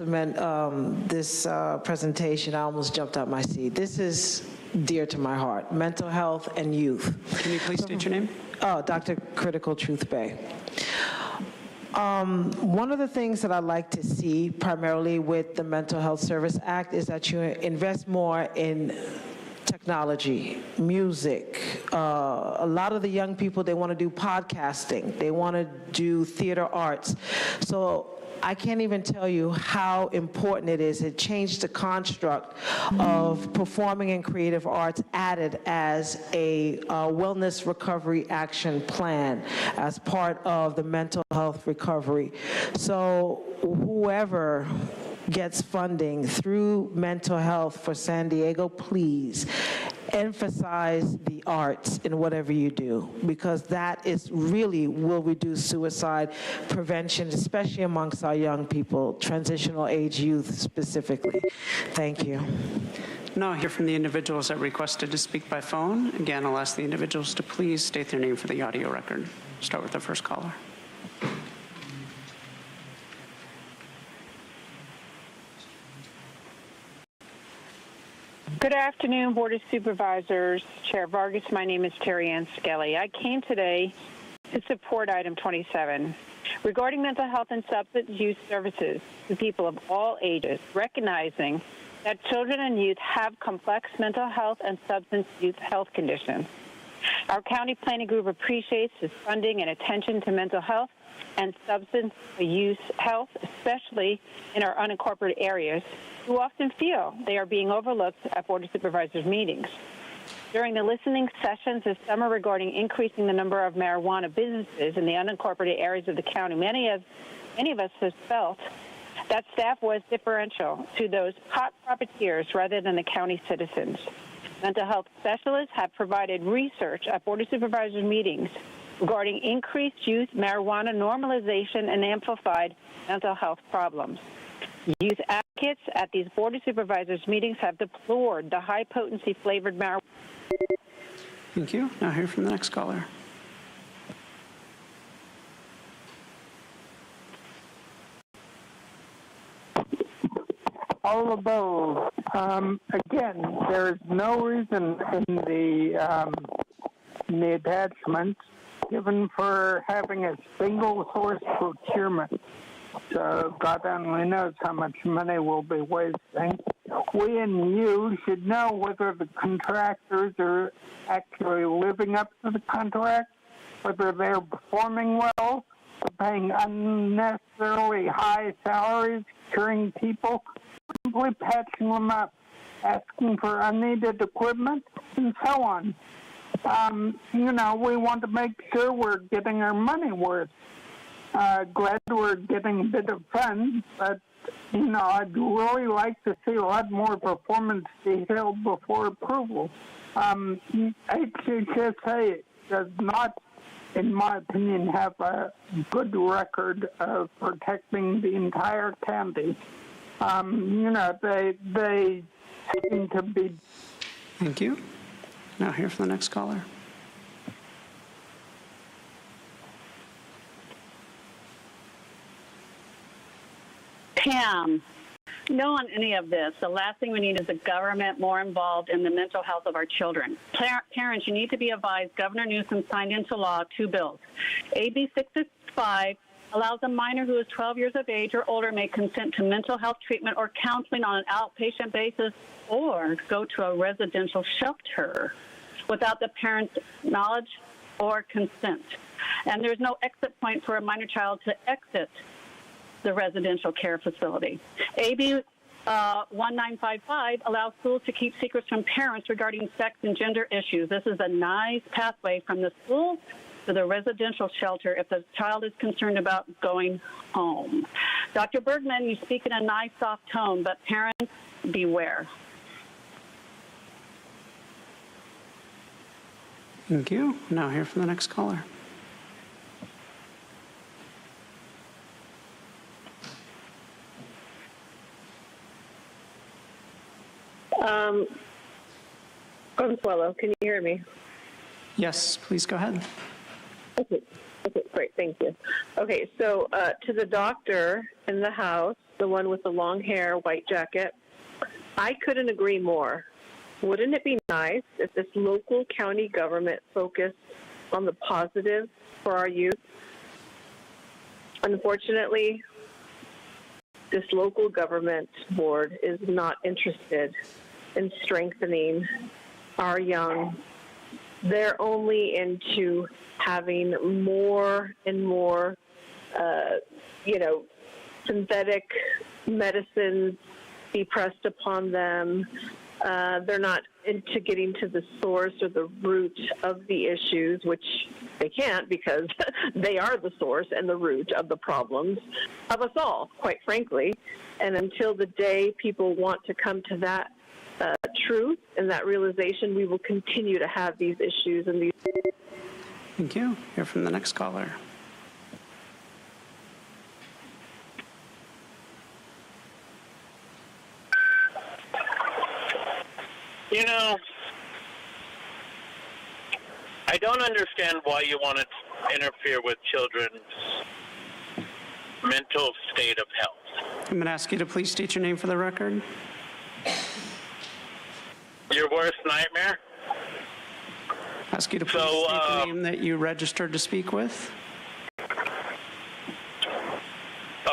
presentation, I almost jumped out my seat. This is dear to my heart, mental health and youth. Can you please state your name? Oh, Dr. Critical Truth Bay. One of the things that I'd like to see primarily with the Mental Health Service Act is that you invest more in technology, music. A lot of the young people, they want to do podcasting. They want to do theater arts. So I can't even tell you how important it is. It changed the construct of performing and creative arts added as a wellness recovery action plan as part of the mental health recovery. So whoever gets funding through mental health for San Diego, please emphasize the arts in whatever you do, because that is really will reduce suicide prevention, especially amongst our young people, transitional age youth specifically. Thank you. Now I'll hear from the individuals that requested to speak by phone. Again, I'll ask the individuals to please state their name for the audio record. Start with the first caller. Good afternoon, Board of Supervisors, Chair Vargas. My name is Terry Ann Skelly. I came today to support item 27 regarding mental health and substance use services to people of all ages, recognizing that children and youth have complex mental health and substance use health conditions. Our county planning group appreciates this funding and attention to mental health and substance use health, especially in our unincorporated areas, who often feel they are being overlooked at Board of Supervisors meetings. During the listening sessions this summer regarding increasing the number of marijuana businesses in the unincorporated areas of the county, many of us have felt that staff was differential to those pot profiteers rather than the county citizens. Mental health specialists have provided research at Board of Supervisors meetings regarding increased youth marijuana normalization and amplified mental health problems. Youth advocates at these Board of Supervisors meetings have deplored the high-potency flavored marijuana. Thank you. Now hear from the next caller. All above. Again, there's no reason in the attachments given for having a single source procurement. So God only knows how much money we'll be wasting. We and you should know whether the contractors are actually living up to the contract, whether they're performing well, paying unnecessarily high salaries, curing people, simply patching them up, asking for unneeded equipment, and so on. We want to make sure we're getting our money worth. Glad we're getting a bit of fun, but, I'd really like to see a lot more performance detailed before approval. HHSA does not, in my opinion, have a good record of protecting the entire county. They seem to be... Thank you. Now hear from the next caller. Pam, no on any of this. The last thing we need is the government more involved in the mental health of our children. Parents, you need to be advised Governor Newsom signed into law 2 bills. AB 665 allows a minor who is 12 years of age or older may consent to mental health treatment or counseling on an outpatient basis or go to a residential shelter without the parent's knowledge or consent. And there's no exit point for a minor child to exit the residential care facility. AB 1955 allows schools to keep secrets from parents regarding sex and gender issues. This is a nice pathway from the school to the residential shelter if the child is concerned about going home. Dr. Bergman, you speak in a nice, soft tone, but parents, beware. Thank you. Now hear from the next caller. Consuelo, can you hear me? Yes, please go ahead. Okay. Okay, great, thank you. Okay, so to the doctor in the house, the one with the long hair, white jacket, I couldn't agree more. Wouldn't it be nice if this local county government focused on the positive for our youth? Unfortunately, this local government board is not interested in strengthening our young. They're only into having more and more, synthetic medicines be pressed upon them. They're not into getting to the source or the root of the issues, which they can't because they are the source and the root of the problems of us all, quite frankly. And until the day people want to come to that truth and that realization, we will continue to have these issues and these. Thank you. Hear from the next caller. You know, I don't understand why you want to interfere with children's mental state of health. I'm going to ask you to please state your name for the record. Your worst nightmare? Ask you to please state the name that you registered to speak with.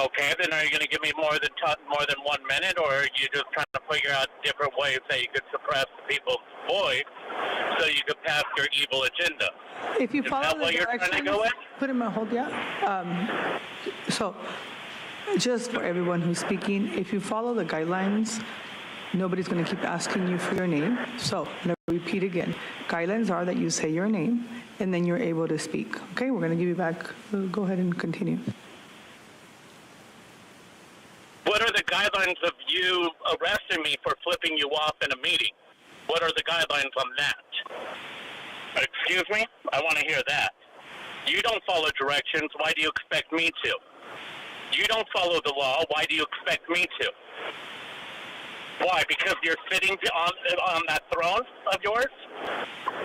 Okay, then are you going to give me more than 1 minute, or are you just trying to figure out different ways that you could suppress the people's voice so you could pass your evil agenda? If you follow the what you're trying to directions, go with? put him on hold, yeah. So, just for everyone who's speaking, if you follow the guidelines, nobody's going to keep asking you for your name. So, I'm going to repeat again. Guidelines are that you say your name, and then you're able to speak. Okay, we're going to give you back. Go ahead and continue. What are the guidelines of you arresting me for flipping you off in a meeting? What are the guidelines on that? Excuse me? I want to hear that. You don't follow directions. Why do you expect me to? You don't follow the law. Why do you expect me to? Why? Because you're sitting on that throne of yours?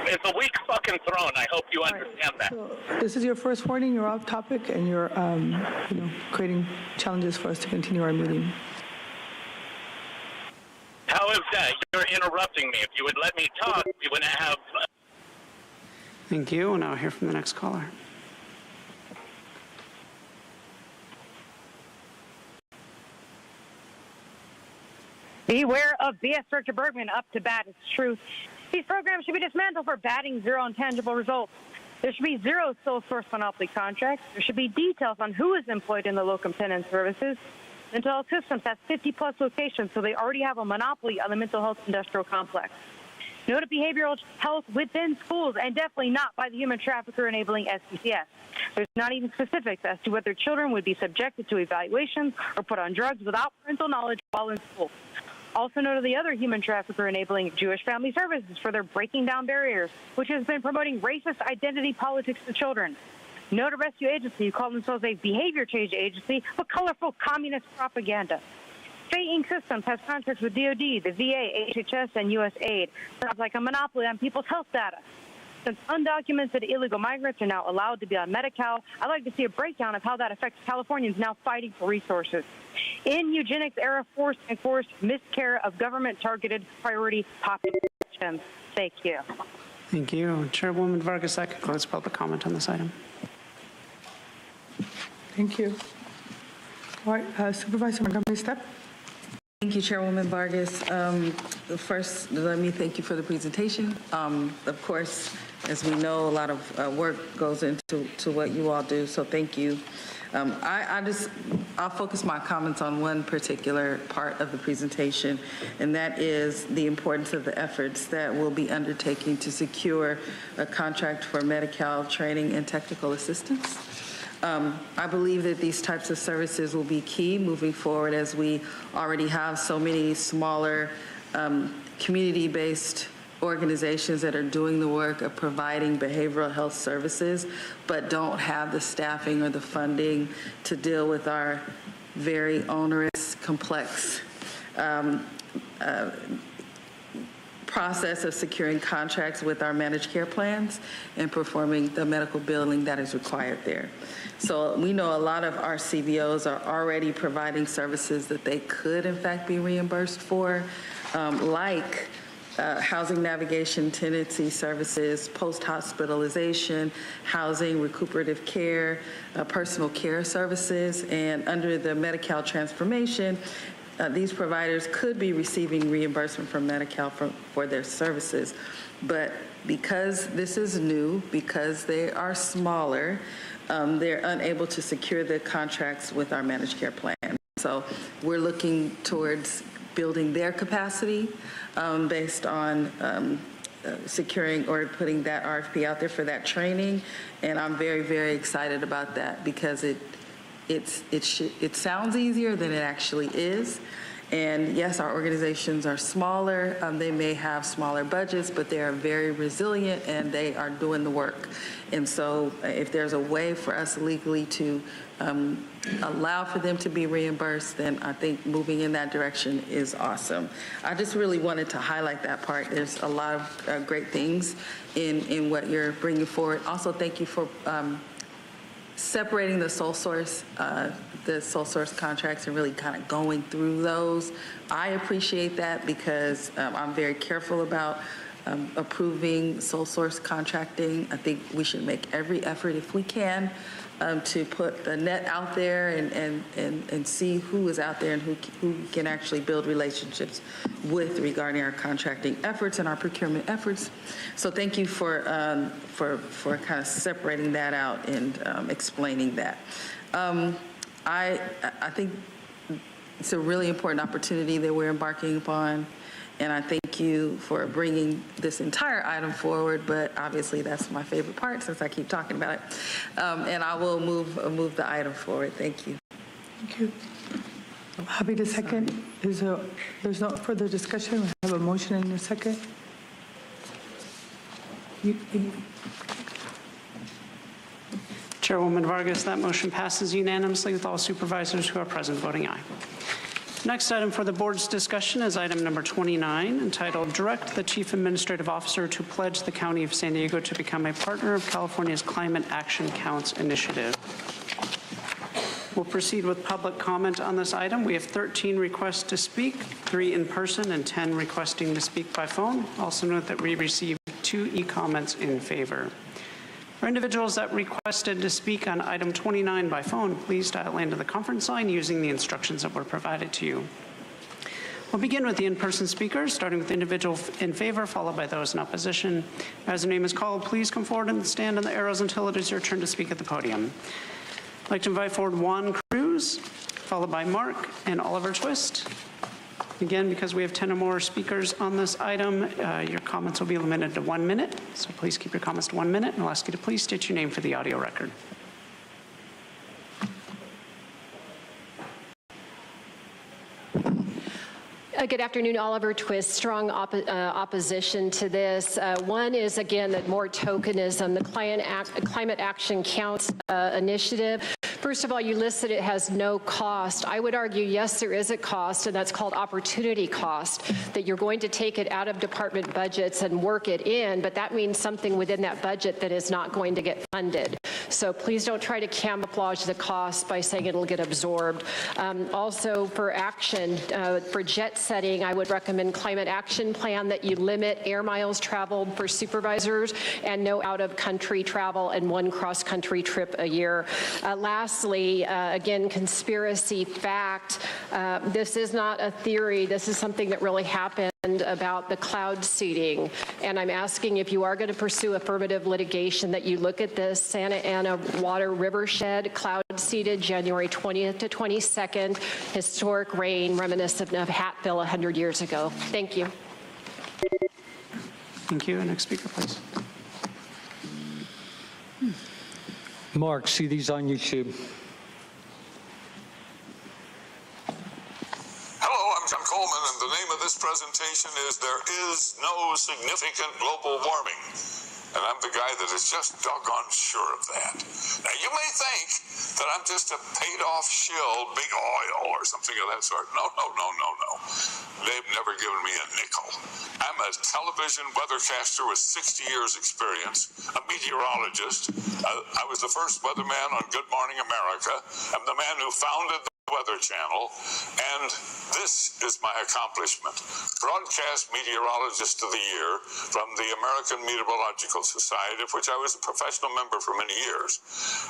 It's a weak fucking throne. I hope you understand that. So, this is your first warning. You're off topic, and you're, creating challenges for us to continue our meeting. How is that? You're interrupting me. If you would let me talk, we wouldn't have. Thank you. We'll now hear from the next caller. Beware of BS Director Bergman, up to bat, it's truth. These programs should be dismantled for batting zero and tangible results. There should be zero sole source monopoly contracts. There should be details on who is employed in the locum tenens services. Mental health systems has 50-plus locations, so they already have a monopoly on the mental health industrial complex. No to behavioral health within schools, and definitely not by the human trafficker enabling SPCS. There's not even specifics as to whether children would be subjected to evaluations or put on drugs without parental knowledge while in school. Also no to the other human trafficker enabling Jewish Family Services for their breaking down barriers, which has been promoting racist identity politics to children. No to Rescue Agency, who call themselves a behavior change agency, but colorful communist propaganda. State Inc. Systems has contracts with DOD, the VA, HHS, and USAID. Sounds like a monopoly on people's health data. Since undocumented illegal migrants are now allowed to be on Medi-Cal, I'd like to see a breakdown of how that affects Californians now fighting for resources. In eugenics era, forced and forced miscare of government-targeted priority populations. Thank you. Thank you. Chairwoman Vargas, that concludes public comment on this item. Thank you. All right, Supervisor Montgomery-Stepp. Thank you, Chairwoman Vargas. First, let me thank you for the presentation. Of course, as we know, a lot of work goes into what you all do, so thank you. I'll focus my comments on one particular part of the presentation, and that is the importance of the efforts that we'll be undertaking to secure a contract for Medi-Cal training and technical assistance. I believe that these types of services will be key moving forward, as we already have so many smaller community-based organizations that are doing the work of providing behavioral health services, but don't have the staffing or the funding to deal with our very onerous, complex process of securing contracts with our managed care plans and performing the medical billing that is required there. So we know a lot of our CBOs are already providing services that they could in fact be reimbursed for, like housing navigation, tenancy services, post-hospitalization, housing, recuperative care, personal care services, and under the Medi-Cal transformation, these providers could be receiving reimbursement from Medi-Cal for their services. But because this is new, because they are smaller, they're unable to secure the contracts with our managed care plan. So we're looking towards building their capacity based on securing or putting that RFP out there for that training. And I'm very, very excited about that because it sounds easier than it actually is. And yes, our organizations are smaller. They may have smaller budgets, but they are very resilient and they are doing the work. And so if there's a way for us legally to allow for them to be reimbursed, then I think moving in that direction is awesome. I just really wanted to highlight that part. There's a lot of great things in what you're bringing forward. Also, thank you for separating the sole source contracts and really kind of going through those. I appreciate that because I'm very careful about approving sole source contracting. I think we should make every effort if we can to put the net out there and see who is out there and who can actually build relationships with regarding our contracting efforts and our procurement efforts. So thank you for kind of separating that out and explaining that. I think it's a really important opportunity that we're embarking upon. And I thank you for bringing this entire item forward, but obviously that's my favorite part since I keep talking about it. And I will move the item forward. Thank you. Thank you. I'm happy to second. There's no further discussion. We have a motion and a second. Chairwoman Vargas, that motion passes unanimously with all supervisors who are present voting aye. Next item for the board's discussion is item number 29, entitled Direct the Chief Administrative Officer to pledge the County of San Diego to become a partner of California's Climate Action Counts initiative. We'll proceed with public comment on this item. We have 13 requests to speak, 3 in person and 10 requesting to speak by phone. Also note that we received 2 e-comments in favor. For individuals that requested to speak on item 29 by phone, please dial into the conference line using the instructions that were provided to you. We'll begin with the in-person speakers, starting with the individual in favor, followed by those in opposition. As the name is called, please come forward and stand on the arrows until it is your turn to speak at the podium. I'd like to invite forward Juan Cruz, followed by Mark and Oliver Twist. Again, because we have 10 or more speakers on this item, your comments will be limited to 1 minute. So please keep your comments to 1 minute, and I'll ask you to please state your name for the audio record. Good afternoon, Oliver Twist. Strong opposition to this. One is, again, that more tokenism, the Climate Action Counts initiative. First of all, you listed it has no cost. I would argue, yes, there is a cost, and that's called opportunity cost, that you're going to take it out of department budgets and work it in, but that means something within that budget that is not going to get funded. So please don't try to camouflage the cost by saying it'll get absorbed. Also, for action, for jet setting, I would recommend Climate Action Plan that you limit air miles traveled for supervisors and no out-of-country travel and 1 cross-country trip a year. Lastly, again, conspiracy fact. This is not a theory. This is something that really happened about the cloud seeding. And I'm asking if you are going to pursue affirmative litigation that you look at this Santa Ana water rivershed cloud seeded January 20th to 22nd, historic rain reminiscent of Hatfill 100 years ago. Thank you. Thank you. Next speaker, please. Mark, see these on YouTube. Hello, I'm John Coleman, and the name of this presentation is There Is No Significant Global Warming. And I'm the guy that is just doggone sure of that. Now, you may think that I'm just a paid-off shill, big oil, or something of that sort. No. They've never given me a nickel. I'm a television weathercaster with 60 years experience, a meteorologist. I was the first weatherman on Good Morning America. I'm the man who founded the Weather Channel, and this is my accomplishment. Broadcast Meteorologist of the Year from the American Meteorological Society, of which I was a professional member for many years.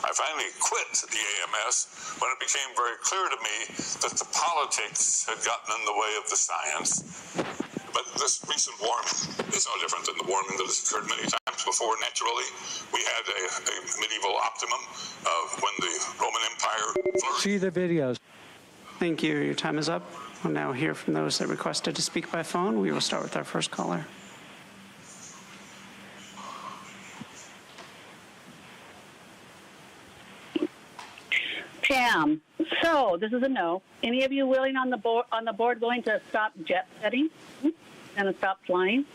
I finally quit the AMS when it became very clear to me that the politics had gotten in the way of the science. But this recent warming is no different than the warming that has occurred many times before. Naturally, we had a medieval optimum when the Roman Empire flourished. See the videos. Thank you. Your time is up. We'll now hear from those that requested to speak by phone. We will start with our first caller. Pam, so this is a no. Any of you willing on the board willing to stop jet setting and to stop flying?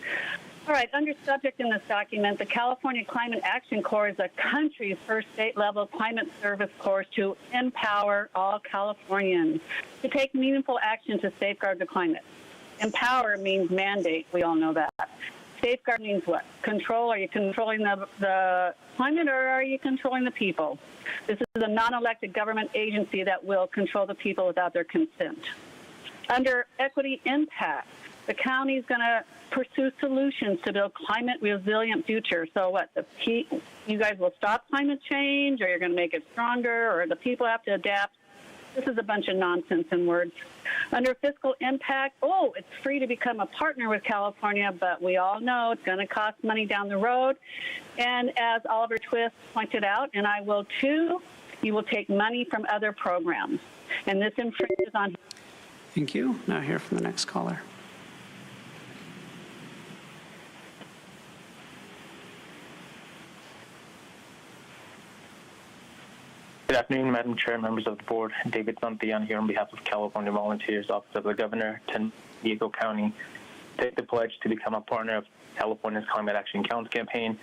All right, under subject in this document, the California Climate Action Corps is the country's first state-level climate service corps to empower all Californians to take meaningful action to safeguard the climate. Empower means mandate. We all know that. Safeguard means what? Control. Are you controlling the climate, or are you controlling the people? This is a non-elected government agency that will control the people without their consent. Under equity impact, the county is going to pursue solutions to build climate resilient future. So what? You guys will stop climate change, or you're going to make it stronger, or the people have to adapt? This is a bunch of nonsense in words. Under fiscal impact, it's free to become a partner with California, but we all know it's going to cost money down the road. And as Oliver Twist pointed out, and I will too, you will take money from other programs. And this infringes on... Thank you. Now hear from the next caller. Good afternoon, Madam Chair, members of the board. David Santillan here on behalf of California Volunteers, Office of the Governor, San Diego County. Take the pledge to become a partner of California's Climate Action Counts campaign.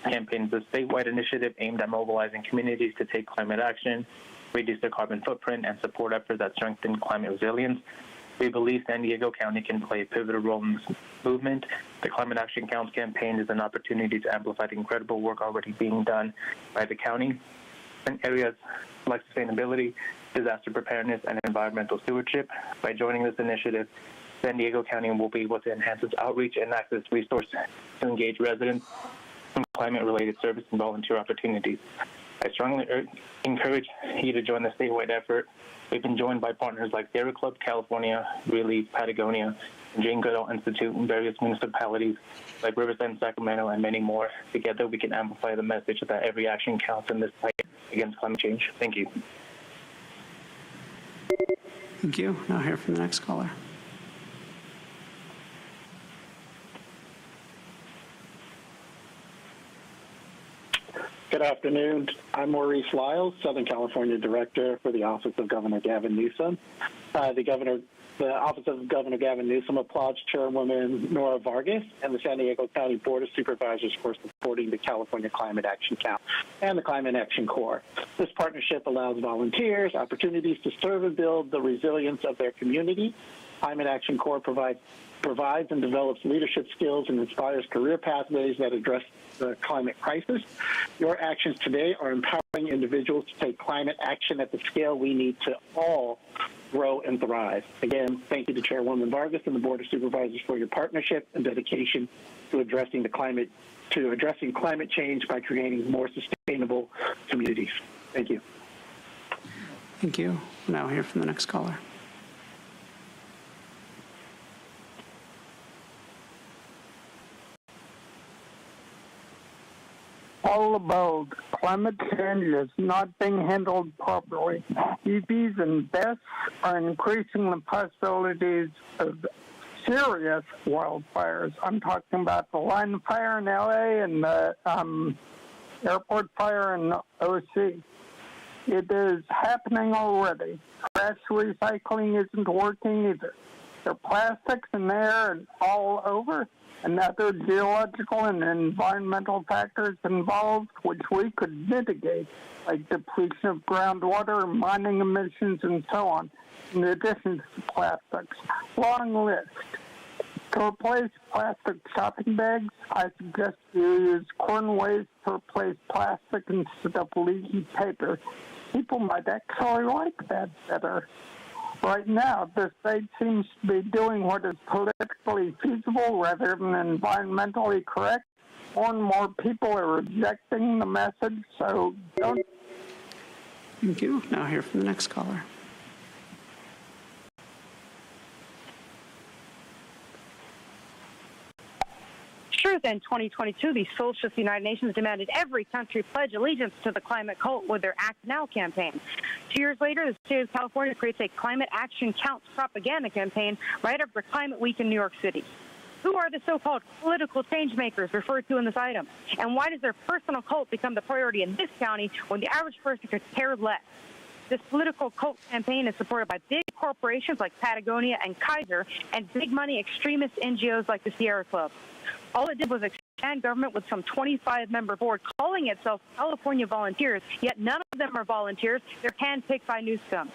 The campaign is a statewide initiative aimed at mobilizing communities to take climate action, reduce their carbon footprint, and support efforts that strengthen climate resilience. We believe San Diego County can play a pivotal role in this movement. The Climate Action Counts campaign is an opportunity to amplify the incredible work already being done by the county in areas like sustainability, disaster preparedness, and environmental stewardship. By joining this initiative, San Diego County will be able to enhance its outreach and access resources to engage residents in climate-related service and volunteer opportunities. I strongly encourage you to join the statewide effort. We've been joined by partners like Sierra Club California, Relief, Patagonia, and Jane Goodall Institute, and various municipalities like Riverside and Sacramento, and many more. Together, we can amplify the message that every action counts in this fight against climate change. Thank you. Thank you. Now hear from the next caller. Good afternoon. I'm Maurice Lyles, Southern California Director for the Office of Governor Gavin Newsom. The Office of Governor Gavin Newsom applauds Chairwoman Nora Vargas and the San Diego County Board of Supervisors for supporting the California Climate Action Count and the Climate Action Corps. This partnership allows volunteers opportunities to serve and build the resilience of their community. Climate Action Corps provides and develops leadership skills and inspires career pathways that address the climate crisis. Your actions today are empowering individuals to take climate action at the scale we need to all grow and thrive. Again, thank you to Chairwoman Vargas and the Board of Supervisors for your partnership and dedication to addressing climate change by creating more sustainable communities. Thank you. Thank you. Now hear from the next caller. All about climate change is not being handled properly. EVs and BESS are increasing the possibilities of serious wildfires. I'm talking about the line fire in LA and the airport fire in OC. It is happening already. Trash recycling isn't working either. There are plastics in there and all over, and other geological and environmental factors involved which we could mitigate, like depletion of groundwater, mining emissions, and so on, in addition to plastics. Long list. To replace plastic shopping bags, I suggest you use corn waste to replace plastic instead of leaky paper. People might actually like that better. Right now, the state seems to be doing what is politically feasible rather than environmentally correct. More and more people are rejecting the message, so don't. Thank you. Now hear from the next caller. Truth, in 2022, the Socialist United Nations demanded every country pledge allegiance to the climate cult with their Act Now campaign. 2 years later, the state of California creates a Climate Action Counts propaganda campaign right after Climate Week in New York City. Who are the so-called political change makers referred to in this item? And why does their personal cult become the priority in this county when the average person could care less? This political cult campaign is supported by big corporations like Patagonia and Kaiser and big money extremist NGOs like the Sierra Club. All it did was expand government with some 25-member board calling itself California Volunteers, yet none of them are volunteers. They're handpicked by Newsom.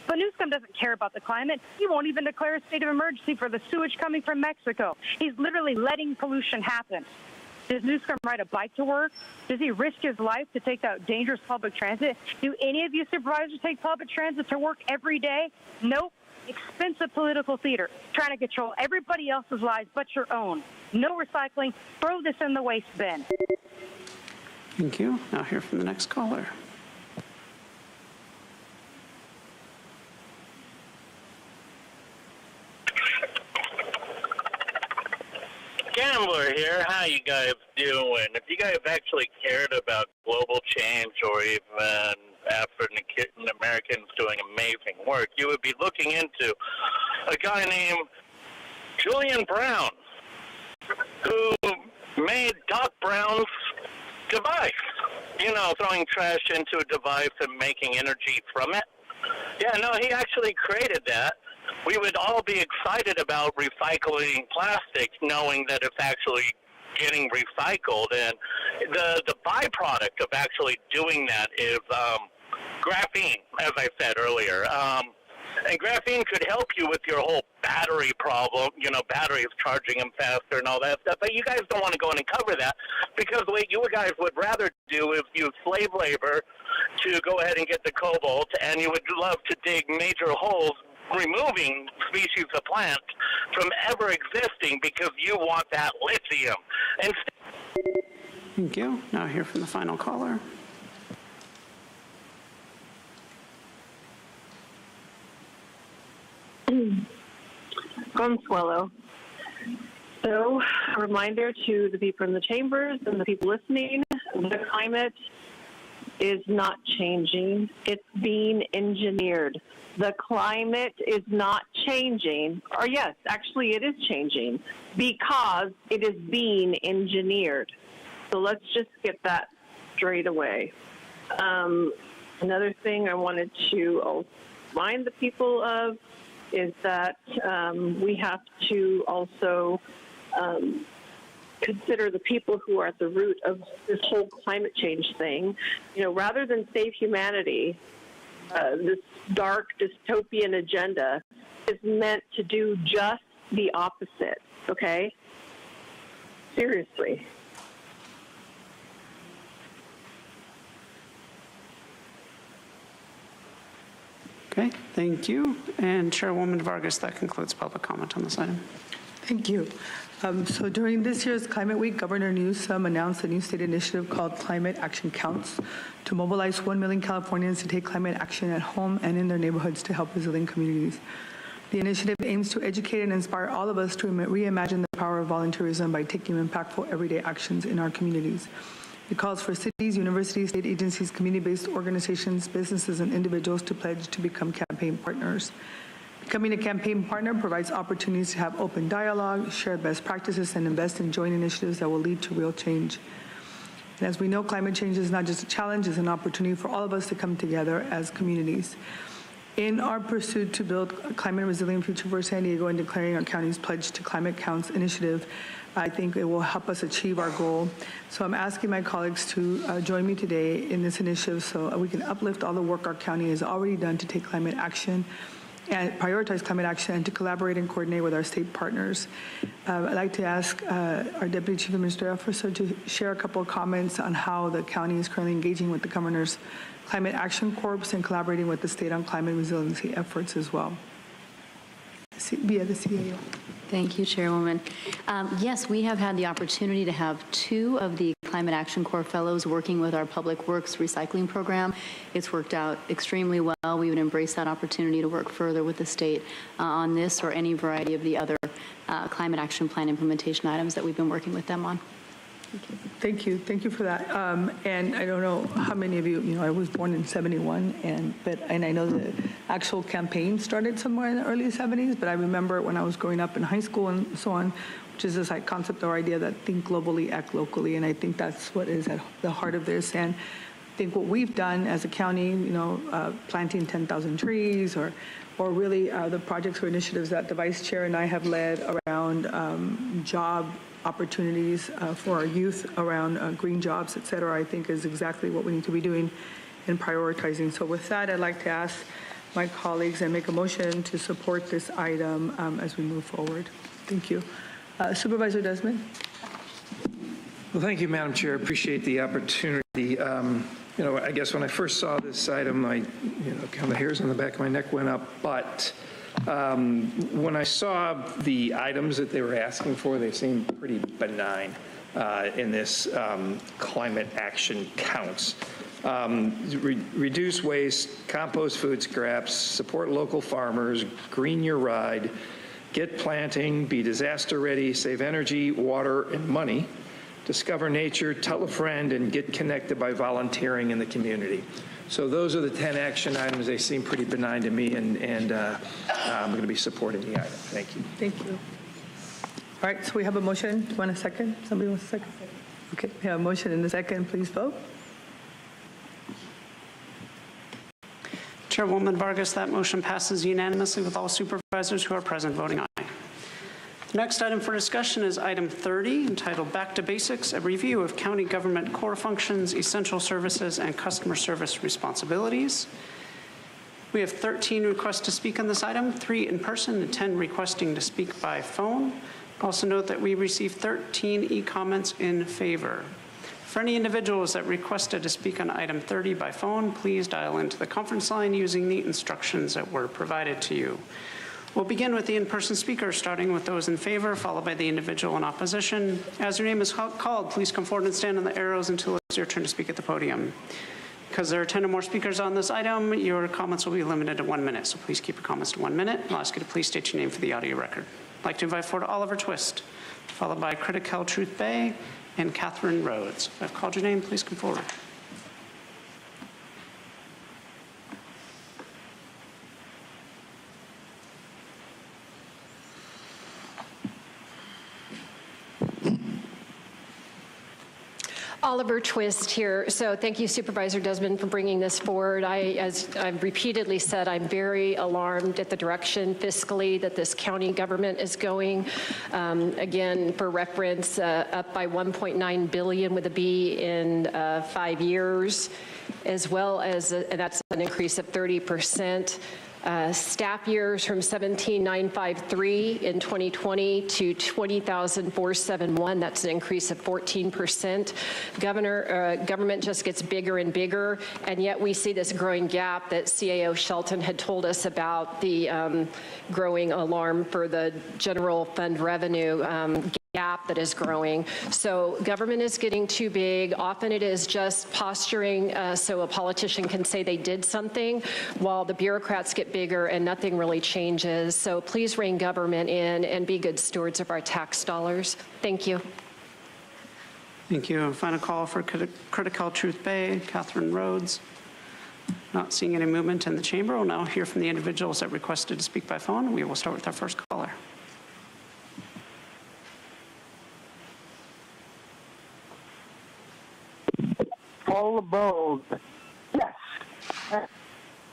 But Newsom doesn't care about the climate. He won't even declare a state of emergency for the sewage coming from Mexico. He's literally letting pollution happen. Does Newsom ride a bike to work? Does he risk his life to take out dangerous public transit? Do any of you supervisors take public transit to work every day? Nope. Expensive political theater, trying to control everybody else's lives but your own. No recycling. Throw this in the waste bin. Thank you. Now hear from the next caller. Gambler here. How you guys doing? If you guys actually cared about global change or even African Americans doing amazing work, you would be looking into a guy named Julian Brown, who made Doc Brown's device. You know, throwing trash into a device and making energy from it. Yeah, no, he actually created that. We would all be excited about recycling plastic, knowing that it's actually getting recycled. And the byproduct of actually doing that is graphene, as I said earlier. And graphene could help you with your whole battery problem, you know, batteries charging them faster and all that stuff. But you guys don't want to go in and cover that, because what you guys would rather do is use slave labor to go ahead and get the cobalt, and you would love to dig major holes removing species of plants from ever existing because you want that lithium. Thank you. Now hear from the final caller. Consuelo. So, a reminder to the people in the chambers and the people listening, the climate is not changing. It's being engineered. The climate is not changing, or yes, actually it is changing because it is being engineered. So let's just get that straight away. Another thing I wanted to remind the people of is that we have to also consider the people who are at the root of this whole climate change thing. You know, rather than save humanity, this dark dystopian agenda is meant to do just the opposite, okay? Seriously. Okay, thank you. And Chairwoman Vargas, that concludes public comment on this item. Thank you. So during this year's Climate Week, Governor Newsom announced a new state initiative called Climate Action Counts to mobilize 1 million Californians to take climate action at home and in their neighborhoods to help resilient communities. The initiative aims to educate and inspire all of us to reimagine the power of volunteerism by taking impactful everyday actions in our communities. It calls for cities, universities, state agencies, community-based organizations, businesses, and individuals to pledge to become campaign partners. Becoming a campaign partner provides opportunities to have open dialogue, share best practices, and invest in joint initiatives that will lead to real change. And as we know, climate change is not just a challenge, it's an opportunity for all of us to come together as communities. In our pursuit to build a climate resilient future for San Diego and declaring our county's pledge to Climate Counts initiative, I think it will help us achieve our goal. So I'm asking my colleagues to join me today in this initiative so we can uplift all the work our county has already done to take climate action and prioritize climate action and to collaborate and coordinate with our state partners. I'd like to ask our Deputy Chief Administrative Officer to share a couple of comments on how the county is currently engaging with the Governor's Climate Action Corps and collaborating with the state on climate resiliency efforts as well. Via the CAO. Thank you, Chairwoman. Yes, we have had the opportunity to have 2 of the Climate Action Corps fellows working with our Public Works recycling program. It's worked out extremely well. We would embrace that opportunity to work further with the state on this or any variety of the other climate action plan implementation items that we've been working with them on. Thank you. Thank you for that. And I don't know how many of you, I was born in 71, and I know the actual campaign started somewhere in the early 70s, but I remember when I was growing up in high school and so on, which is this concept or idea that think globally, act locally, and I think that's what is at the heart of this. And I think what we've done as a county, planting 10,000 trees or really the projects or initiatives that the Vice Chair and I have led around job opportunities for our youth around green jobs, et cetera, I think is exactly what we need to be doing and prioritizing. So with that, I'd like to ask my colleagues and make a motion to support this item as we move forward. Thank you. Supervisor Desmond. Well, thank you, Madam Chair. I appreciate the opportunity. I guess when I first saw this item, kind of the hairs on the back of my neck went up, but when I saw the items that they were asking for, they seemed pretty benign in this climate action counts. Reduce waste, compost food scraps, support local farmers, green your ride, get planting, be disaster ready, save energy, water, and money, discover nature, tell a friend, and get connected by volunteering in the community. So those are the 10 action items. They seem pretty benign to me, and I'm going to be supporting the item. Thank you. Thank you. All right, so we have a motion. Do you want a second? Somebody wants a second? Okay, we have a motion and a second. Please vote. Chairwoman Vargas, that motion passes unanimously with all supervisors who are present voting aye. The next item for discussion is item 30, entitled Back to Basics, a review of county government core functions, essential services, and customer service responsibilities. We have 13 requests to speak on this item, 3 in person and 10 requesting to speak by phone. Also note that we received 13 e-comments in favor. For any individuals that requested to speak on item 30 by phone, please dial into the conference line using the instructions that were provided to you. We'll begin with the in-person speakers, starting with those in favor, followed by the individual in opposition. As your name is called, please come forward and stand on the arrows until it's your turn to speak at the podium. Because there are 10 or more speakers on this item, your comments will be limited to 1 minute, so please keep your comments to 1 minute. I'll ask you to please state your name for the audio record. I'd like to invite forward Oliver Twist, followed by Critical Truth Bay and Catherine Rhodes. If I've called your name, please come forward. Oliver Twist here. So thank you, Supervisor Desmond, for bringing this forward. As I've repeatedly said, I'm very alarmed at the direction fiscally that this county government is going. Again, for reference, up by $1.9 billion with a B in 5 years, as well as, and that's an increase of 30%. Staff years from 17,953 in 2020 to 20,471. That's an increase of 14%. Government just gets bigger and bigger, and yet we see this growing gap that CAO Shelton had told us about, the growing alarm for the general fund revenue gap that is growing. So government is getting too big. Often it is just posturing so a politician can say they did something, while the bureaucrats get bigger and nothing really changes. So please rein government in and be good stewards of our tax dollars. Thank you. Thank you. Final call for Critical Truth Bay, Catherine Rhodes. Not seeing any movement in the chamber. We'll now hear from the individuals that requested to speak by phone. We will start with our first caller. All aboard. Yes.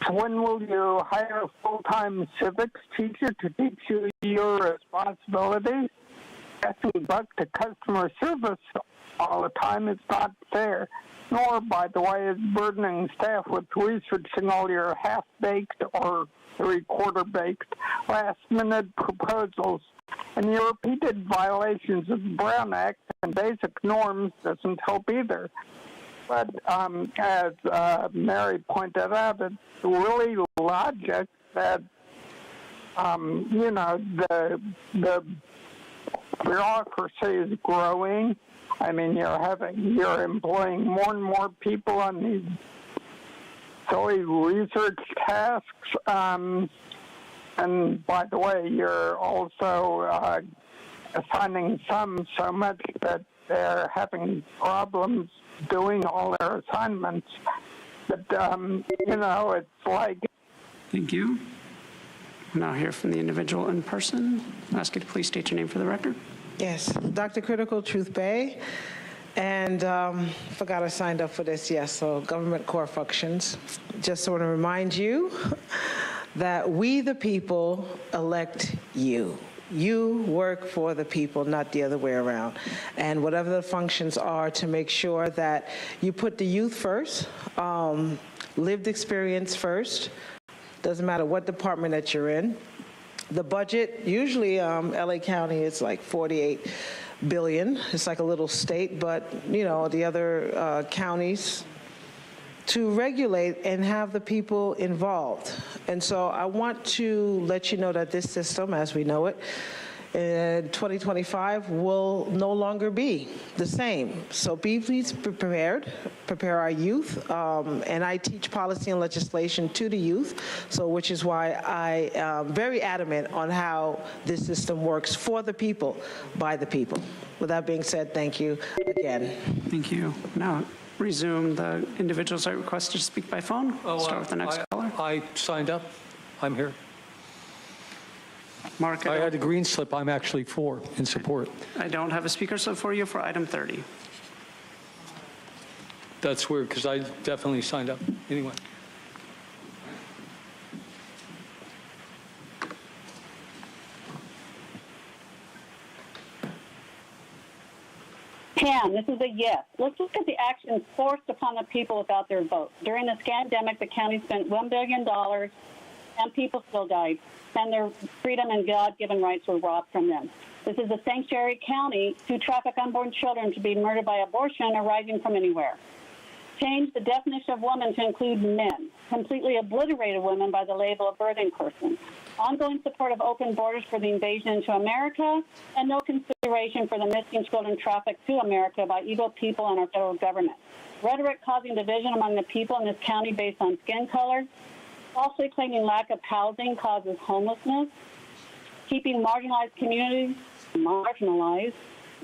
When will you hire a full-time civics teacher to teach you your responsibilities? Asking buck to customer service all the time is not fair. Nor, by the way, is burdening staff with researching all your half-baked or three-quarter-baked last-minute proposals. And your repeated violations of the Brown Act and basic norms doesn't help either. But as Mary pointed out, it's really logic that, you know, the bureaucracy is growing. I mean, you're employing more and more people on these silly research tasks. And by the way, you're also assigning some so much that they're having problems doing all their assignments. But, you know, it's like... Thank you. We'll now hear from the individual in person. I'll ask you to please state your name for the record. Yes, Dr. Critical Truth Bay, and forgot I signed up for this, yes, so government core functions. Just want to remind you that we the people elect you. You work for the people, not the other way around. And whatever the functions are, to make sure that you put the youth first, lived experience first, doesn't matter what department that you're in. The budget, usually LA County is like 48 billion. It's like a little state, but you know, the other counties, to regulate and have the people involved. And so I want to let you know that this system, as we know it, in 2025 will no longer be the same. So please be prepared, prepare our youth, and I teach policy and legislation to the youth, so which is why I am very adamant on how this system works for the people, by the people. With that being said, thank you again. Thank you. Now, resume the individuals that requested to speak by phone. Start with the next caller. I signed up. I'm here. Mark, I had a green slip. I'm actually for, in support. I don't have a speaker slip for you for item 30. That's weird, because I definitely signed up. Anyway. Pam, this is a yes. Let's look at the actions forced upon the people without their vote. During this pandemic, the county spent $1 billion, and people still died, and their freedom and God-given rights were robbed from them. This is a sanctuary county to traffic unborn children to be murdered by abortion arising from anywhere. Change the definition of woman to include men. Completely obliterated women by the label of birthing person. Ongoing support of open borders for the invasion into America, and no consideration for the missing children trafficked to America by evil people and our federal government. Rhetoric causing division among the people in this county based on skin color. Falsely claiming lack of housing causes homelessness. Keeping marginalized communities marginalized.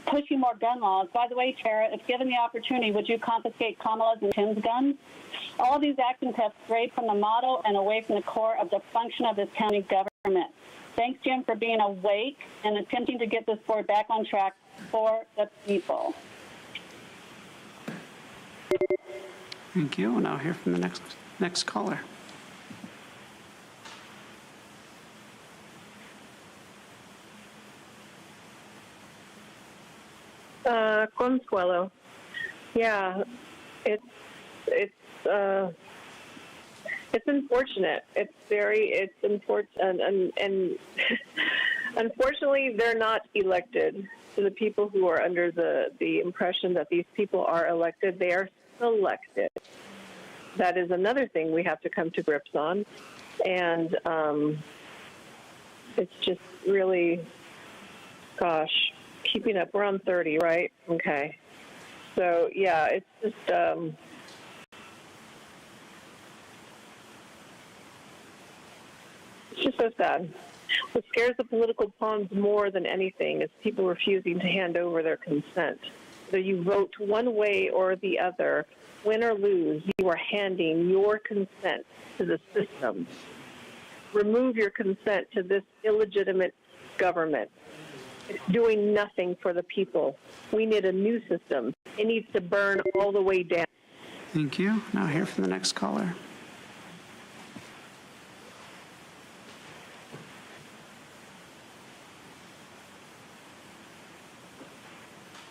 Pushing more gun laws. By the way, Tara, if given the opportunity, would you confiscate Kamala's and Tim's guns? All of these actions have strayed from the motto and away from the core of the function of this county government. Thanks, Jim, for being awake and attempting to get this board back on track for the people. Thank you. We'll now hear from the next caller. Consuelo. Yeah, it's unfortunate. It's important, and unfortunately, they're not elected. So the people who are under the impression that these people are elected, they are selected. That is another thing we have to come to grips on, and it's just really, gosh. Keeping up, we're on 30, right? Okay. So, yeah, it's just, so sad. What scares the political pawns more than anything is people refusing to hand over their consent. Whether you vote one way or the other, win or lose, you are handing your consent to the system. Remove your consent to this illegitimate government. It's doing nothing for the people. We need a new system. It needs to burn all the way down. Thank you. Now hear from the next caller.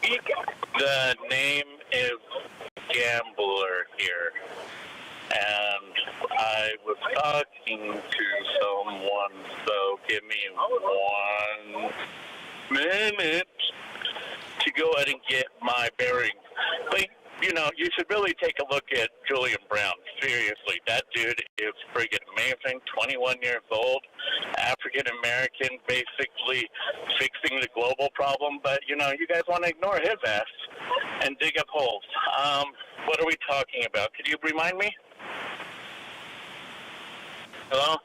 The name is Gambler here, and I was talking to someone, so give me 1 minute to go ahead and get my bearings. But, you know, you should really take a look at Julian Brown. Seriously, that dude is friggin' amazing. 21 years old, African-American, basically fixing the global problem. But, you know, you guys want to ignore his ass and dig up holes. What are we talking about? Could you remind me? Hello?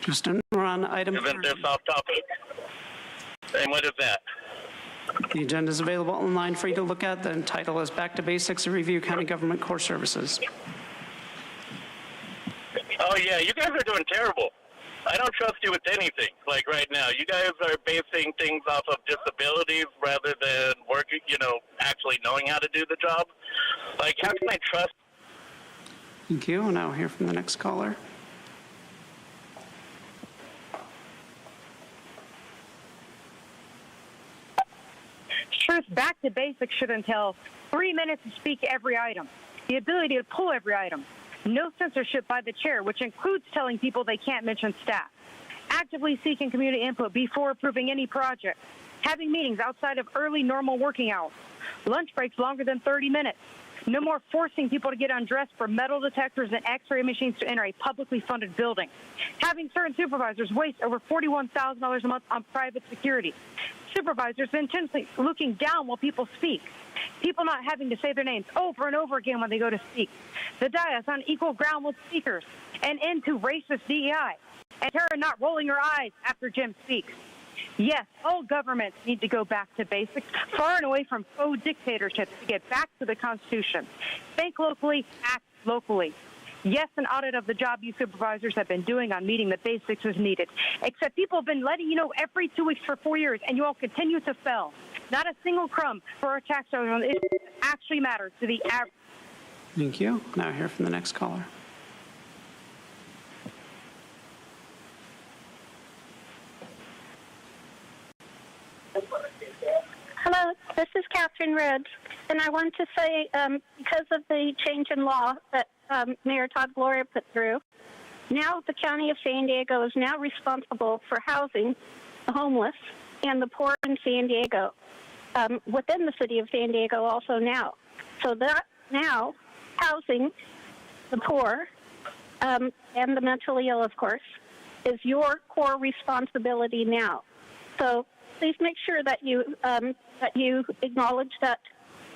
Justin, we're on item 30. Isn't this off topic? And what is that? The agenda is available online for you to look at. The title is Back to Basics, a Review County Government Core Services. Oh, yeah, you guys are doing terrible. I don't trust you with anything, like right now. You guys are basing things off of disabilities rather than working, you know, actually knowing how to do the job. Like, how can I trust? Thank you. And now we'll hear from the next caller. Truth, back to basics should entail 3 minutes to speak every item, the ability to pull every item, no censorship by the chair, which includes telling people they can't mention staff, actively seeking community input before approving any project, having meetings outside of early normal working hours, lunch breaks longer than 30 minutes, no more forcing people to get undressed for metal detectors and x-ray machines to enter a publicly funded building, having certain supervisors waste over $41,000 a month on private security, supervisors intentionally looking down while people speak, people not having to say their names over and over again when they go to speak, the dais on equal ground with speakers, an end to racist DEI, and Tara not rolling her eyes after Jim speaks. Yes, all governments need to go back to basics, far and away from faux dictatorships to get back to the Constitution. Think locally, act locally. Yes, an audit of the job you supervisors have been doing on meeting the basics is needed. Except people have been letting you know every 2 weeks for 4 years, and you all continue to fail. Not a single crumb for our tax dollars. It actually matters to the average. Thank you. Now hear from the next caller. Hello, this is Catherine Rhodes, and I want to say because of the change in law that Mayor Todd Gloria put through, now the County of San Diego is now responsible for housing the homeless and the poor in San Diego, within the city of San Diego also now. So that now housing the poor and the mentally ill, of course, is your core responsibility now. So please make sure that you acknowledge that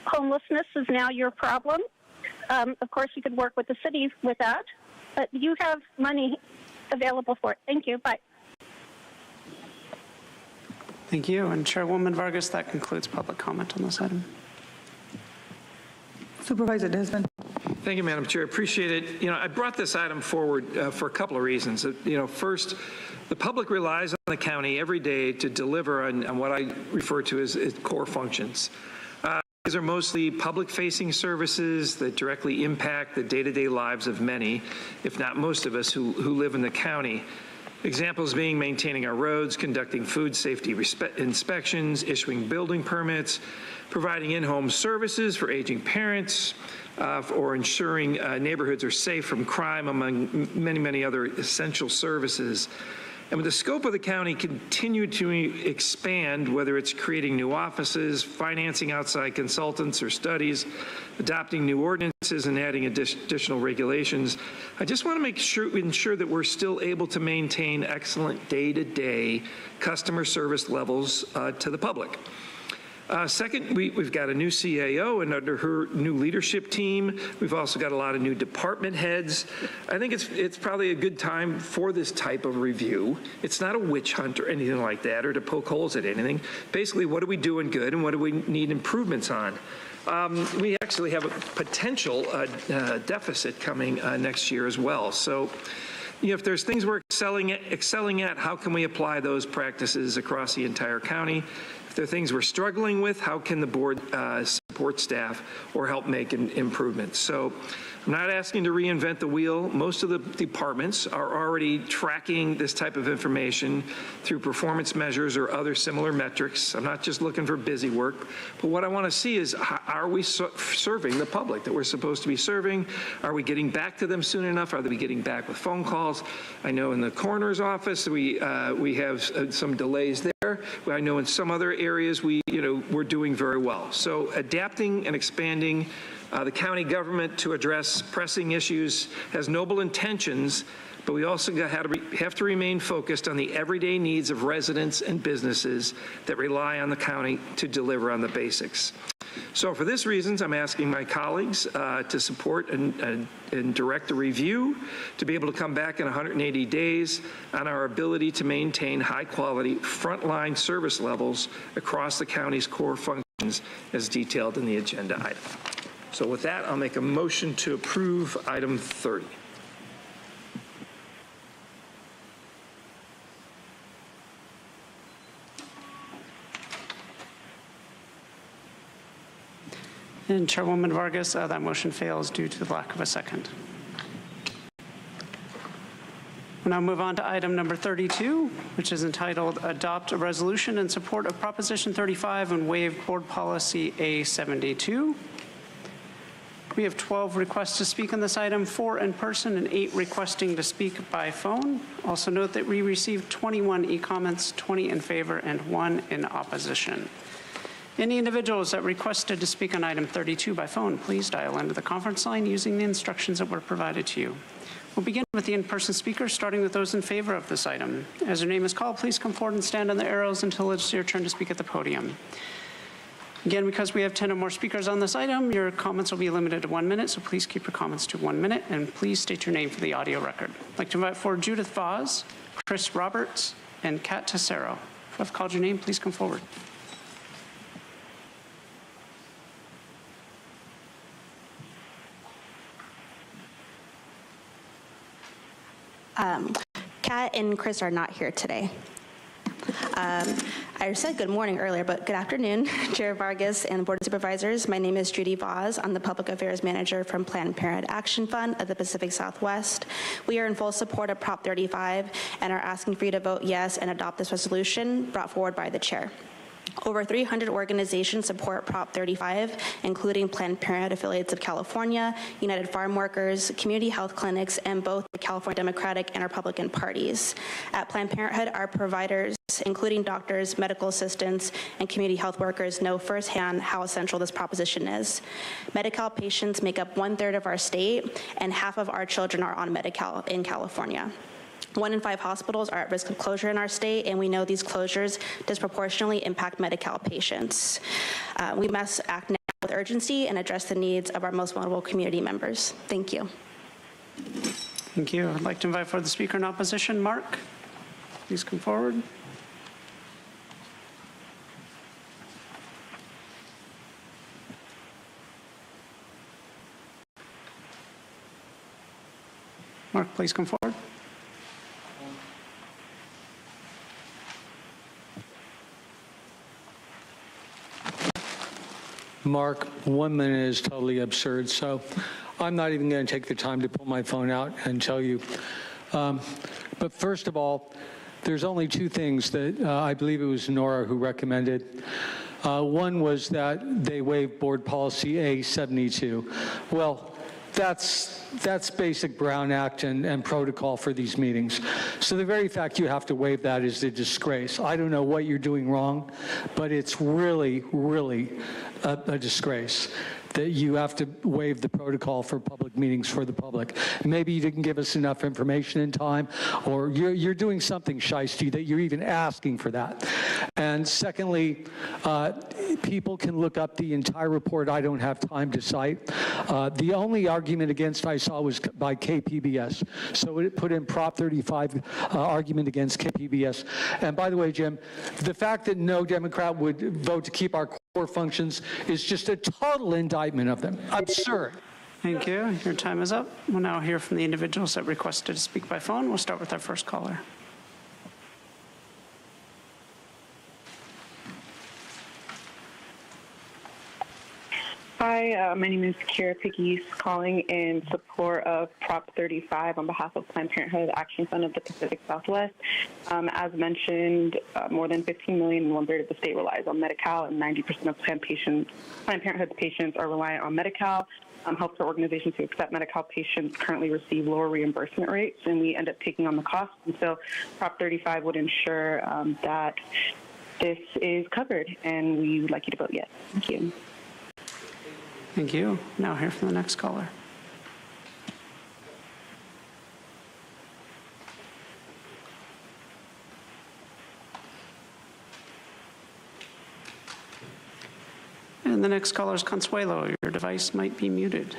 homelessness is now your problem. Of course, you could work with the city with that, but you have money available for it. Thank you. Bye. Thank you. And Chairwoman Vargas, that concludes public comment on this item. Supervisor Desmond. Thank you, Madam Chair. Appreciate it. You know, I brought this item forward for a couple of reasons. You know, first, the public relies on the county every day to deliver on what I refer to as core functions. These are mostly public-facing services that directly impact the day-to-day lives of many, if not most of us, who live in the county. Examples being maintaining our roads, conducting food safety inspections, issuing building permits, providing in-home services for aging parents, or ensuring neighborhoods are safe from crime, among many, many other essential services. And with the scope of the county continue to expand, whether it's creating new offices, financing outside consultants or studies, adopting new ordinances and adding additional regulations, I just want to ensure that we're still able to maintain excellent day-to-day customer service levels to the public. Second, we've got a new CAO, and under her new leadership team, we've also got a lot of new department heads. I think it's probably a good time for this type of review. It's not a witch hunt or anything like that, or to poke holes at anything. Basically, what are we doing good, and what do we need improvements on? We actually have a potential deficit coming next year as well. So, you know, if there's things we're excelling at, how can we apply those practices across the entire county? If there are things we're struggling with, how can the board support staff or help make improvements? So I'm not asking to reinvent the wheel. Most of the departments are already tracking this type of information through performance measures or other similar metrics. I'm not just looking for busy work, but what I want to see is, are we serving the public that we're supposed to be serving? Are we getting back to them soon enough? Are we getting back with phone calls? I know in the coroner's office we have some delays there. I know in some other areas we're doing very well. So adapting and expanding the county government to address pressing issues has noble intentions, but we also have to remain focused on the everyday needs of residents and businesses that rely on the county to deliver on the basics. So for these reasons, I'm asking my colleagues to support and direct a review to be able to come back in 180 days on our ability to maintain high-quality frontline service levels across the county's core functions as detailed in the agenda item. So with that, I'll make a motion to approve item 30. And Chairwoman Vargas, that motion fails due to the lack of a second. We'll now move on to item number 32, which is entitled Adopt a Resolution in Support of Proposition 35 and Waive Board Policy A72. We have 12 requests to speak on this item, 4 in person and 8 requesting to speak by phone. Also note that we received 21 e-comments, 20 in favor and 1 in opposition. Any individuals that requested to speak on item 32 by phone, please dial into the conference line using the instructions that were provided to you. We'll begin with the in-person speakers, starting with those in favor of this item. As your name is called, please come forward and stand on the arrows until it's your turn to speak at the podium. Again, because we have 10 or more speakers on this item, your comments will be limited to 1 minute, so please keep your comments to 1 minute, and please state your name for the audio record. I'd like to invite forward Judith Voss, Chris Roberts, and Kat Tessero. If I've called your name, please come forward. Kat and Chris are not here today. I said good morning earlier, but good afternoon, Chair Vargas and Board of Supervisors. My name is Judy Voss. I'm the Public Affairs Manager from Planned Parenthood Action Fund of the Pacific Southwest. We are in full support of Prop 35 and are asking for you to vote yes and adopt this resolution brought forward by the Chair. Over 300 organizations support Prop 35, including Planned Parenthood affiliates of California, United Farm Workers, community health clinics, and both the California Democratic and Republican parties. At Planned Parenthood, our providers, including doctors, medical assistants, and community health workers, know firsthand how essential this proposition is. Medi-Cal patients make up 1/3 of our state, and half of our children are on Medi-Cal in California. 1 in 5 hospitals are at risk of closure in our state, and we know these closures disproportionately impact Medi-Cal patients. We must act now with urgency and address the needs of our most vulnerable community members. Thank you. Thank you. I'd like to invite for the speaker in opposition, Mark. Please come forward. Mark, please come forward. Mark, 1 minute is totally absurd, so I'm not even going to take the time to pull my phone out and tell you. But first of all, there's only 2 things that I believe it was Nora who recommended. One was that they waive Board Policy A72. Well, that's basic Brown Act and protocol for these meetings. So the very fact you have to waive that is a disgrace. I don't know what you're doing wrong, but it's really, really a disgrace that you have to waive the protocol for public meetings for the public. Maybe you didn't give us enough information in time, or you're doing something shiesty that you're even asking for that. And secondly, people can look up the entire report. I don't have time to cite. The only argument against I saw was by KPBS. So it put in Prop 35 argument against KPBS. And by the way, Jim, the fact that no Democrat would vote to keep our core functions is just a total indictment of them. Absurd. Thank you. Your time is up. We'll now hear from the individuals that requested to speak by phone. We'll start with our first caller. Hi, my name is Kira Pickies, calling in support of Prop 35 on behalf of Planned Parenthood Action Fund of the Pacific Southwest. As mentioned, more than 15 million and one-third of the state relies on Medi-Cal, and 90% of Planned Parenthood's patients are reliant on Medi-Cal. Healthcare organizations who accept Medi-Cal patients currently receive lower reimbursement rates, and we end up taking on the cost. And so Prop 35 would ensure that this is covered, and we would like you to vote yes. Thank you. Thank you. Now hear from the next caller. And the next caller is Consuelo. Your device might be muted.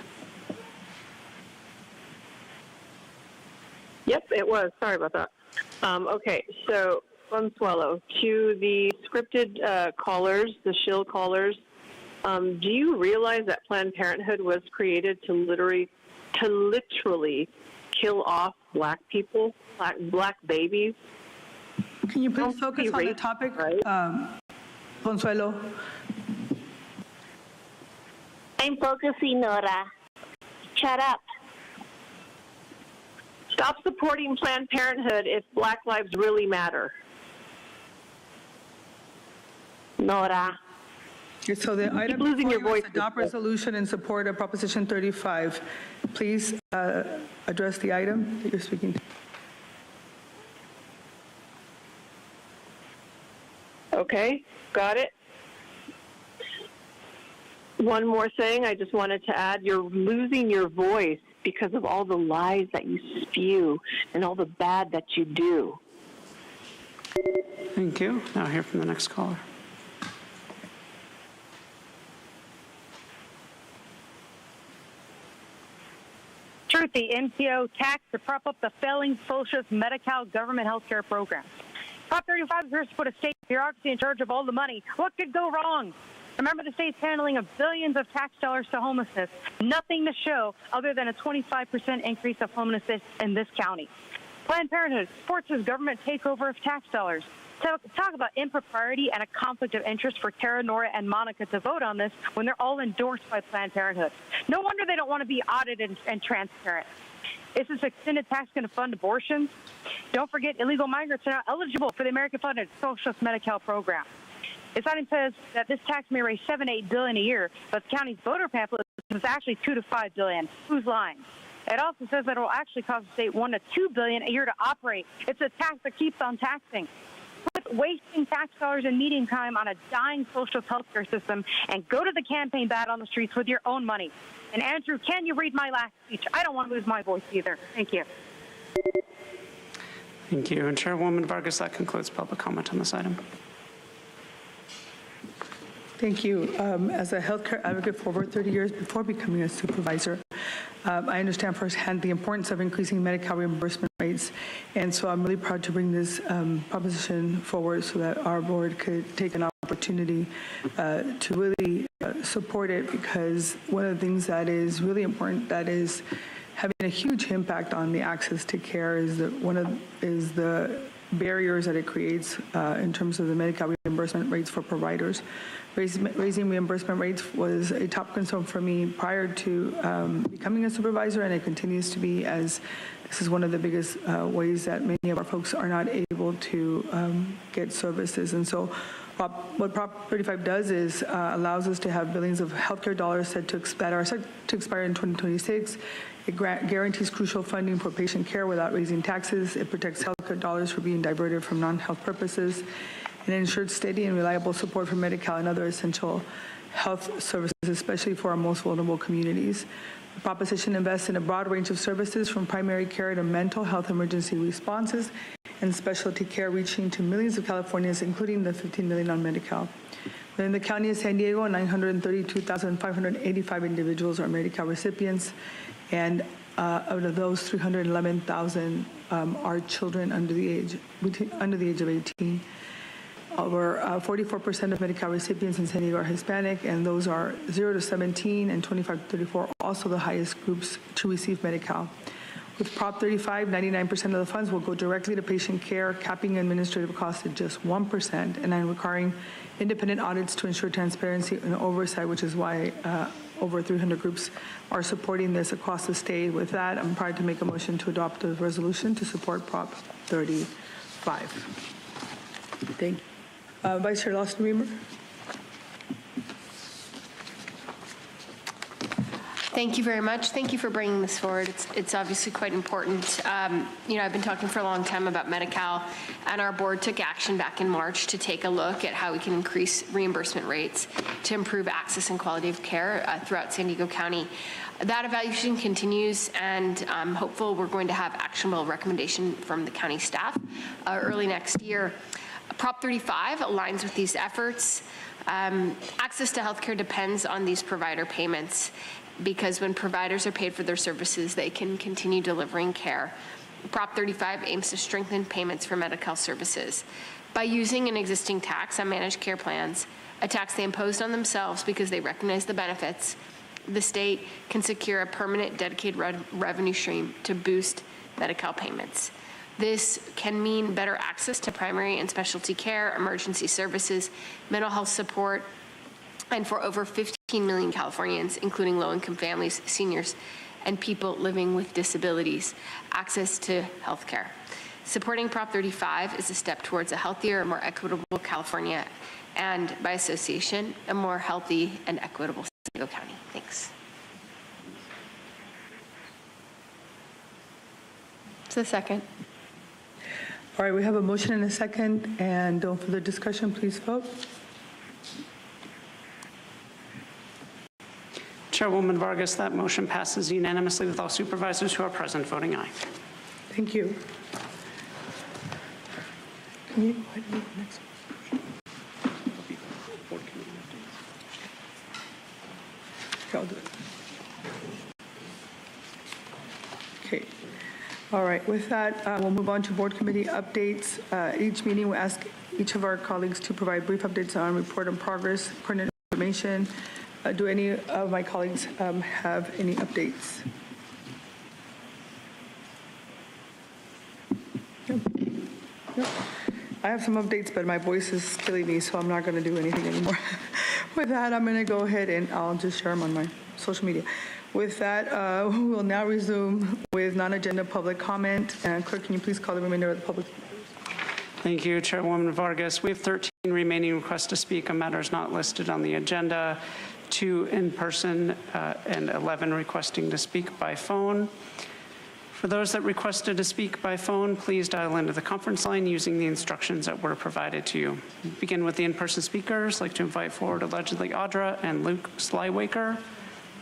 Yep, it was. Sorry about that. Okay, so Consuelo, to the scripted callers, the shill callers, do you realize that Planned Parenthood was created to literally kill off black people, black babies? Can you please focus on the topic, Consuelo? I'm focusing, Nora. Shut up. Stop supporting Planned Parenthood if black lives really matter. Nora. So the item losing your voice. Adopt resolution in support of Proposition 35. Please address the item that you're speaking to. Okay, got it. One more thing I just wanted to add, you're losing your voice because of all the lies that you spew and all the bad that you do. Thank you. Now hear from the next caller. Truth, the MTO tax to prop up the failing socialist Medi-Cal government health care program. Prop 35 is supposed to put a state bureaucracy in charge of all the money. What could go wrong? Remember, the state's handling of billions of tax dollars to homelessness. Nothing to show other than a 25% increase of homelessness in this county. Planned Parenthood supports this government takeover of tax dollars. Talk about impropriety and a conflict of interest for Tara, Nora, and Monica to vote on this when they're all endorsed by Planned Parenthood. No wonder they don't want to be audited and transparent. Is this extended tax going to fund abortions? Don't forget, illegal migrants are now eligible for the American-funded Socialist Medi-Cal program. This item says that this tax may raise $7 to $8 billion a year, but the county's voter pamphlet is actually $2 to $5 billion. Who's lying? It also says that it will actually cost the state $1 to $2 billion a year to operate. It's a tax that keeps on taxing. Quit wasting tax dollars and meeting time on a dying socialist healthcare system and go to the campaign bat on the streets with your own money. And Andrew, can you read my last speech? I don't want to lose my voice either. Thank you. Thank you. And Chairwoman Vargas, that concludes public comment on this item. Thank you. As a healthcare advocate for over 30 years before becoming a supervisor, I understand firsthand the importance of increasing Medi-Cal reimbursement rates. And so I'm really proud to bring this proposition forward so that our board could take an opportunity to really support it, because one of the things that is really important, that is having a huge impact on the access to care, is the barriers that it creates in terms of the Medi-Cal reimbursement rates for providers. Raising reimbursement rates was a top concern for me prior to becoming a supervisor, and it continues to be, as this is one of the biggest ways that many of our folks are not able to get services. And so what Prop 35 does is allows us to have billions of healthcare dollars set to expire in 2026. It guarantees crucial funding for patient care without raising taxes. It protects healthcare dollars from being diverted from non-health purposes. And it ensures steady and reliable support for Medi-Cal and other essential health services, especially for our most vulnerable communities. The proposition invests in a broad range of services, from primary care to mental health emergency responses and specialty care, reaching to millions of Californians, including the 15 million on Medi-Cal. Within the county of San Diego, 932,585 individuals are Medi-Cal recipients, and out of those, 311,000 are children under the age of 18. Over 44% of Medi-Cal recipients in San Diego are Hispanic, and those are 0 to 17 and 25 to 34, also the highest groups to receive Medi-Cal. With Prop 35, 99% of the funds will go directly to patient care, capping administrative costs at just 1%, and then requiring independent audits to ensure transparency and oversight, which is why over 300 groups are supporting this across the state. With that, I'm proud to make a motion to adopt the resolution to support Prop 35. Thank you. Vice Chair Lawson-Remer. Thank you very much. Thank you for bringing this forward. It's obviously quite important. I've been talking for a long time about Medi-Cal, and our board took action back in March to take a look at how we can increase reimbursement rates to improve access and quality of care throughout San Diego County. That evaluation continues, and I'm hopeful we're going to have actionable recommendation from the county staff early next year. Prop 35 aligns with these efforts. Access to healthcare depends on these provider payments, because when providers are paid for their services, they can continue delivering care. Prop 35 aims to strengthen payments for Medi-Cal services by using an existing tax on managed care plans, a tax they imposed on themselves because they recognize the benefits. The state can secure a permanent dedicated revenue stream to boost Medi-Cal payments. This can mean better access to primary and specialty care, emergency services, mental health support, and for over 15 million Californians, including low-income families, seniors, and people living with disabilities, access to health care. Supporting Prop 35 is a step towards a healthier, more equitable California, and by association, a more healthy and equitable San Diego County. Thanks. So second. All right, we have a motion and a second, and no further discussion. Please vote. Chairwoman Vargas, that motion passes unanimously with all supervisors who are present voting aye. Thank you. Can you go ahead and move the next one? Okay, I'll do it. Okay. All right. With that, we'll move on to board committee updates. Each meeting, we ask each of our colleagues to provide brief updates on report on progress, pertinent information. Do any of my colleagues have any updates? Yep. I have some updates, but my voice is killing me, so I'm not going to do anything anymore. With that, I'm going to go ahead and I'll just share them on my social media. With that, we will now resume with non-agenda public comment. And Clerk, can you please call the remainder of the public? Thank you, Chairwoman Vargas. We have 13 remaining requests to speak on matters not listed on the agenda. 2 in person and 11 requesting to speak by phone. For those that requested to speak by phone, please dial into the conference line using the instructions that were provided to you. Begin with the in-person speakers. I'd like to invite forward allegedly Audra and Luke Slywaker.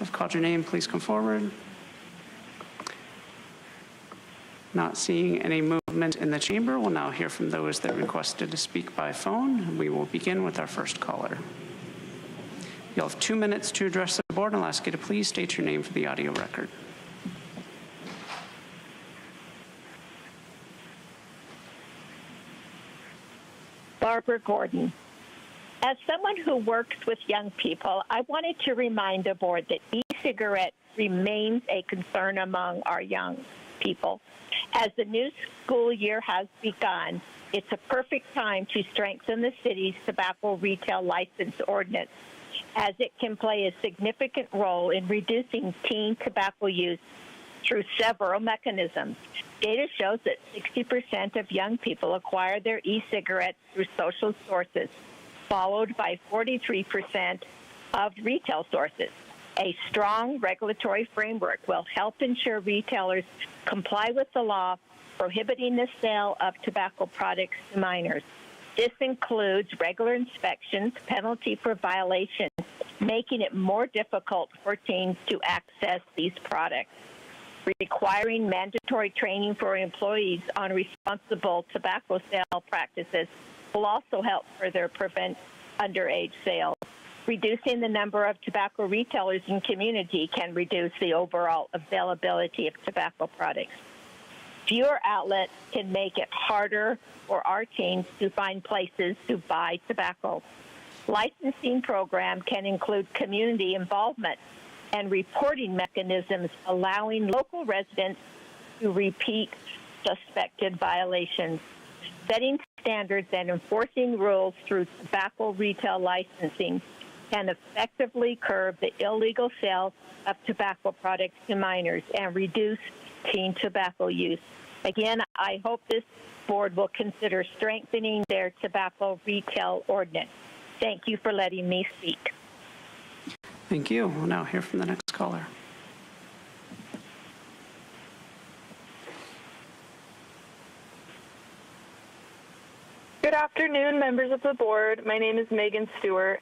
I've called your name. Please come forward. Not seeing any movement in the chamber. We'll now hear from those that requested to speak by phone. We will begin with our first caller. You'll have 2 minutes to address the board, and I'll ask you to please state your name for the audio record. Barbara Gordon. As someone who works with young people, I wanted to remind the board that e-cigarettes remains a concern among our young people. As the new school year has begun, it's a perfect time to strengthen the city's tobacco retail license ordinance, as it can play a significant role in reducing teen tobacco use through several mechanisms. Data shows that 60% of young people acquire their e-cigarettes through social sources, followed by 43% of retail sources. A strong regulatory framework will help ensure retailers comply with the law prohibiting the sale of tobacco products to minors. This includes regular inspections, penalty for violations, making it more difficult for teens to access these products. Requiring mandatory training for employees on responsible tobacco sale practices will also help further prevent underage sales. Reducing the number of tobacco retailers in community can reduce the overall availability of tobacco products. Fewer outlets can make it harder for our teens to find places to buy tobacco. Licensing program can include community involvement and reporting mechanisms allowing local residents to repeat suspected violations. Setting standards and enforcing rules through tobacco retail licensing can effectively curb the illegal sale of tobacco products to minors and reduce teen tobacco use. Again, I hope this board will consider strengthening their tobacco retail ordinance. Thank you for letting me speak. Thank you. We'll now hear from the next caller. Good afternoon, members of the board. My name is Megan Stewart,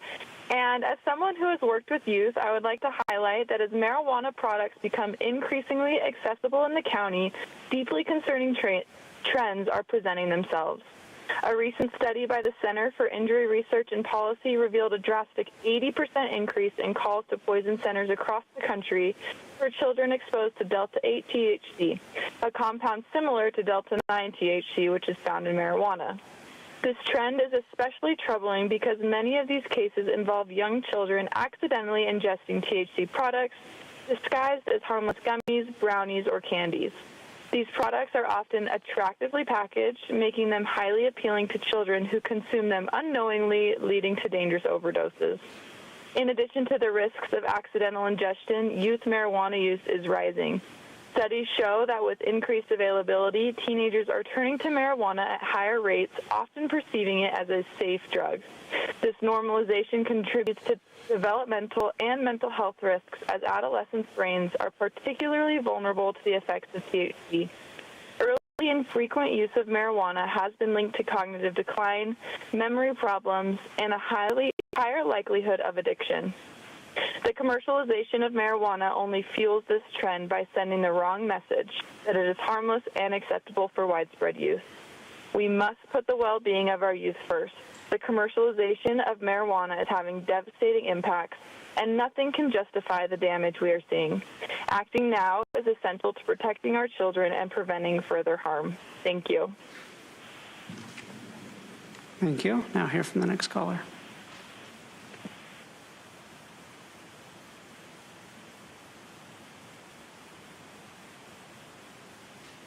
and as someone who has worked with youth, I would like to highlight that as marijuana products become increasingly accessible in the county, deeply concerning trends are presenting themselves. A recent study by the Center for Injury Research and Policy revealed a drastic 80% increase in calls to poison centers across the country for children exposed to Delta-8 THC, a compound similar to Delta-9 THC, which is found in marijuana. This trend is especially troubling because many of these cases involve young children accidentally ingesting THC products disguised as harmless gummies, brownies, or candies. These products are often attractively packaged, making them highly appealing to children who consume them unknowingly, leading to dangerous overdoses. In addition to the risks of accidental ingestion, youth marijuana use is rising. Studies show that with increased availability, teenagers are turning to marijuana at higher rates, often perceiving it as a safe drug. This normalization contributes to developmental and mental health risks as adolescents' brains are particularly vulnerable to the effects of THC. Early and frequent use of marijuana has been linked to cognitive decline, memory problems, and a higher likelihood of addiction. The commercialization of marijuana only fuels this trend by sending the wrong message that it is harmless and acceptable for widespread use. We must put the well-being of our youth first. The commercialization of marijuana is having devastating impacts, and nothing can justify the damage we are seeing. Acting now is essential to protecting our children and preventing further harm. Thank you. Thank you. Now hear from the next caller.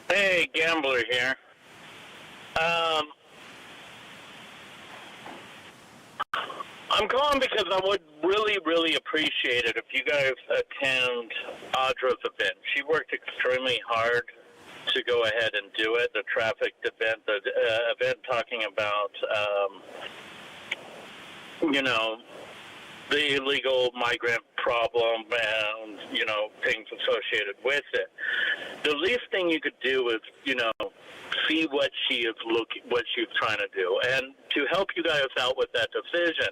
Hey, Gambler here. I'm calling because I would really, really appreciate it if you guys attend Audra's event. She worked extremely hard to go ahead and do it, the traffic event, the event talking about, the illegal migrant problem and, things associated with it. The least thing you could do is, see what she's trying to do. And to help you guys out with that decision,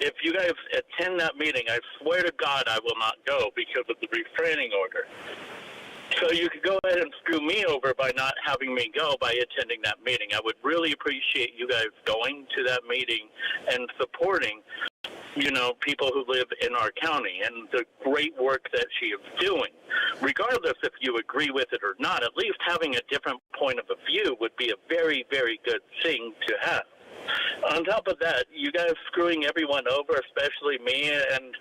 if you guys attend that meeting, I swear to God I will not go because of the restraining order. So you could go ahead and screw me over by not having me go by attending that meeting. I would really appreciate you guys going to that meeting and supporting people who live in our county and the great work that she is doing. Regardless if you agree with it or not, at least having a different point of view would be a very, very good thing to have. On top of that, you guys screwing everyone over, especially me, and,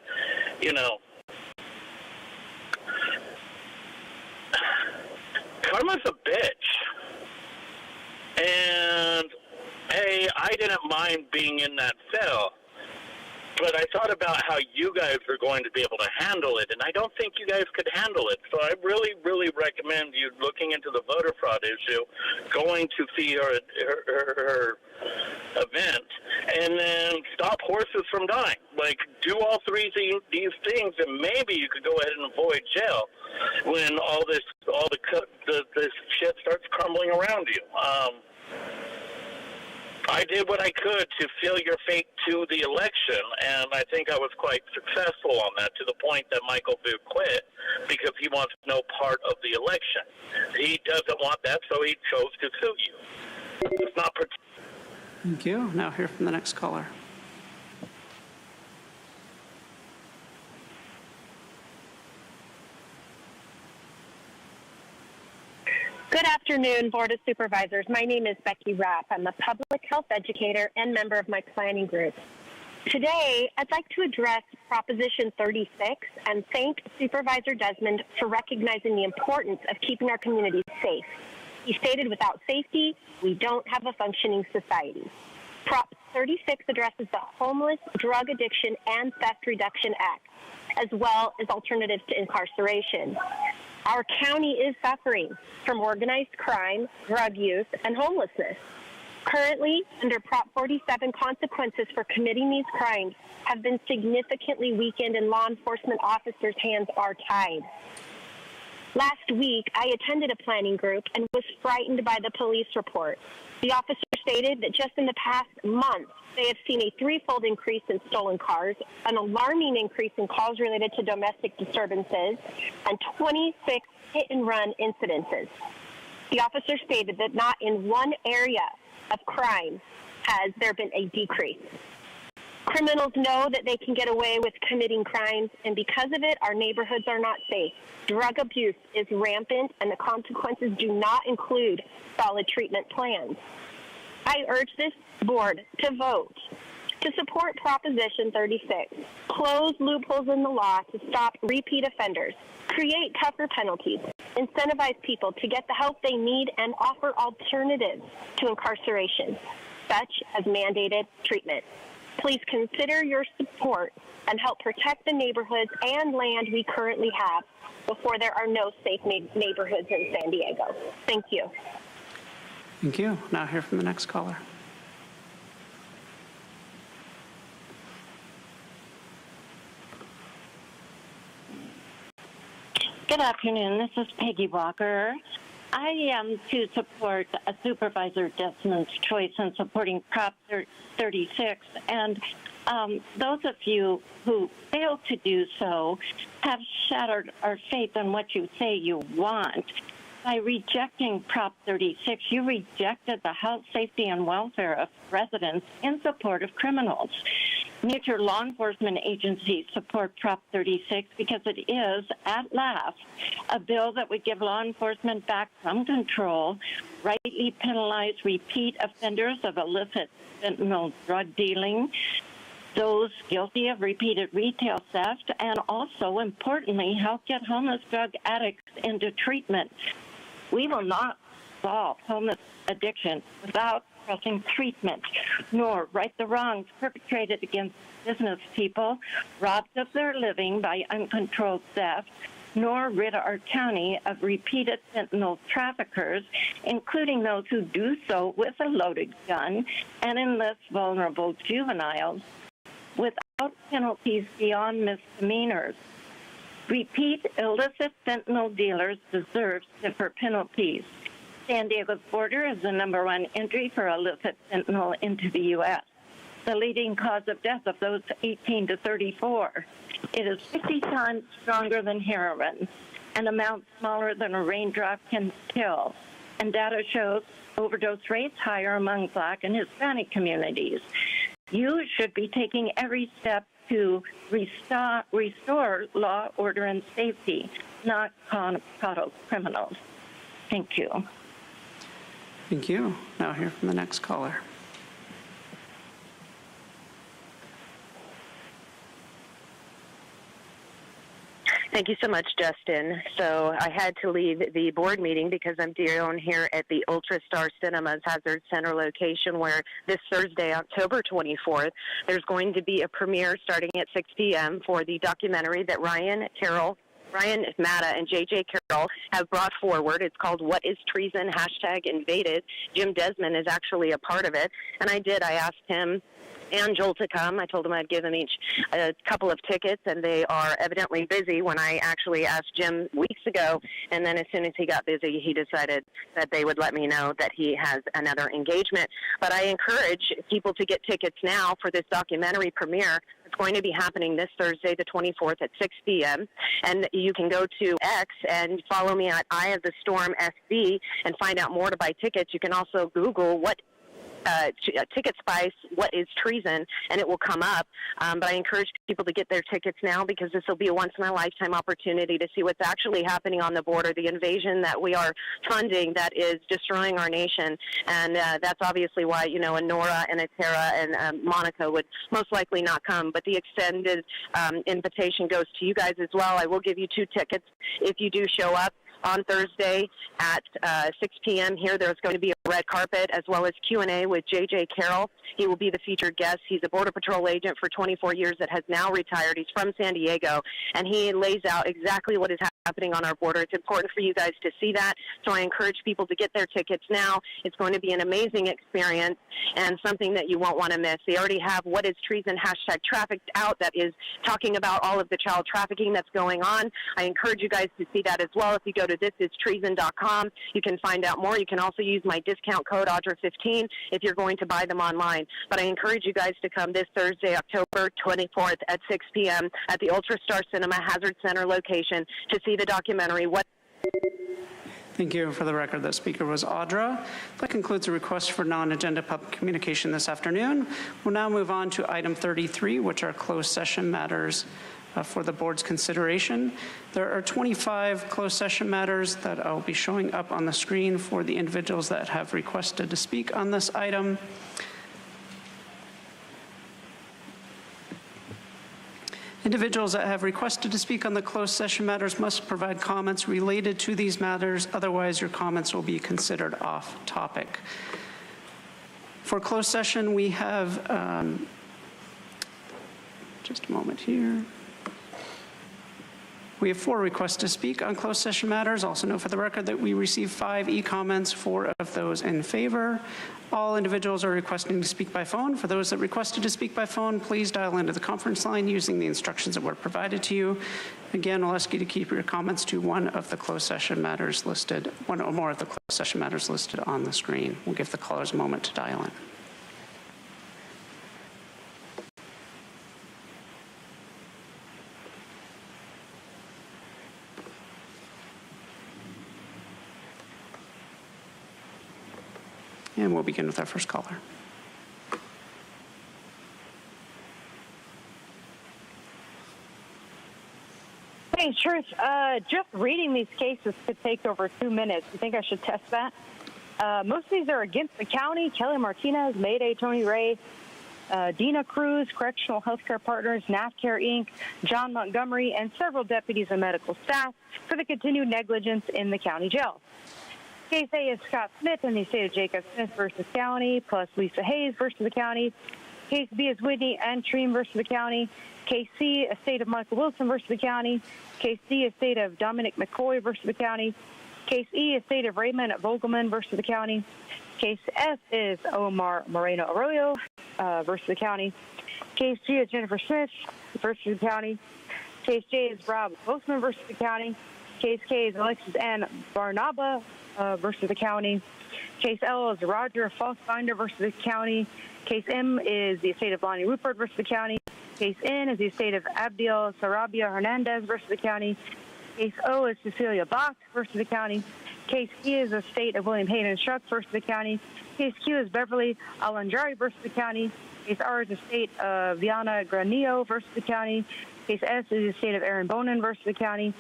karma's a bitch. And, hey, I didn't mind being in that cell. But I thought about how you guys are going to be able to handle it, and I don't think you guys could handle it. So I really, really recommend you looking into the voter fraud issue, going to see her event, and then stop horses from dying. Like, do all three these things, and maybe you could go ahead and avoid jail when all this shit starts crumbling around you. I did what I could to seal your fate to the election, and I think I was quite successful on that, to the point that Michael Vu quit because he wants no part of the election. He doesn't want that, so he chose to sue you. It's not Thank you. Now hear from the next caller. Good afternoon, Board of Supervisors. My name is Becky Rapp. I'm a public health educator and member of my planning group. Today, I'd like to address Proposition 36 and thank Supervisor Desmond for recognizing the importance of keeping our communities safe. He stated, without safety, we don't have a functioning society. Prop 36 addresses the Homeless, Drug Addiction, and Theft Reduction Act, as well as alternatives to incarceration. Our county is suffering from organized crime, drug use, and homelessness. Currently, under Prop 47, consequences for committing these crimes have been significantly weakened and law enforcement officers' hands are tied. Last week, I attended a planning group and was frightened by the police report. The officer stated that just in the past month, they have seen a threefold increase in stolen cars, an alarming increase in calls related to domestic disturbances, and 26 hit-and-run incidences. The officer stated that not in one area of crime has there been a decrease. Criminals know that they can get away with committing crimes, and because of it, our neighborhoods are not safe. Drug abuse is rampant, and the consequences do not include solid treatment plans. I urge this board to vote to support Proposition 36, close loopholes in the law to stop repeat offenders, create tougher penalties, incentivize people to get the help they need, and offer alternatives to incarceration, such as mandated treatment. Please consider your support and help protect the neighborhoods and land we currently have before there are no safe neighborhoods in San Diego. Thank you. Thank you. Now hear from the next caller. Good afternoon. This is Peggy Walker. I am to support Supervisor Desmond's choice in supporting Prop 36, and those of you who fail to do so have shattered our faith in what you say you want. By rejecting Prop 36, you rejected the health, safety, and welfare of residents in support of criminals. Major law enforcement agencies support Prop 36 because it is, at last, a bill that would give law enforcement back some control, rightly penalize repeat offenders of illicit fentanyl drug dealing, those guilty of repeated retail theft, and also, importantly, help get homeless drug addicts into treatment. We will not solve homeless addiction without pressing treatment, nor right the wrongs perpetrated against business people robbed of their living by uncontrolled theft, nor rid our county of repeated fentanyl traffickers, including those who do so with a loaded gun and enlist vulnerable juveniles, without penalties beyond misdemeanors. Repeat illicit fentanyl dealers deserve stiffer penalties. San Diego's border is the #1 entry for illicit fentanyl into the U.S., the leading cause of death of those 18 to 34. It is 50 times stronger than heroin, an amount smaller than a raindrop can kill. And data shows overdose rates higher among Black and Hispanic communities. You should be taking every step to restore law, order, and safety, not coddle criminals. Thank you. Thank you. Now hear from the next caller. Thank you so much, Justin. So I had to leave the board meeting because I'm down here at the Ultra Star Cinema's Hazard Center location, where this Thursday, October 24th, there's going to be a premiere starting at 6 p.m. for the documentary that Ryan Matta and JJ Carroll have brought forward. It's called What is Treason? #Invaded. Jim Desmond is actually a part of it. And I asked him and Joel to come. I told them I'd give them each a couple of tickets, and they are evidently busy when I actually asked Jim weeks ago. And then as soon as he got busy, he decided that they would let me know that he has another engagement. But I encourage people to get tickets now for this documentary premiere. It's going to be happening this Thursday, the 24th at 6 p.m. And you can go to X and follow me at Eye of the Storm SB and find out more to buy tickets. You can also Google Ticket Spice, What is Treason, and it will come up. But I encourage people to get their tickets now, because this will be a once-in-a-lifetime opportunity to see what's actually happening on the border, the invasion that we are funding that is destroying our nation. And that's obviously why, a Nora and a Tara and Monica would most likely not come. But the extended invitation goes to you guys as well. I will give you 2 tickets if you do show up. on Thursday at 6 p.m. here. There's going to be a red carpet as well as Q&A with J.J. Carroll. He will be the featured guest. He's a Border Patrol agent for 24 years that has now retired. He's from San Diego, and he lays out exactly what is happening on our border. It's important for you guys to see that, so I encourage people to get their tickets now. It's going to be an amazing experience and something that you won't want to miss. They already have What is Treason #trafficked out that is talking about all of the child trafficking that's going on. I encourage you guys to see that as well. If you go to thisistreason.com, you can find out more. You can also use my discount code AUDRA15 if you're going to buy them online. But I encourage you guys to come this Thursday, October 24th at 6 p.m. at the Ultra Star Cinema Hazard Center location to see the documentary. Thank you. For the record, the speaker was Audra. That concludes the request for non-agenda public communication this afternoon. We'll now move on to item 33, which are closed session matters for the board's consideration. There are 25 closed session matters that I'll be showing up on the screen for the individuals that have requested to speak on this item. Individuals that have requested to speak on the closed session matters must provide comments related to these matters. Otherwise, your comments will be considered off topic. For closed session, we have, just a moment here. We have 4 requests to speak on closed session matters. Also note for the record that we received 5 e-comments, 4 of those in favor. All individuals are requesting to speak by phone. For those that requested to speak by phone, please dial into the conference line using the instructions that were provided to you. Again, I'll ask you to keep your comments to one of the closed session matters listed, one or more of the closed session matters listed on the screen. We'll give the callers a moment to dial in. And we'll begin with our first caller. Hey, Truth, just reading these cases could take over 2 minutes. You think I should test that? Most of these are against the county. Kelly Martinez, Mayday Tony Ray, Dina Cruz, Correctional Healthcare Partners, NAFCare Inc., John Montgomery, and several deputies and medical staff for the continued negligence in the county jail. Case A is Scott Smith in the estate of Jacob Smith versus county, plus Lisa Hayes versus the county. Case B is Whitney Antrim versus the county. Case C, estate of Michael Wilson versus the county. Case D, estate of Dominic McCoy versus the county. Case E, estate of Raymond Vogelman versus the county. Case F is Omar Moreno Arroyo versus the county. Case G is Jennifer Smith versus the county. Case J is Rob Postman versus the county. Case K is Alexis Ann Barnaba versus the county. Case L is Roger Fassbinder versus the county. Case M is the estate of Lonnie Rupert versus the county. Case N is the estate of Abdiel Sarabia Hernandez versus the county. Case O is Cecilia Bach versus the county. Case P is the estate of William Hayden Shuck versus the county. Case Q is Beverly Alandrari versus the county. Case R is the estate of Viana Granillo versus the county. Case S is the estate of Aaron Bonin versus the county.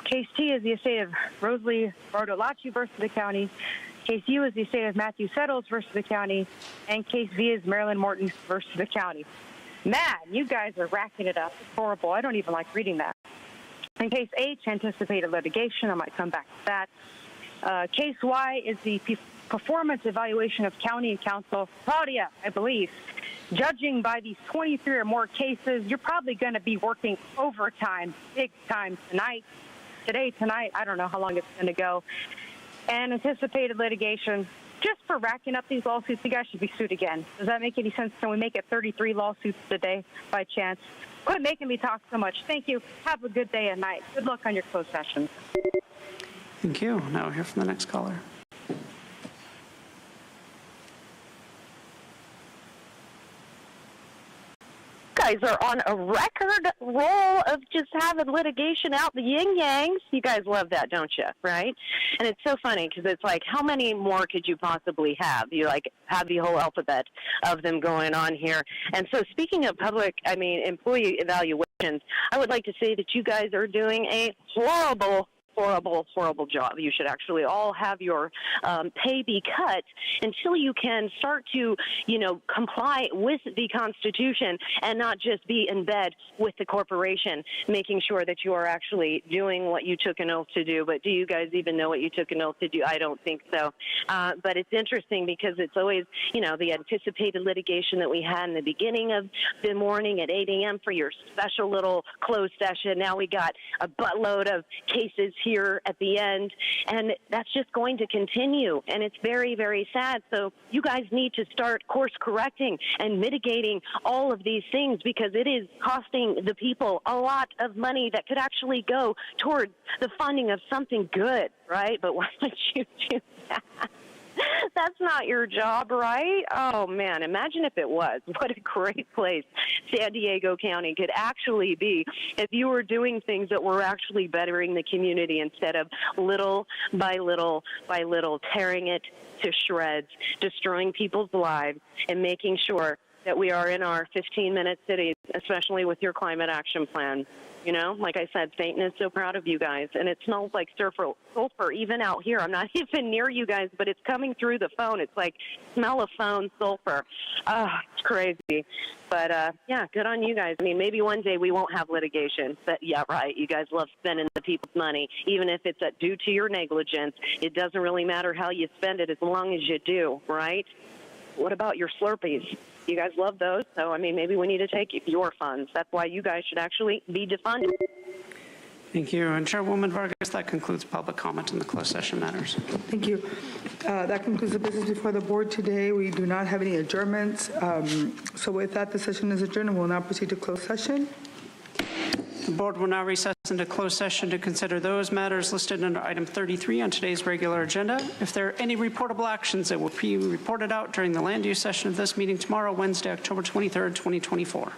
Case T is the estate of Rosalie Bardolacci versus the county. Case U is the estate of Matthew Settles versus the county. And Case V is Marilyn Morton versus the county. Man, you guys are racking it up. It's horrible. I don't even like reading that. In Case H, anticipated litigation. I might come back to that. Case Y is the performance evaluation of county and council. Claudia, I believe. Judging by these 23 or more cases, you're probably going to be working overtime, big time tonight. Tonight, I don't know how long it's going to go. And anticipated litigation, just for racking up these lawsuits, you guys should be sued again. Does that make any sense? Can we make it 33 lawsuits today by chance? Quit making me talk so much. Thank you. Have a good day and night. Good luck on your closed sessions. Thank you. Now we'll hear from the next caller. Guys are on a record roll of just having litigation out the yin-yangs. You guys love that, don't you, right? And it's so funny because it's like, how many more could you possibly have? You, like, have the whole alphabet of them going on here. And so speaking of employee evaluations, I would like to say that you guys are doing a horrible horrible, horrible job. You should actually all have your pay be cut until you can start to, comply with the Constitution and not just be in bed with the corporation, making sure that you are actually doing what you took an oath to do. But do you guys even know what you took an oath to do? I don't think so. But it's interesting because it's always, the anticipated litigation that we had in the beginning of the morning at 8 a.m. for your special little closed session. Now we got a buttload of cases here at the end, and that's just going to continue, and it's very, very sad. So you guys need to start course correcting and mitigating all of these things, because it is costing the people a lot of money that could actually go towards the funding of something good, right? But why would you do that? That's not your job, right? Oh, man, imagine if it was. What a great place San Diego County could actually be if you were doing things that were actually bettering the community instead of little by little by little tearing it to shreds, destroying people's lives, and making sure that we are in our 15-minute cities, especially with your climate action plan. Like I said, St. is so proud of you guys, and it smells like sulfur even out here. I'm not even near you guys, but it's coming through the phone. It's like smell of phone sulfur. It's crazy. But, yeah, good on you guys. I mean, maybe one day we won't have litigation. But, yeah, right, you guys love spending the people's money, even if it's due to your negligence. It doesn't really matter how you spend it as long as you do, right? What about your Slurpees? You guys love those, so, I mean, maybe we need to take your funds. That's why you guys should actually be defunded. Thank you. And Chairwoman Vargas, that concludes public comment in the closed session matters. Thank you. That concludes the business before the board today. We do not have any adjournments. So with that, the session is adjourned, and we'll now proceed to closed session. The board will now recess into closed session to consider those matters listed under item 33 on today's regular agenda. If there are any reportable actions that will be reported out during the land use session of this meeting tomorrow, Wednesday, October 23rd, 2024.